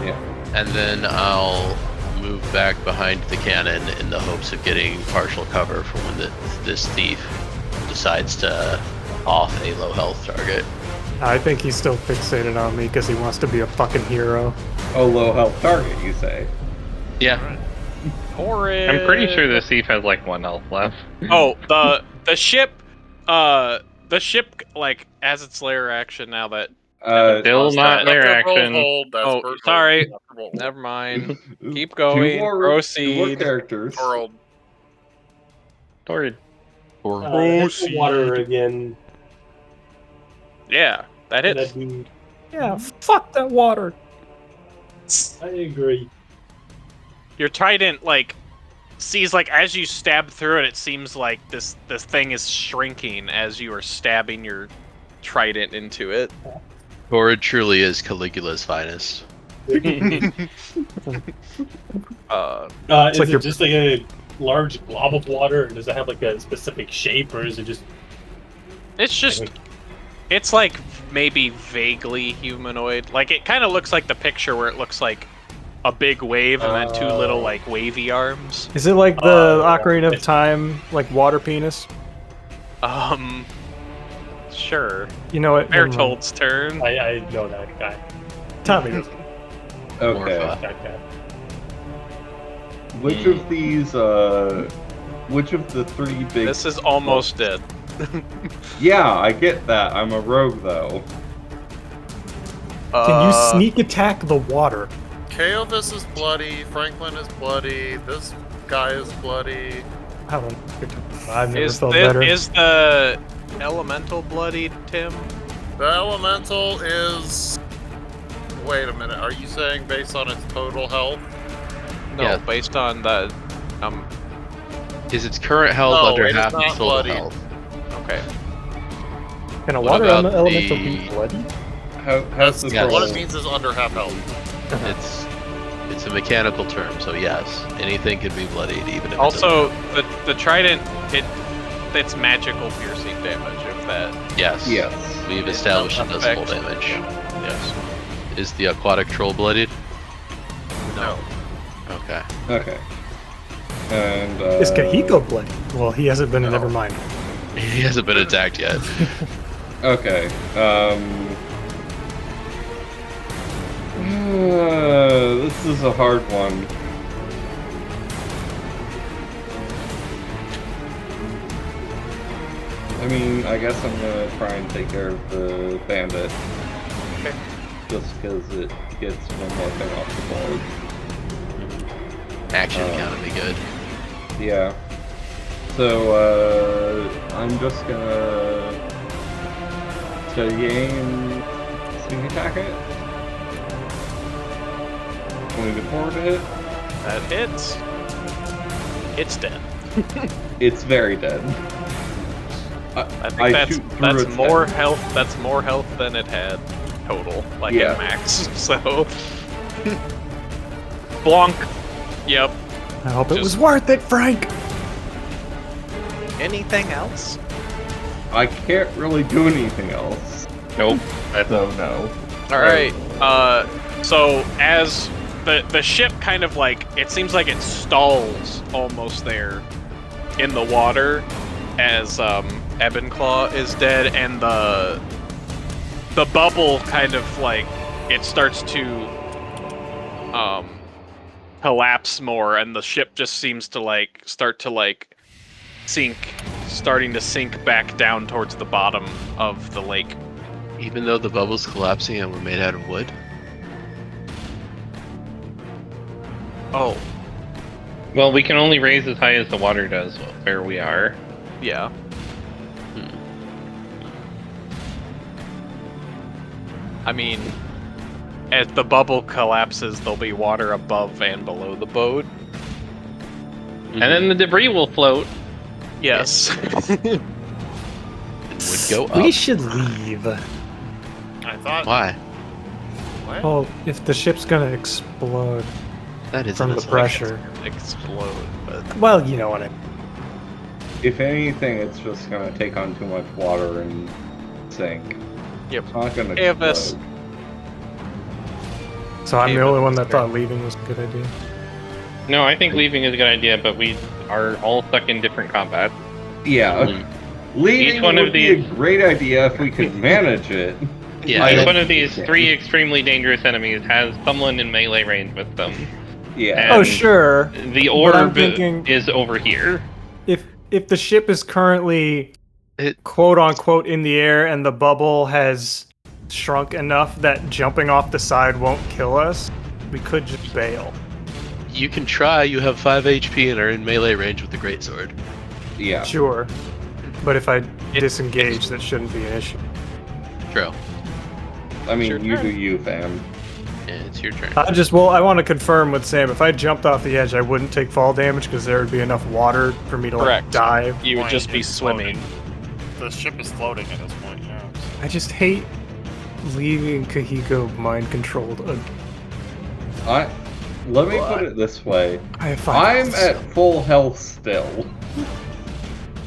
Yeah.
And then I'll move back behind the cannon in the hopes of getting partial cover for when this thief decides to off a low health target.
I think he's still fixated on me because he wants to be a fucking hero.
Oh, low health target, you say?
Yeah.
Horrid.
I'm pretty sure the thief has like 1 health left.
Oh, the ship. The ship like has its layer action now that.
Still
Plus
not
that.
layer
That's a roll
action.
hold, that's
Oh,
per-
sorry.
that's a roll.
Never mind. Keep
Two
going.
more
Proceed.
characters.
Torrid.
Torrid.
Hit the water again.
Yeah, that
That
hits.
dude.
Yeah, fuck that water.
I agree.
Your trident like sees like as you stab through it, it seems like this thing is shrinking as you are stabbing your trident into it.
Torrid truly is Caligula's finest.
Is
like
it
you're-
just like a large glob of water, or does it have like a specific shape, or is it just?
It's just, it's like maybe vaguely humanoid. Like it kind of looks like the picture where it looks like a big wave and then two little like wavy arms.
Is it like the Ocarina of
it's-
Time, like water penis?
Sure.
You know what? never mind.
Bertold's turn.
I know that guy.
Tommy doesn't.
Okay.
Morpha.
That guy.
Which of these, which of the three big...
This is almost dead.
Yeah, I get that. I'm a rogue, though.
Can you sneak attack the water?
Kaovis is bloody, Franklin is bloody, this guy is bloody.
I don't know. I've never
Is
felt better.
the elemental bloodied, Tim?
The elemental is... Wait a minute, are you saying based on its total health?
No,
Yeah.
based on the
Is its current health
No,
under
it is
half
not
its total
bloodied.
health?
okay.
Can a
What
water
about
elemental
the-
be bloody?
How's this
Yeah.
roll?
What it means is under half health.
It's a mechanical term, so yes, anything can be bloodied, even if
Also, the trident, it's magical piercing damage. If that
yes,
Yes.
we've established it does full
affects-
damage.
yes.
Is the aquatic troll bloodied?
No.
Okay.
Okay. And,
Is Kahiko bloody? Well, he hasn't been.
no.
Never mind.
He hasn't been attacked yet.
Okay, this is a hard one. I mean, I guess I'm gonna try and take care of the bandit.
Okay.
Just because it gets one more thing off the board.
Action count would be good.
Yeah. So, I'm just gonna steady aim, sneak attack it. 24 to hit.
That hits. It's dead.
It's very dead.
I think
shoot through
that's
its
more
head.
health. That's more health than it had total, like
Yeah.
at max. So, Blanc. Yep.
I hope it
Just-
was worth it, Frank.
Anything else?
I can't really do anything else.
Nope. That's
So no.
All right. So as the ship kind of like, it seems like it stalls almost there in the water as EbonClaw is dead, and the bubble kind of like it starts to collapse more, and the ship just seems to like start to like starting to sink back down towards the bottom of the lake.
Even though the bubble's collapsing and we're made out of wood?
Oh,
Well, we can only raise as high as the water does where we are.
yeah. I mean, as the bubble collapses, there'll be water above and below the boat.
And then the debris will float.
Yes.
It would go up.
We should leave.
I thought.
Why?
What?
Well, if the ship's gonna explode
That is
from the pressure.
Explode, but
Well, you know what I mean.
If anything, it's just gonna take on too much water and sink.
Yep.
It's not gonna
Hey, Avis.
explode.
So I'm
Hey,
the only
but-
one that thought leaving was a good idea.
No, I think leaving is a good idea, but we are all stuck in different combat.
Yeah. Leaving
Each one
would
of
be a
these-
great idea if we could manage it.
Yeah.
Each
don't
one of these
think-
three extremely dangerous enemies has someone in melee range with them.
Yeah.
Oh
And
sure.
The
But I'm
orb
thinking-
is over here.
If the ship is currently quote unquote in the air and the bubble has shrunk enough that jumping off the side won't kill us, we could just bail.
You can try. You have 5 HP and are in melee range with the greatsword.
Yeah.
Sure. But if I disengage, that shouldn't be an issue.
True.
I mean,
Sure
you
can.
do you, fam.
Yeah, it's your turn.
I want to confirm with Sam, if I jumped off the edge, I wouldn't take fall damage because there would be enough water for me to like
Correct.
dive.
you would
Point
just be
is
swimming.
The ship is floating at this point, yeah.
I just hate leaving Kahiko mind controlled.
let me put it this way.
I have
I'm at full health still.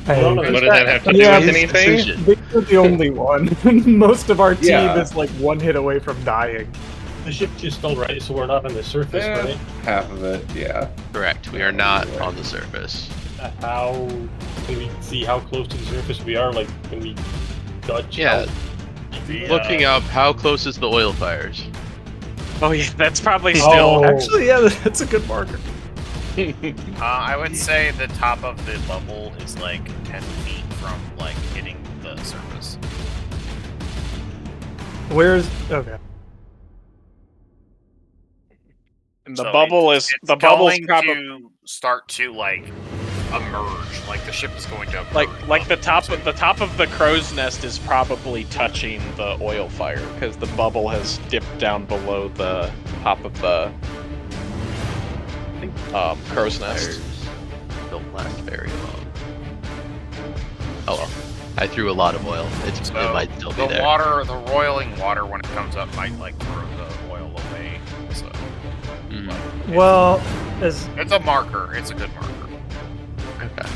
Hey,
Well,
What does that have to do
Yeah,
with
his
anything?
You're the only one. Most of our team
Yeah.
is like one hit away from dying.
The ship just fell, right? So we're not on the surface,
Eh,
right?
half of it, yeah.
Correct. We are not on the surface.
How can we see how close to the surface we are? Like, can we judge?
Yeah. Looking up, how close is the oil fires?
Oh yeah, that's probably
Oh.
still.
Actually, yeah, that's a good marker.
I would say the top of the bubble is like 10 feet from like hitting the surface.
Where's okay?
And the
So
bubble
it's
is the bubble's
going
probably
to start to like emerge. Like the ship is going to emerge
like the
up
top of the crow's nest is probably touching the oil fire because the bubble has dipped down below the top of the crow's nest.
Fires don't last very long. Oh well. I threw a lot of oil. It
So
might still be
the
there.
water, the roiling water when it comes up might like throw the oil away. So
Mm,
Well, as
it's a marker. It's a good marker.
okay.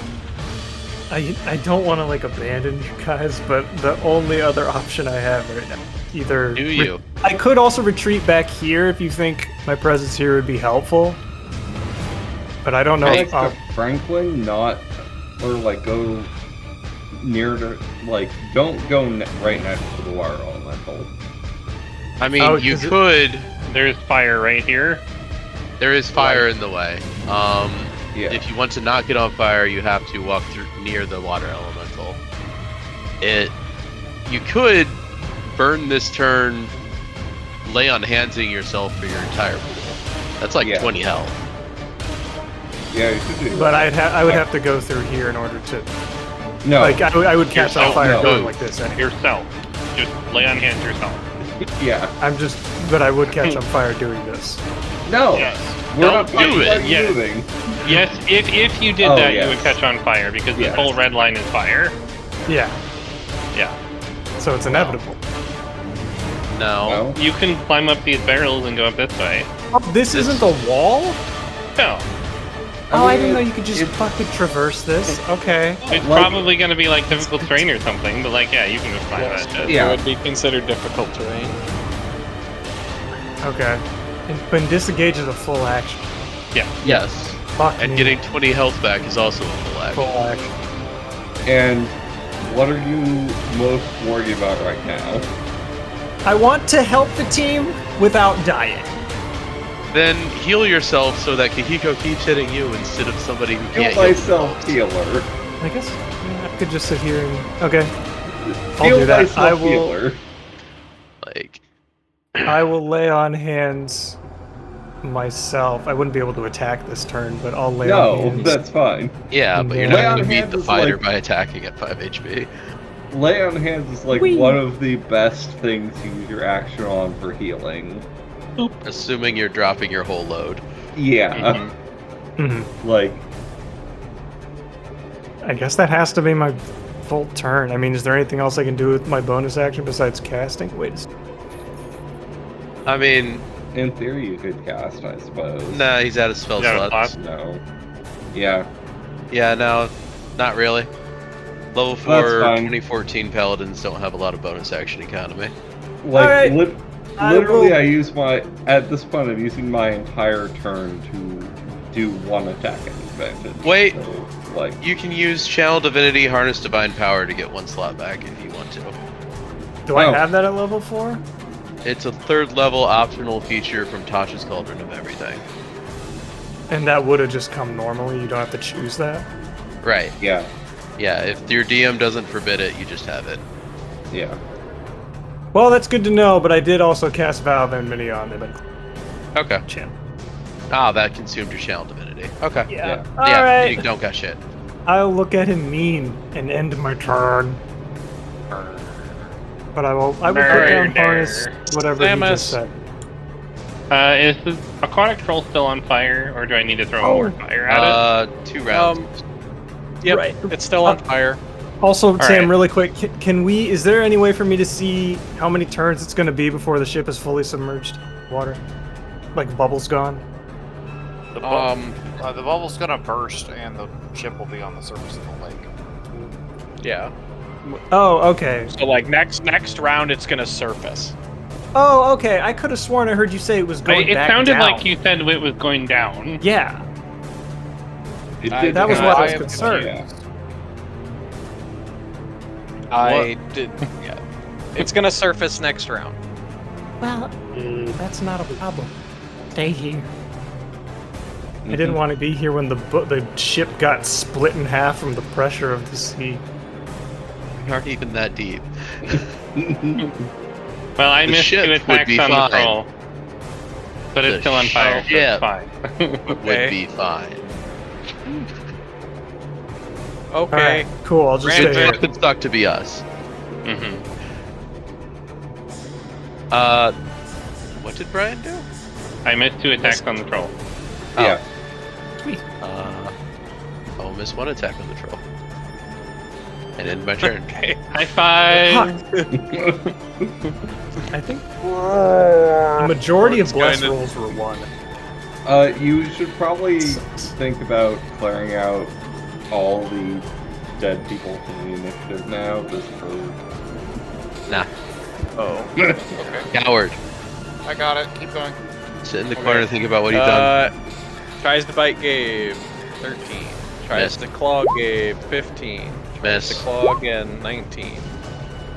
I don't want to like abandon you guys, but the only other option I have right now, either
Do you?
I could also retreat back here if you think my presence here would be helpful, but I don't know.
Next
If,
to Franklin, not, or like go near to, like, don't go right next to the water elemental.
I mean,
Oh,
you
'cause it-
could.
There's fire right here.
There is fire in the way.
Yeah.
If you want to not get on fire, you have to walk through near the water elemental. You could burn this turn, lay on handsing yourself for your entire pool. That's like
Yeah.
20 health.
Yeah, you should do
but
that.
I would have to go through here in order to
No.
like I would catch on
Yourself,
fire
no.
going like this. Anyway.
Yourself. Just lay on hands yourself.
Yeah.
But I would catch on fire doing this.
No.
Yes.
We're
Don't
not talking
do it,
about
yes.
moving.
Yes, if you did
Oh,
that,
yes.
you would catch on fire because the
Yes.
full red line is fire.
Yeah,
Yeah.
so it's inevitable.
No.
No.
You can climb up these barrels and go up this way.
Oh, this isn't the wall?
No.
Oh, I
mean,
didn't know you could just
it's-
fucking traverse this. Okay.
It's
Like-
probably going to be like difficult terrain or something, but like, yeah, you can just climb that shit.
Yeah.
It would be considered difficult terrain.
Okay. And when disengage is a full action.
Yes.
Fuck
And
me.
getting 20 health back is also a full action.
full action.
And what are you most worried about right now?
I want to help the team without dying.
Then heal yourself so that Kahiko keeps hitting you instead of somebody who
Heal
can't heal
myself,
themselves.
healer.
I guess yeah, I could just sit here and okay. I'll
Heal
do that.
myself,
I will.
healer.
Like,
I will lay on hands myself. I wouldn't be able to attack this turn, but I'll lay on
No,
hands.
that's fine.
yeah, but you're
Lay
not
on
going to beat
hands
the
is
fighter
like-
by attacking at 5 HP.
Lay on hands is like
Whee!
one of the best things to use your action on for healing.
Assuming you're dropping your whole load.
Yeah,
Mhm.
like
I guess that has to be my full turn. I mean, is there anything else I can do with my bonus action besides casting? Wait a second.
I mean,
in theory you could cast, I suppose.
nah, he's out of spell
He's out of
slots.
slots.
No. Yeah.
Yeah, no, not really. Level 4
That's fine.
2014 paladins don't have a lot of bonus action economy.
Like
Alright. I
literally,
will-
I use at this point I'm using my entire turn to do one attack at advantage.
Wait.
So, like,
You can use Channel Divinity, Harness Divine Power to get one slot back if you want to.
Do I
Oh.
have that at level 4?
It's a 3rd level optional feature from Tasha's Cauldron of Everything.
And that would have just come normally. You don't have to choose that.
Right.
yeah,
Yeah, if your DM doesn't forbid it, you just have it.
yeah.
Well, that's good to know. But I did also cast Vow of Enmity on them.
Okay.
Channel.
Ah, that consumed your Channel Divinity. Okay.
Yeah.
All
Yeah,
right.
you don't got shit.
I'll look at him mean and end my turn. But I will put down
Murder.
harness, whatever you just
Samus.
said.
Is the aquatic troll still on fire, or do I need to throw more fire at it?
2 rounds.
Yep,
Right.
it's still on fire.
Also, Sam,
right.
really quick, can we? Is there any way for me to see how many turns it's going to be before the ship is fully submerged in water? Like bubbles gone?
The bubble's gonna burst, and the ship will be on the surface of the lake.
Yeah.
Oh, okay.
So like next round, it's gonna surface.
Oh, okay. I could have sworn I heard you say it was going
It
back
sounded
down.
like you said it was going down.
Yeah.
It
That was what I was
am
concerned.
Yeah.
I did. Yeah. It's gonna surface next round.
Well, that's not a problem. Stay here. I didn't want to be here when the ship got split in half from the pressure of the sea.
We aren't even that deep.
Well, I
The
missed
ship
2
would
attacks
be
on
fine.
the troll. But it's
The
still on fire, so
ship
it's fine.
Would be fine.
Okay.
Alright, cool. I'll just
Grand
stay here.
It could suck to be us.
Mhm.
What did Brian do?
I missed 2 attacks on the troll.
Yeah.
I'll miss 1 attack on the troll. And end my turn.
Okay.
High five!
I think the majority of
Going
bless
to-
rolls were 1.
You should probably think about clearing out all the dead people from the initiative now, just for...
Nah.
Oh.
Coward.
I got it. Keep going.
Sit in the corner and think about what you've done.
Tries to bite Gabe, 13. Tries
Missed.
to claw Gabe, 15. Tries
Miss.
to claw again, 19.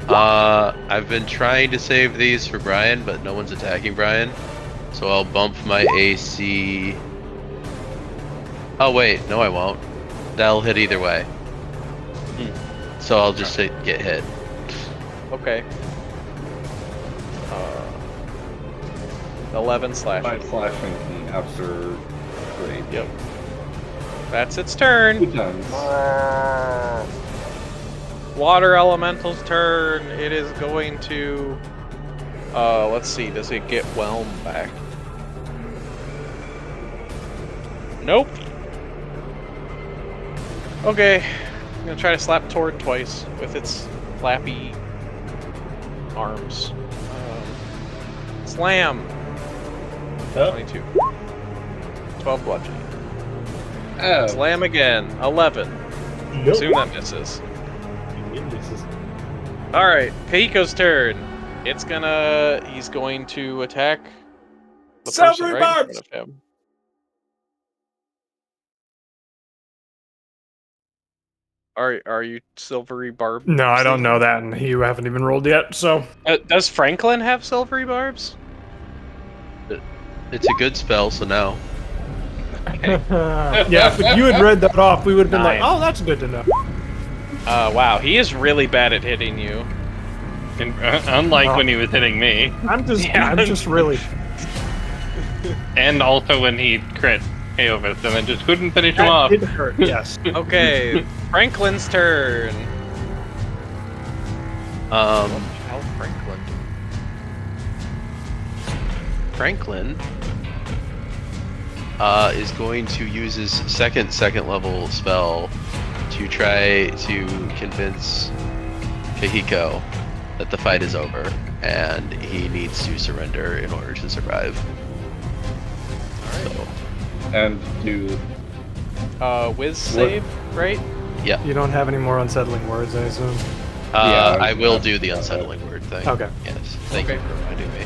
I've been trying to save these for Brian, but no one's attacking Brian. So I'll bump my AC. Oh wait, no I won't. That'll hit either way. So I'll just say get hit.
Okay. 11 slash.
5 slashing after 3.
Yep. That's its turn.
2 times.
Water Elemental's turn. It is going to... let's see. Does it get Whelm back? Nope. Okay. I'm gonna try to slap Tord twice with its flappy arms. Slam.
Oh.
22. 12 bludgeoning.
Oh.
Slam again. 11.
Nope.
Assume that misses.
This is-
Alright, Kahiko's turn. He's going to attack the person
Silvery
right in
barbs!
front of him. Are you silvery barb?
No, I don't know that, and you haven't even rolled yet, so...
Does Franklin have silvery barbs?
It's a good spell, so no.
yeah, if you had read that off, we would have been like,
9.
oh, that's good to know.
Wow, he is really bad at hitting you.
And, unlike when he was hitting me.
I'm just really...
And also when he crit Aovis and then just couldn't finish him off.
It hurt, yes.
Okay, Franklin's turn.
How Franklin? Franklin is going to use his second level spell to try to convince Kahiko that the fight is over and he needs to surrender in order to survive. So,
And do...
Whiz save, right?
You don't have any more unsettling words, I assume?
Yeah,
I will do the unsettling word thing.
Okay.
Yes. Thank you for reminding me.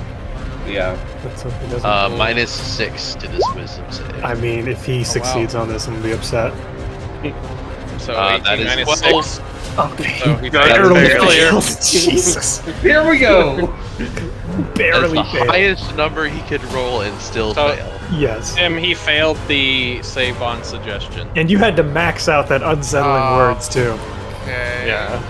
Yeah.
That's okay, doesn't
-6 to this wisdom save.
I mean, if he succeeds on this, I'm gonna be upset.
So
that
18
is
minus
12.
6.
Okay.
So he
Barely
failed.
failed. Jesus.
Here we go!
That's
Barely
the
failed.
highest number he could roll and still
So-
fail.
Yes.
Tim, he failed the save on suggestion.
And you had to max out that unsettling words, too.
Okay.
Yeah.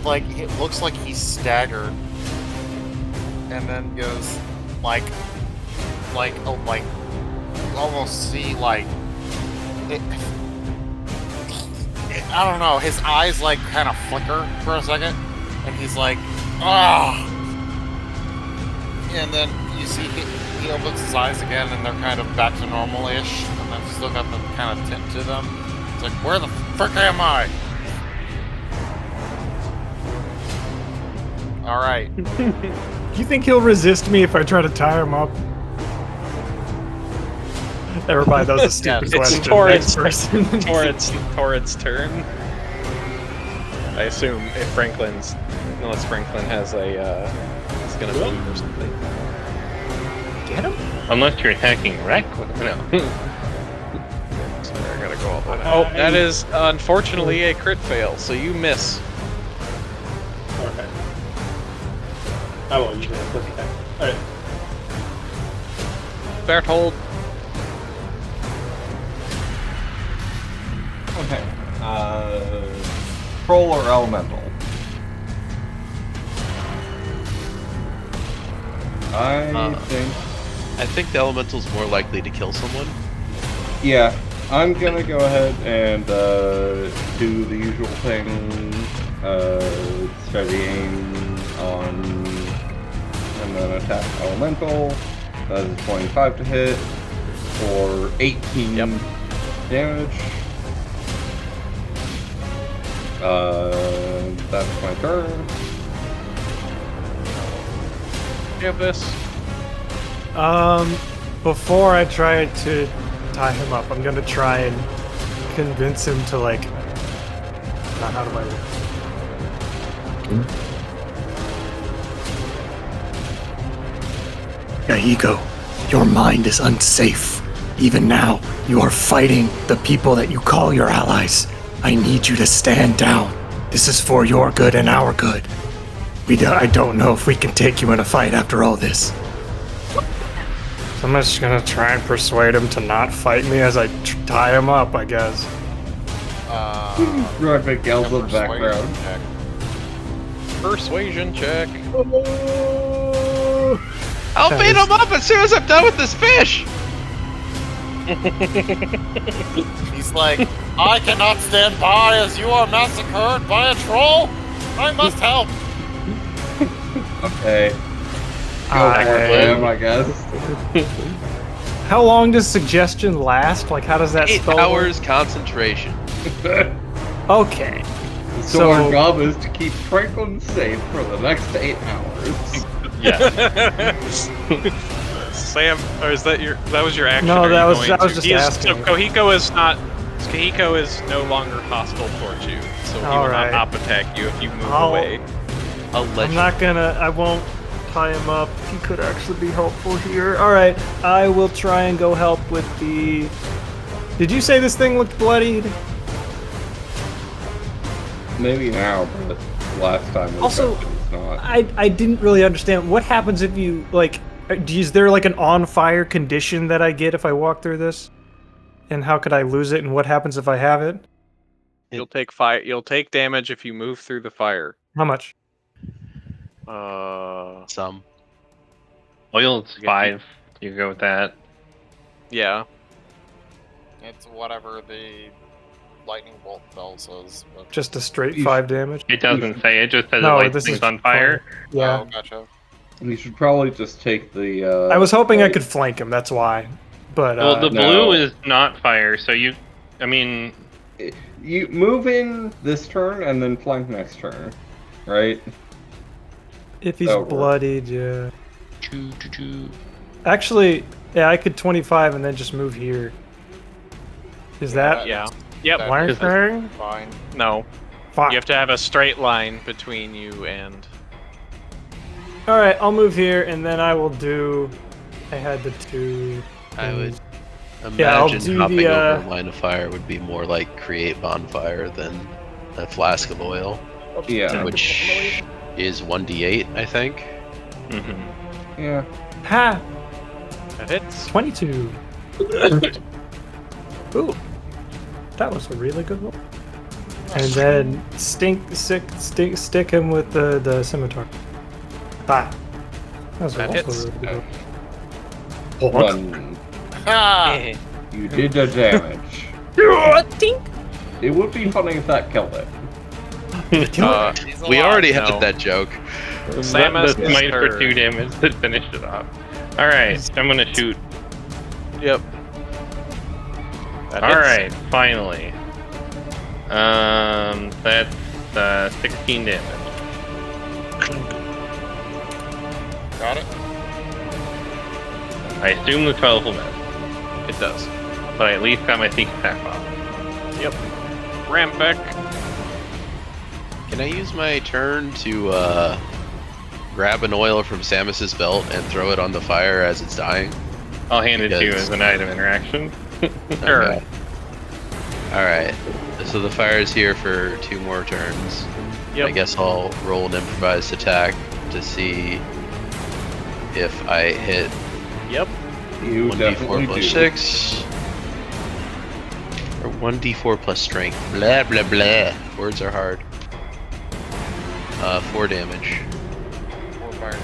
Like, it looks like he's staggered, and then goes like almost see like it, I don't know. His eyes like kind of flicker for a second, and he's like, ah. And then you see he opens his eyes again, and they're kind of back to normal-ish, and they've still got the kind of tint to them. It's like, where the frick am I? All right.
Do you think he'll resist me if I try to tie him up? Everybody, that was a stupid
It's
question.
Torrance.
Next person.
Torrance' turn. I assume if unless Franklin has he's gonna move or something.
Get him?
Unless you're attacking Wreck. No.
Sorry, I gotta go all the way. Oh, that is unfortunately a crit fail, so you miss.
Okay. I won't use it. That's okay. Alright.
Berthold.
Okay. Troll or elemental?
I think the elemental's more likely to kill someone.
Yeah, I'm gonna go ahead and do the usual thing. Steady aim on, and then attack elemental. That is 25 to hit for 18 damage. That's my turn.
You have this.
Before I try to tie him up, I'm gonna try and convince him to like. Now, how do I?
Yahigo, your mind is unsafe. Even now, you are fighting the people that you call your allies. I need you to stand down. This is for your good and our good. I don't know if we can take you in a fight after all this.
So I'm just gonna try and persuade him to not fight me as I tie him up, I guess.
Roderick yells in the background.
Persuasion check.
I'll beat him up as soon as I'm done with this fish!
He's like, I cannot stand by as you are massacred by a troll. I must help.
Okay. Go for him, I guess.
How long does suggestion last? Like, how does that
8
spell
hours concentration.
Okay.
So our job is to keep Franklin safe for the next 8 hours.
Yeah.
Sam, or is that was your action?
No,
or are
that
you
was-
going
I was
to-
just
he is-
asking.
So Kohiko is no longer hostile towards you, so he will
Alright.
not op attack you if you move
I'll-
away.
I won't tie him up. He could actually be helpful here. Alright, I will try and go help with the... Did you say this thing looked bloodied?
Maybe now, but last time we
Also,
checked, it's not.
I didn't really understand. What happens if you, like... Is there like an on-fire condition that I get if I walk through this? And how could I lose it, and what happens if I have it?
You'll take fire. You'll take damage if you move through the fire.
How much?
Some.
Oil's 5. You go with that.
Yeah.
It's whatever the lightning bolt spell says. But...
Just a straight 5 damage?
It doesn't say. It just says
No,
it lights
this
things
is
on fire.
Yeah.
Oh, gotcha.
You should probably just take the.
I was hoping I could flank him, that's why. But,
Well, the
no.
blue is not fire, so you. I mean,
You move in this turn and then flank next turn, right?
if he's
That'll work.
bloodied, yeah. Actually, yeah, I could 25 and then just move here. Is that
Yeah. Yep.
That
one
is
thing?
fine.
No.
Fuck.
You have to have a straight line between you and.
Alright, I'll move here and then I will do... I had the 2...
I would
Yeah, I'll
imagine
do
hopping
the,
over a line of fire would be more like create bonfire than a flask of oil,
Yeah.
which is 1d8, I think.
mm-hmm.
Yeah.
Ha!
That hits.
22. Ooh. That was a really good one. And then stick him with the scimitar. Ah. That was
That
also
hits.
really good one.
One.
Ah!
You did the damage. It would be funny if that killed it.
He's
We
alive.
already
No.
had that joke.
Samus
the
is
smite for
her.
2 damage that finished it off. Alright, I'm gonna shoot.
Yep. That hits.
Alright, finally. That's 16 damage.
Got it.
I assume the 12 will miss.
It does.
But I at least got my sneak attack off.
Yep. Rampek.
Can I use my turn to grab an oil from Samus's belt and throw it on the fire as it's dying?
I'll hand it to you
Because-
as an item interaction.
Sure.
Okay. Alright. So the fire is here for 2 more turns.
Yep.
I guess I'll roll an improvised attack to see if I hit
Yep.
You
1d4
definitely
plus
do.
6. Or 1d4 plus strength. Blah, blah, blah. Words are hard. 4 damage.
4 fire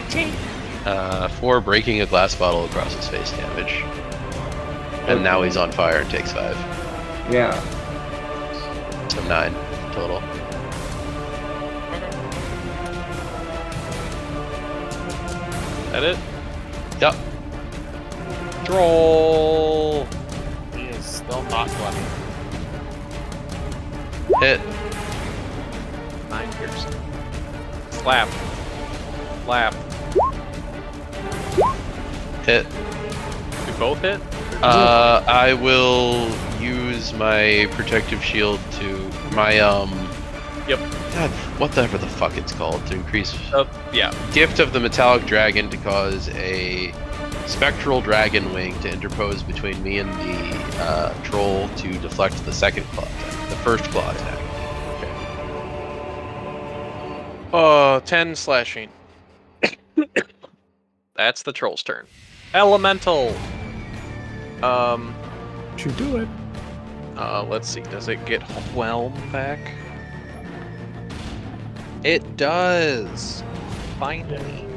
damage.
4 breaking a glass bottle across his face damage. And now he's on fire and takes 5.
Yeah.
So 9 total.
That it?
Yup.
Troll.
He is still not bloody.
Hit.
9 piercing. Slap. Slap.
Hit.
We both hit?
I will use my protective shield to
Yep.
God, whatever the fuck it's called, to increase
Yeah.
gift of the metallic dragon to cause a spectral dragon wing to interpose between me and the troll to deflect the second claw attack, the first claw attack.
10 slashing. That's the troll's turn. Elemental.
You do it.
Let's see. Does it get whelm back? It does. Finally.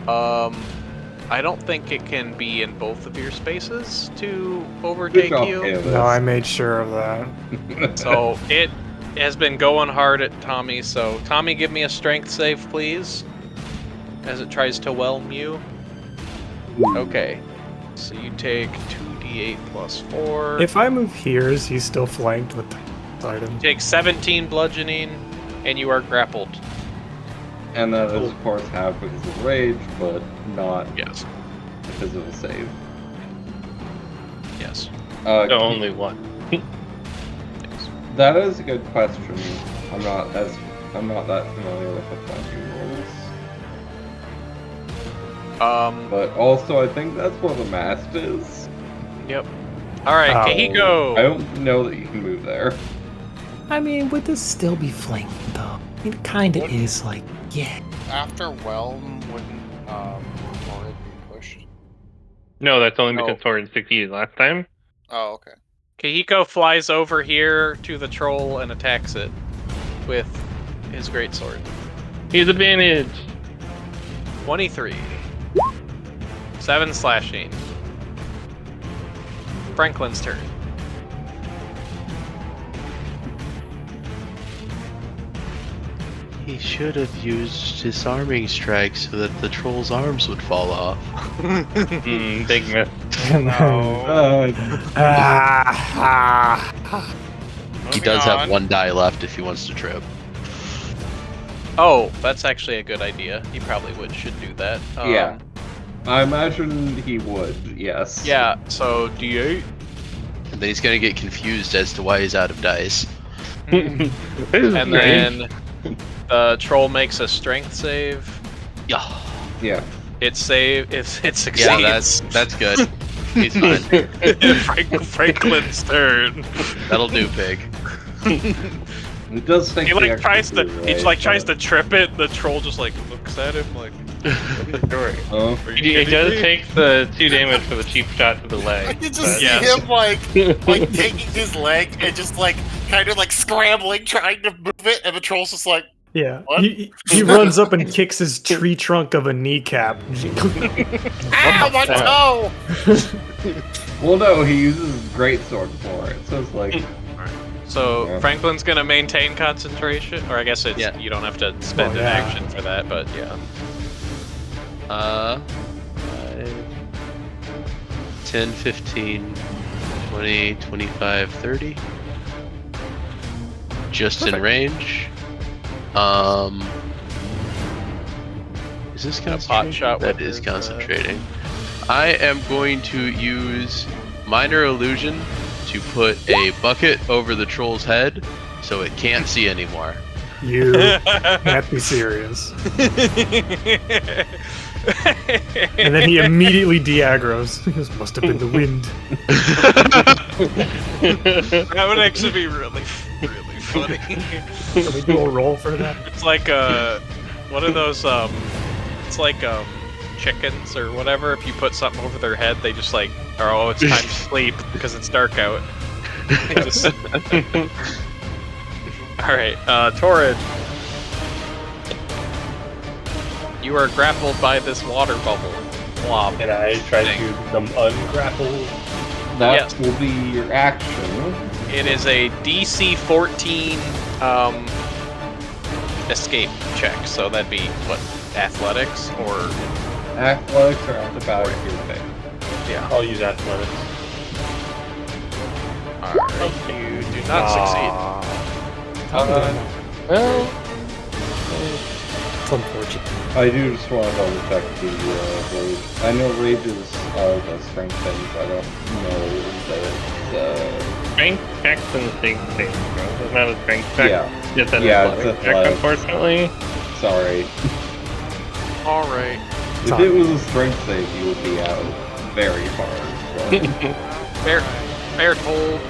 I don't think it can be in both of your spaces to overtake
Good job,
you.
Caleb.
No, I made sure of that.
So it has been going hard at Tommy. So Tommy, give me a strength save, please, as it tries to whelm you. Okay. So you take 2d8 plus 4.
If I move here, is he still flanked with the item?
You take 17 bludgeoning, and you are grappled.
And that is, of course, half because of rage, but not
Yes.
because of a save.
Yes.
So only one.
Yes.
That is a good question. I'm not that familiar with the flanking rules. But also, I think that's where the mast is.
Yep. All right,
Oh.
I
Kahiko.
don't know that you can move there.
I mean, would this still be flanked though? It kinda is like, yeah.
After Whelm, wouldn't Torrid be pushed?
No, that's only
No.
because Torrid succeeded last time.
Oh, okay.
Kahiko flies over here to the troll and attacks it with his greatsword.
He's advantage.
23. 7 slashing. Franklin's turn.
He should have used disarming strike so that the troll's arms would fall off.
Big miss.
He does have 1 die left if he wants to trip.
Oh, that's actually a good idea. He probably should do that.
Yeah. I imagine he would, yes.
Yeah, so D8.
And then he's gonna get confused as to why he's out of dice.
This is
And
strange.
then the troll makes a strength save.
Yeah.
Yeah.
It succeeds.
Yeah, that's good. He's fine.
Franklin's turn.
That'll do, pig.
It does take
He
the
like
extra
tries to
two,
he
right?
like tries to trip it. The troll just like looks at him like,
Story.
Oh.
are you
It
kidding
does
me?
take the 2 damage for the cheap shot to the
I
leg.
can just
but-
see
Yes.
him like taking his leg and just like kind of like scrambling, trying to move it, and the troll's just like,
Yeah,
What?
he runs up and kicks his tree trunk of a kneecap.
"Ah, my toe!"
Well, no, he uses his greatsword for it, so it's like...
So
Yeah.
Franklin's gonna maintain concentration, or I guess it's
Yeah.
you don't have to spend
Oh,
an
yeah.
action for that, but yeah.
5, 10, 15, 20, 25, 30. Just in
Perfect.
range. Is this
Got a pot
concentrating?
shot
That
with
is
his,
concentrating. I am going to use Minor Illusion to put a bucket over the troll's head so it can't see anymore.
You can't be serious. And then he immediately de-aggros. This must have been the wind.
That would actually be really funny.
Can we do a roll for that?
It's like what are those it's like chickens or whatever. If you put something over their head, they just like, oh, it's time to sleep because it's dark out. They just... Alright, Torrid. You are grappled by this water bubble blob.
And I try to ungrapple.
That will be your action.
It is a DC 14 escape check, so that'd be what, athletics or
Athletics or acrobatics, your thing.
yeah.
I'll use athletics.
Alright, you do not succeed.
Well,
It's unfortunate.
I do just want to double check the rage. I know rage is the strength things. I don't know that it's
strength checks and save things, bro. It's not a strength check.
Yeah.
It's an
Yeah, it's
athletic check,
athletic.
unfortunately.
sorry.
Alright.
If it was a strength save, you would be out very far.
Fair told.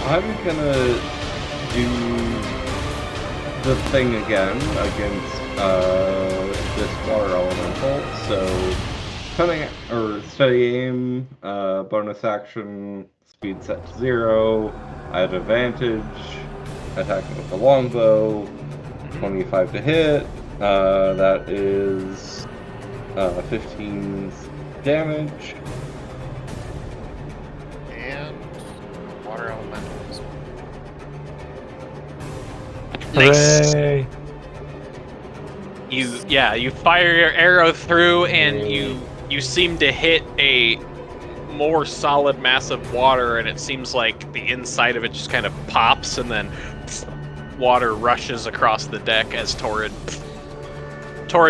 I'm gonna do the thing again against this water elemental. So, steady aim, bonus action, speed set to 0. I have advantage, attacking with the longbow, 25 to hit. That is 15 damage.
And water elementals.
Nice.
Hooray.
You fire your arrow through, and you seem to hit a more solid mass of water, and it seems like the inside of it just kind of pops, and then water rushes across the deck as Torrid,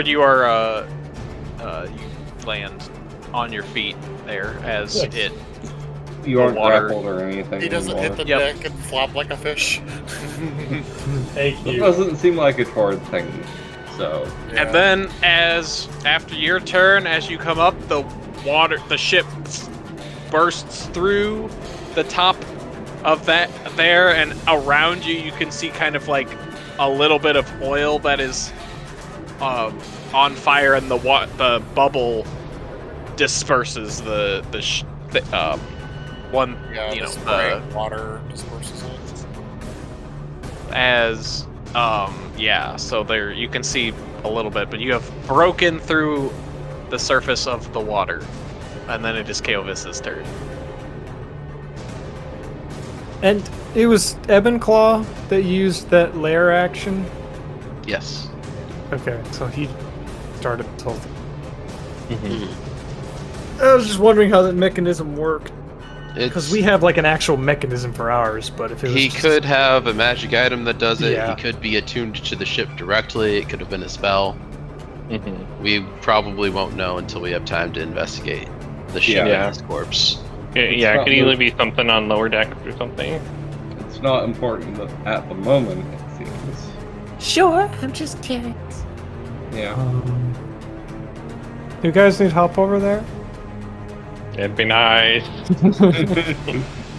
you are you land on your feet there as
Nice.
it.
You aren't
water.
grappled or anything.
He doesn't hit the
Yep.
deck and flop like a fish.
Thank
It
you.
doesn't seem like a Torrid thing, so.
And then, after your turn, as you come up, the ship bursts through the top of that there, and around you, you can see kind of like a little bit of oil that is on fire, and the bubble disperses the one,
Yeah,
you
the
know,
spray water disperses it.
as so there you can see a little bit, but you have broken through the surface of the water, and then it is Keovis's turn.
And it was EbonClaw that used that lair action?
Yes.
Okay, so he started tilting.
Mm-hmm.
I was just wondering how that mechanism worked.
It's,
Because we have like an actual mechanism for ours, but if it was
he
just...
could have a magic item that does it.
Yeah.
He could be attuned to the ship directly. It could have been a spell.
Mm-hmm.
We probably won't know until we have time to investigate the ship
Yeah.
and its corpse.
Yeah,
It's
it
not
could easily be something on lower decks or something.
It's not important at the moment, it seems.
Sure, I'm just curious.
Yeah.
You guys need help over there?
It'd be nice.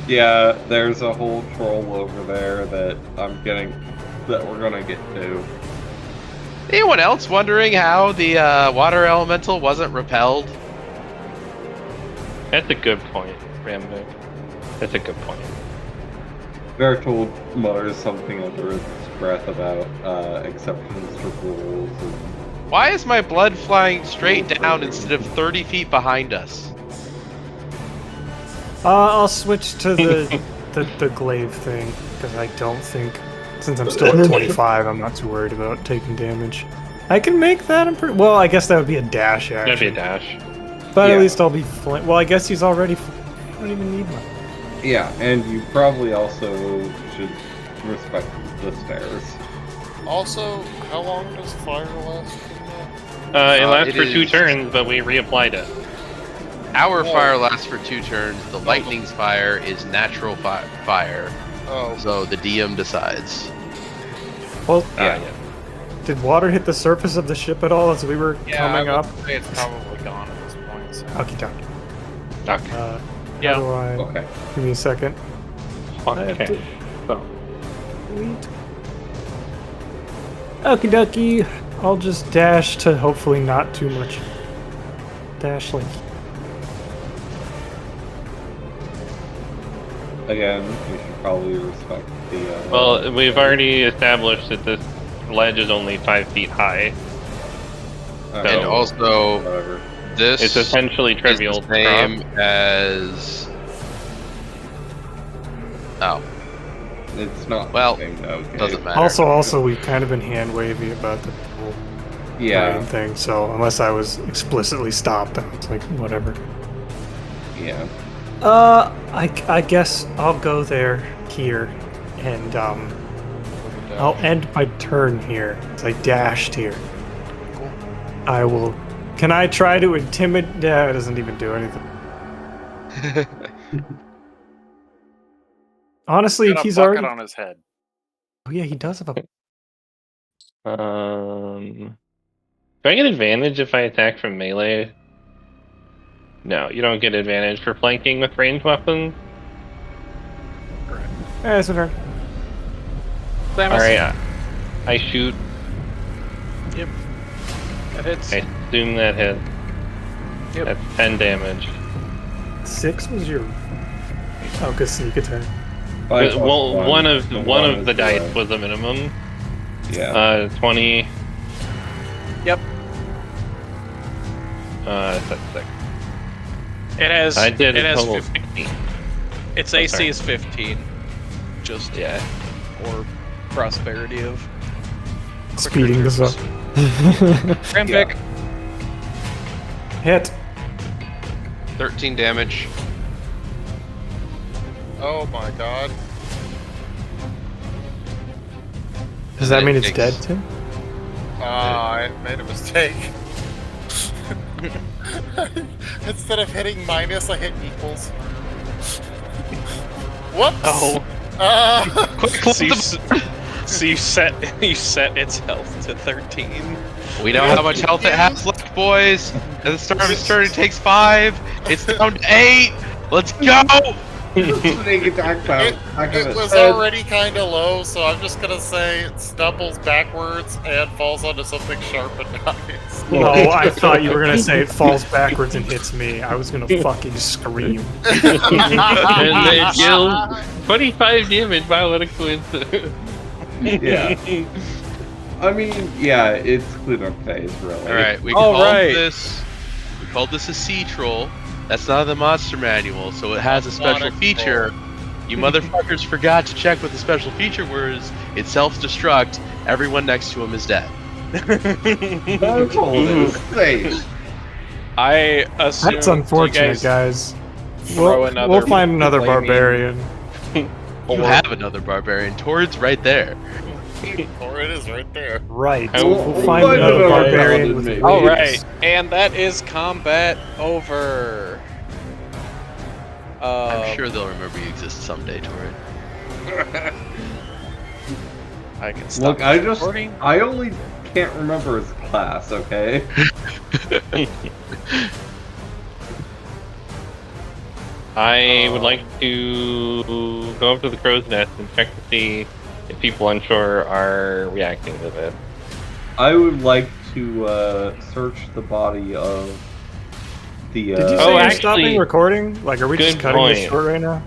Yeah, there's a whole troll over there that we're gonna get to.
Anyone else wondering how the water elemental wasn't repelled?
That's a good point, Rambo. That's a good point.
Bertold mutters something under his breath about exceptions to rules. And...
Why is my blood flying straight down instead of 30 feet behind us?
I'll switch to the glaive thing, because I don't think, since I'm still at 25, I'm not too worried about taking damage. I can make that, well, I guess that would be a dash,
That'd be
actually.
a dash.
But
Yeah.
at least I'll be well, I guess he's already I don't even need one.
Yeah, and you probably also should respect the stairs.
Also, how long does fire last?
It lasts
it
for 2
is-
turns, but we reapplied it.
Our fire lasts for 2 turns. The lightning's fire is natural fire.
Oh,
So the DM decides.
Well,
Yeah.
did water hit the surface of the ship at all as we were coming
I
up?
would say it's probably gone at this point. So.
Okay, down.
Okay.
Yeah.
How do I...
Okay.
Give me a second.
Okay. So,
Okie dokie. I'll just dash to hopefully not too much. Dash like.
Again, we should probably respect the.
well, we've already established that this ledge is only 5 feet high.
okay,
And also,
whatever.
this
It's essentially trivial.
is the same as... Oh,
It's not.
Well,
the same, okay.
doesn't matter.
Also, we've kind of been hand wavy about the whole
Yeah.
brain thing. So unless I was explicitly stopped, I was like, whatever.
Yeah.
I guess I'll go here, and I'll end my turn here as I dashed here. I will. Can I try to intimidate? Yeah, it doesn't even do anything. Honestly, if
Got a
he's
bucket
already.
on his head.
Oh yeah, he does have a.
Do I get advantage if I attack from melee? No, you don't get advantage for flanking with ranged weapons.
Yeah, it's a turn.
Alright, I shoot.
That hits.
I assume that hit.
Yep.
That's 10 damage.
6 was your. Oh, good sneak attack.
Five plus
Well, one of
and
the
is,
dice was a minimum.
Yeah.
20.
Yep.
That's 6.
It has.
I did
It
a
has.
total of
15.
16.
Its
Oh,
AC
sorry.
is 15. Just
Yeah.
for prosperity of
Speeding this up.
Cranpick.
Hit.
13 damage.
oh my god.
Does that
It
mean it's
takes-
dead too?
I made a mistake. Instead of hitting minus, I hit equals. Whoops!
Oh. So you set its health to 13.
We know how much health it has left, boys. At the start of its turn, it takes 5. It's down to 8. Let's go!
Snake attack
It, it was already kind of low, so I'm just gonna say it stumbles backwards and falls onto something sharp and dies.
No, I thought you were gonna say it falls backwards and hits me. I was gonna fucking scream.
And it deals 25 damage violent coincidence.
Yeah. I mean, yeah, it's cleanup phase, really.
Alright, we
All
called
right.
this a sea troll. That's not in the monster manual, so it has a special
Aquatic
feature. You motherfuckers forgot to check what the special feature was. It self-destruct. Everyone next to him is dead.
That's all it is. Safe.
I assume
That's unfortunate,
you guys
guys.
throw another
We'll find another
flaming-
barbarian.
You have another barbarian. Tord's right there.
Or it is right there.
Right.
We'll
We'll find
find
another
another
barbarian
paladin,
with
maybe.
All right, and that is combat over.
I'm sure they'll remember you exist someday, Tord.
I can stop.
Look, I
recording.
only can't remember his class, okay?
I would like to go up to the crow's nest and check to see if people unsure are reacting to this.
I would like to search the body of the.
Did you say
Oh,
you're
actually,
stopping recording? Like, are we just
good
cutting this
point.
short right now?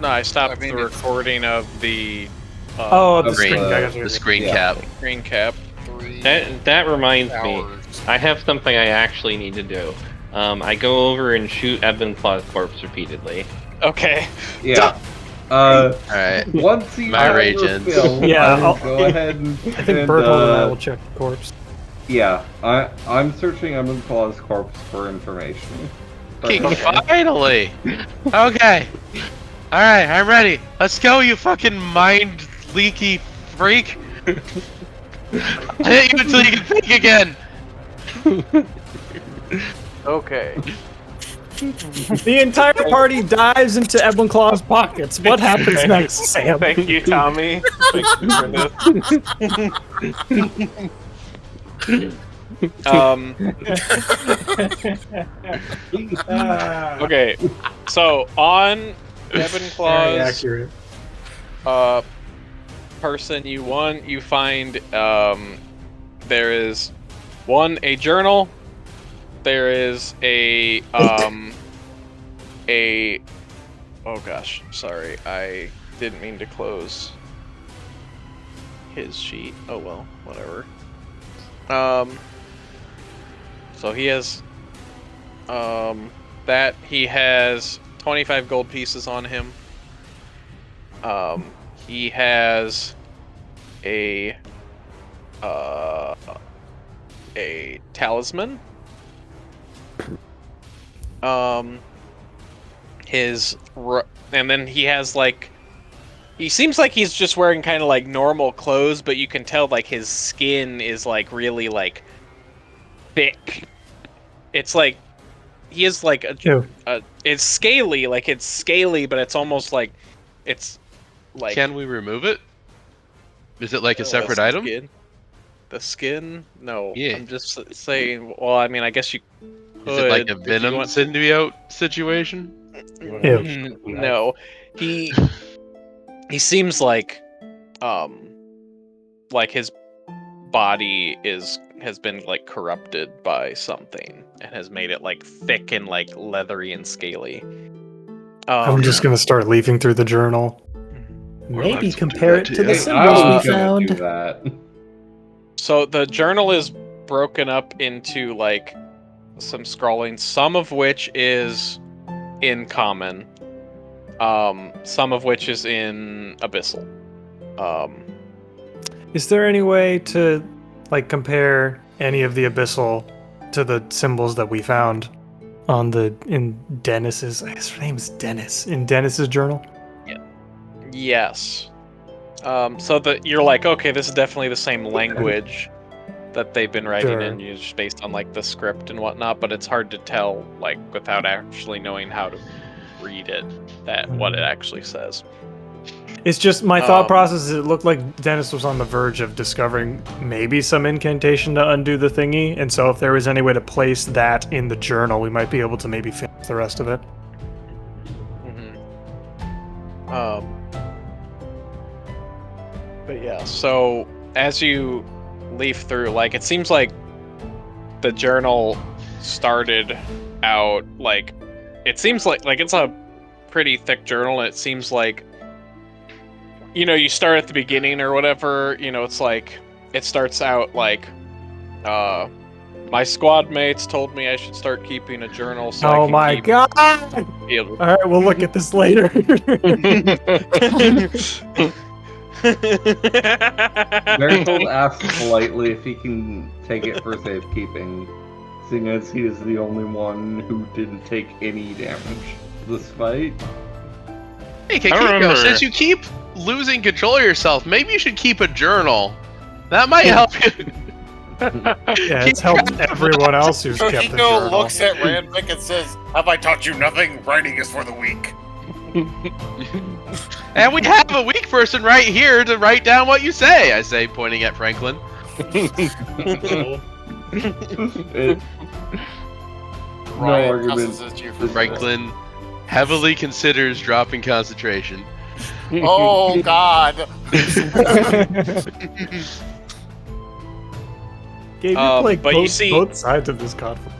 No, I stopped
I mean,
the
it's-
recording of the.
Oh, the
Of
screen.
the-
I got you.
The screen
Yeah.
cap.
Screen cap.
3
That reminds me.
hours.
I have something I actually need to do. I go over and shoot Ebon's corpse repeatedly.
Okay.
Yeah.
Alright.
Once you
My
have
rage
your
ends.
fill,
Yeah,
I will
I'll-
go ahead and.
I think
and,
Bertold and I will check the corpse.
Yeah, I'm searching Ebon's corpse for information.
Finally! Okay. Alright, I'm ready. Let's go, you fucking mind leaky freak. I hit you until you can think again.
Okay.
The entire party dives into EbonClaw's pockets. What happens next, Sam?
Thank you, Tommy. Thank you for this. Okay, so on
Very
EbonClaw's
accurate.
person you find there is a journal. There is a oh gosh, sorry, I didn't mean to close his sheet. Oh well, whatever. So he has that he has 25 gold pieces on him. He has a talisman. And then he has like, he seems like he's just wearing kind of like normal clothes, but you can tell like his skin is like really like thick. It's like he is like it's scaly, but it's almost like it's like.
Can we remove it? Is it like a separate item?
The skin? No.
Yeah.
I'm just saying. Well, I mean, I guess you.
Is it like a venom symbiote situation?
No, he seems like his body has been like corrupted by something and has made it like thick and like leathery and scaly.
I'm just gonna start leafing through the journal.
Maybe compare it to the symbols we found.
Do that.
So the journal is broken up into like some scrawling, some of which is in common, some of which is in abyssal.
Is there any way to like compare any of the abyssal to the symbols that we found in Dennis's? I guess her name is Dennis. In Dennis's journal.
Yes. So that you're like, okay, this is definitely the same language that they've been writing in, just based on like the script and whatnot, but it's hard to tell like without actually knowing how to read it what it actually says.
It's just my thought process is it looked like Dennis was on the verge of discovering maybe some incantation to undo the thingy, and so if there was any way to place that in the journal, we might be able to maybe finish the rest of it.
But yeah, so as you leaf through, like, it seems like the journal started out like, it seems like it's a pretty thick journal, and it seems like, you know, you start at the beginning or whatever, you know, it's like, it starts out like, my squad mates told me I should start keeping a journal so I
Oh
can
my
keep
god!
able-
Alright, we'll look at this later.
Bertold asks politely if he can take it for safekeeping, seeing as he is the only one who didn't take any damage this fight.
Hey, Kikiko, since you keep losing control of yourself, maybe you should keep a journal. That might help you.
Yeah, it's helped everyone else who's kept the
Kikiko
journal.
looks at Randvick and says, "Have I taught you nothing? Writing is for the weak."
And we have a weak person right here to write down what you say, I say, pointing at Franklin.
No argument.
Franklin heavily considers dropping concentration.
Oh God!
Gabe, you play
but you see-
both sides of this conflict.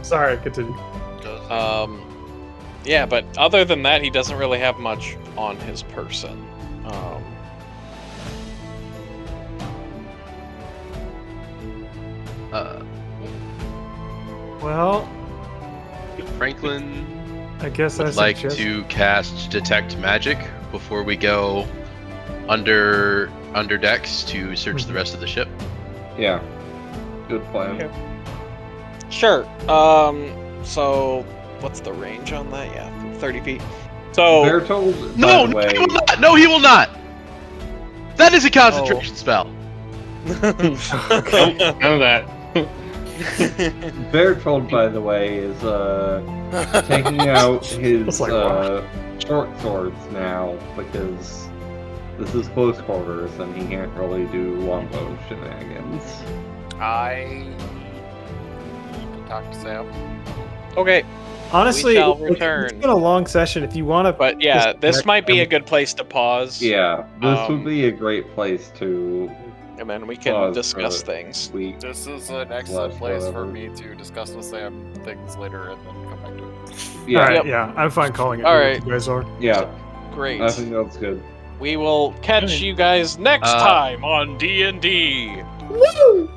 Sorry, continue.
Yeah, but other than that, he doesn't really have much on his person.
Well,
Franklin
I guess I
would like
suggest...
to cast Detect Magic before we go under decks to search the rest of the ship.
Yeah. Good plan.
Okay. Sure. So what's the range on that? Yeah, 30 feet. So
Bertold,
No,
by the
no,
way,
he will not. No, he will not. That is a concentration spell.
Nope, none of that.
Bertold, by the way, is taking out his
It's like, wow.
short swords now because this is close quarters and he can't really do longbow shenanigans.
I need to talk to Sam.
okay,
Honestly,
We shall
it's
return.
been a long session. If you want to,
but yeah, this might be a good place to pause.
Yeah, this would
Um,
be a great place to
and then we can
pause
discuss
for
things.
week.
This is an excellent place for
whatever.
me to discuss with Sam things later and then come back to it.
Yeah,
All right,
Yep.
yeah, I'm fine calling it.
All
All
right.
right, you guys are.
yeah,
Great.
I think that's good.
We will catch you guys next time on D&D.
Woo!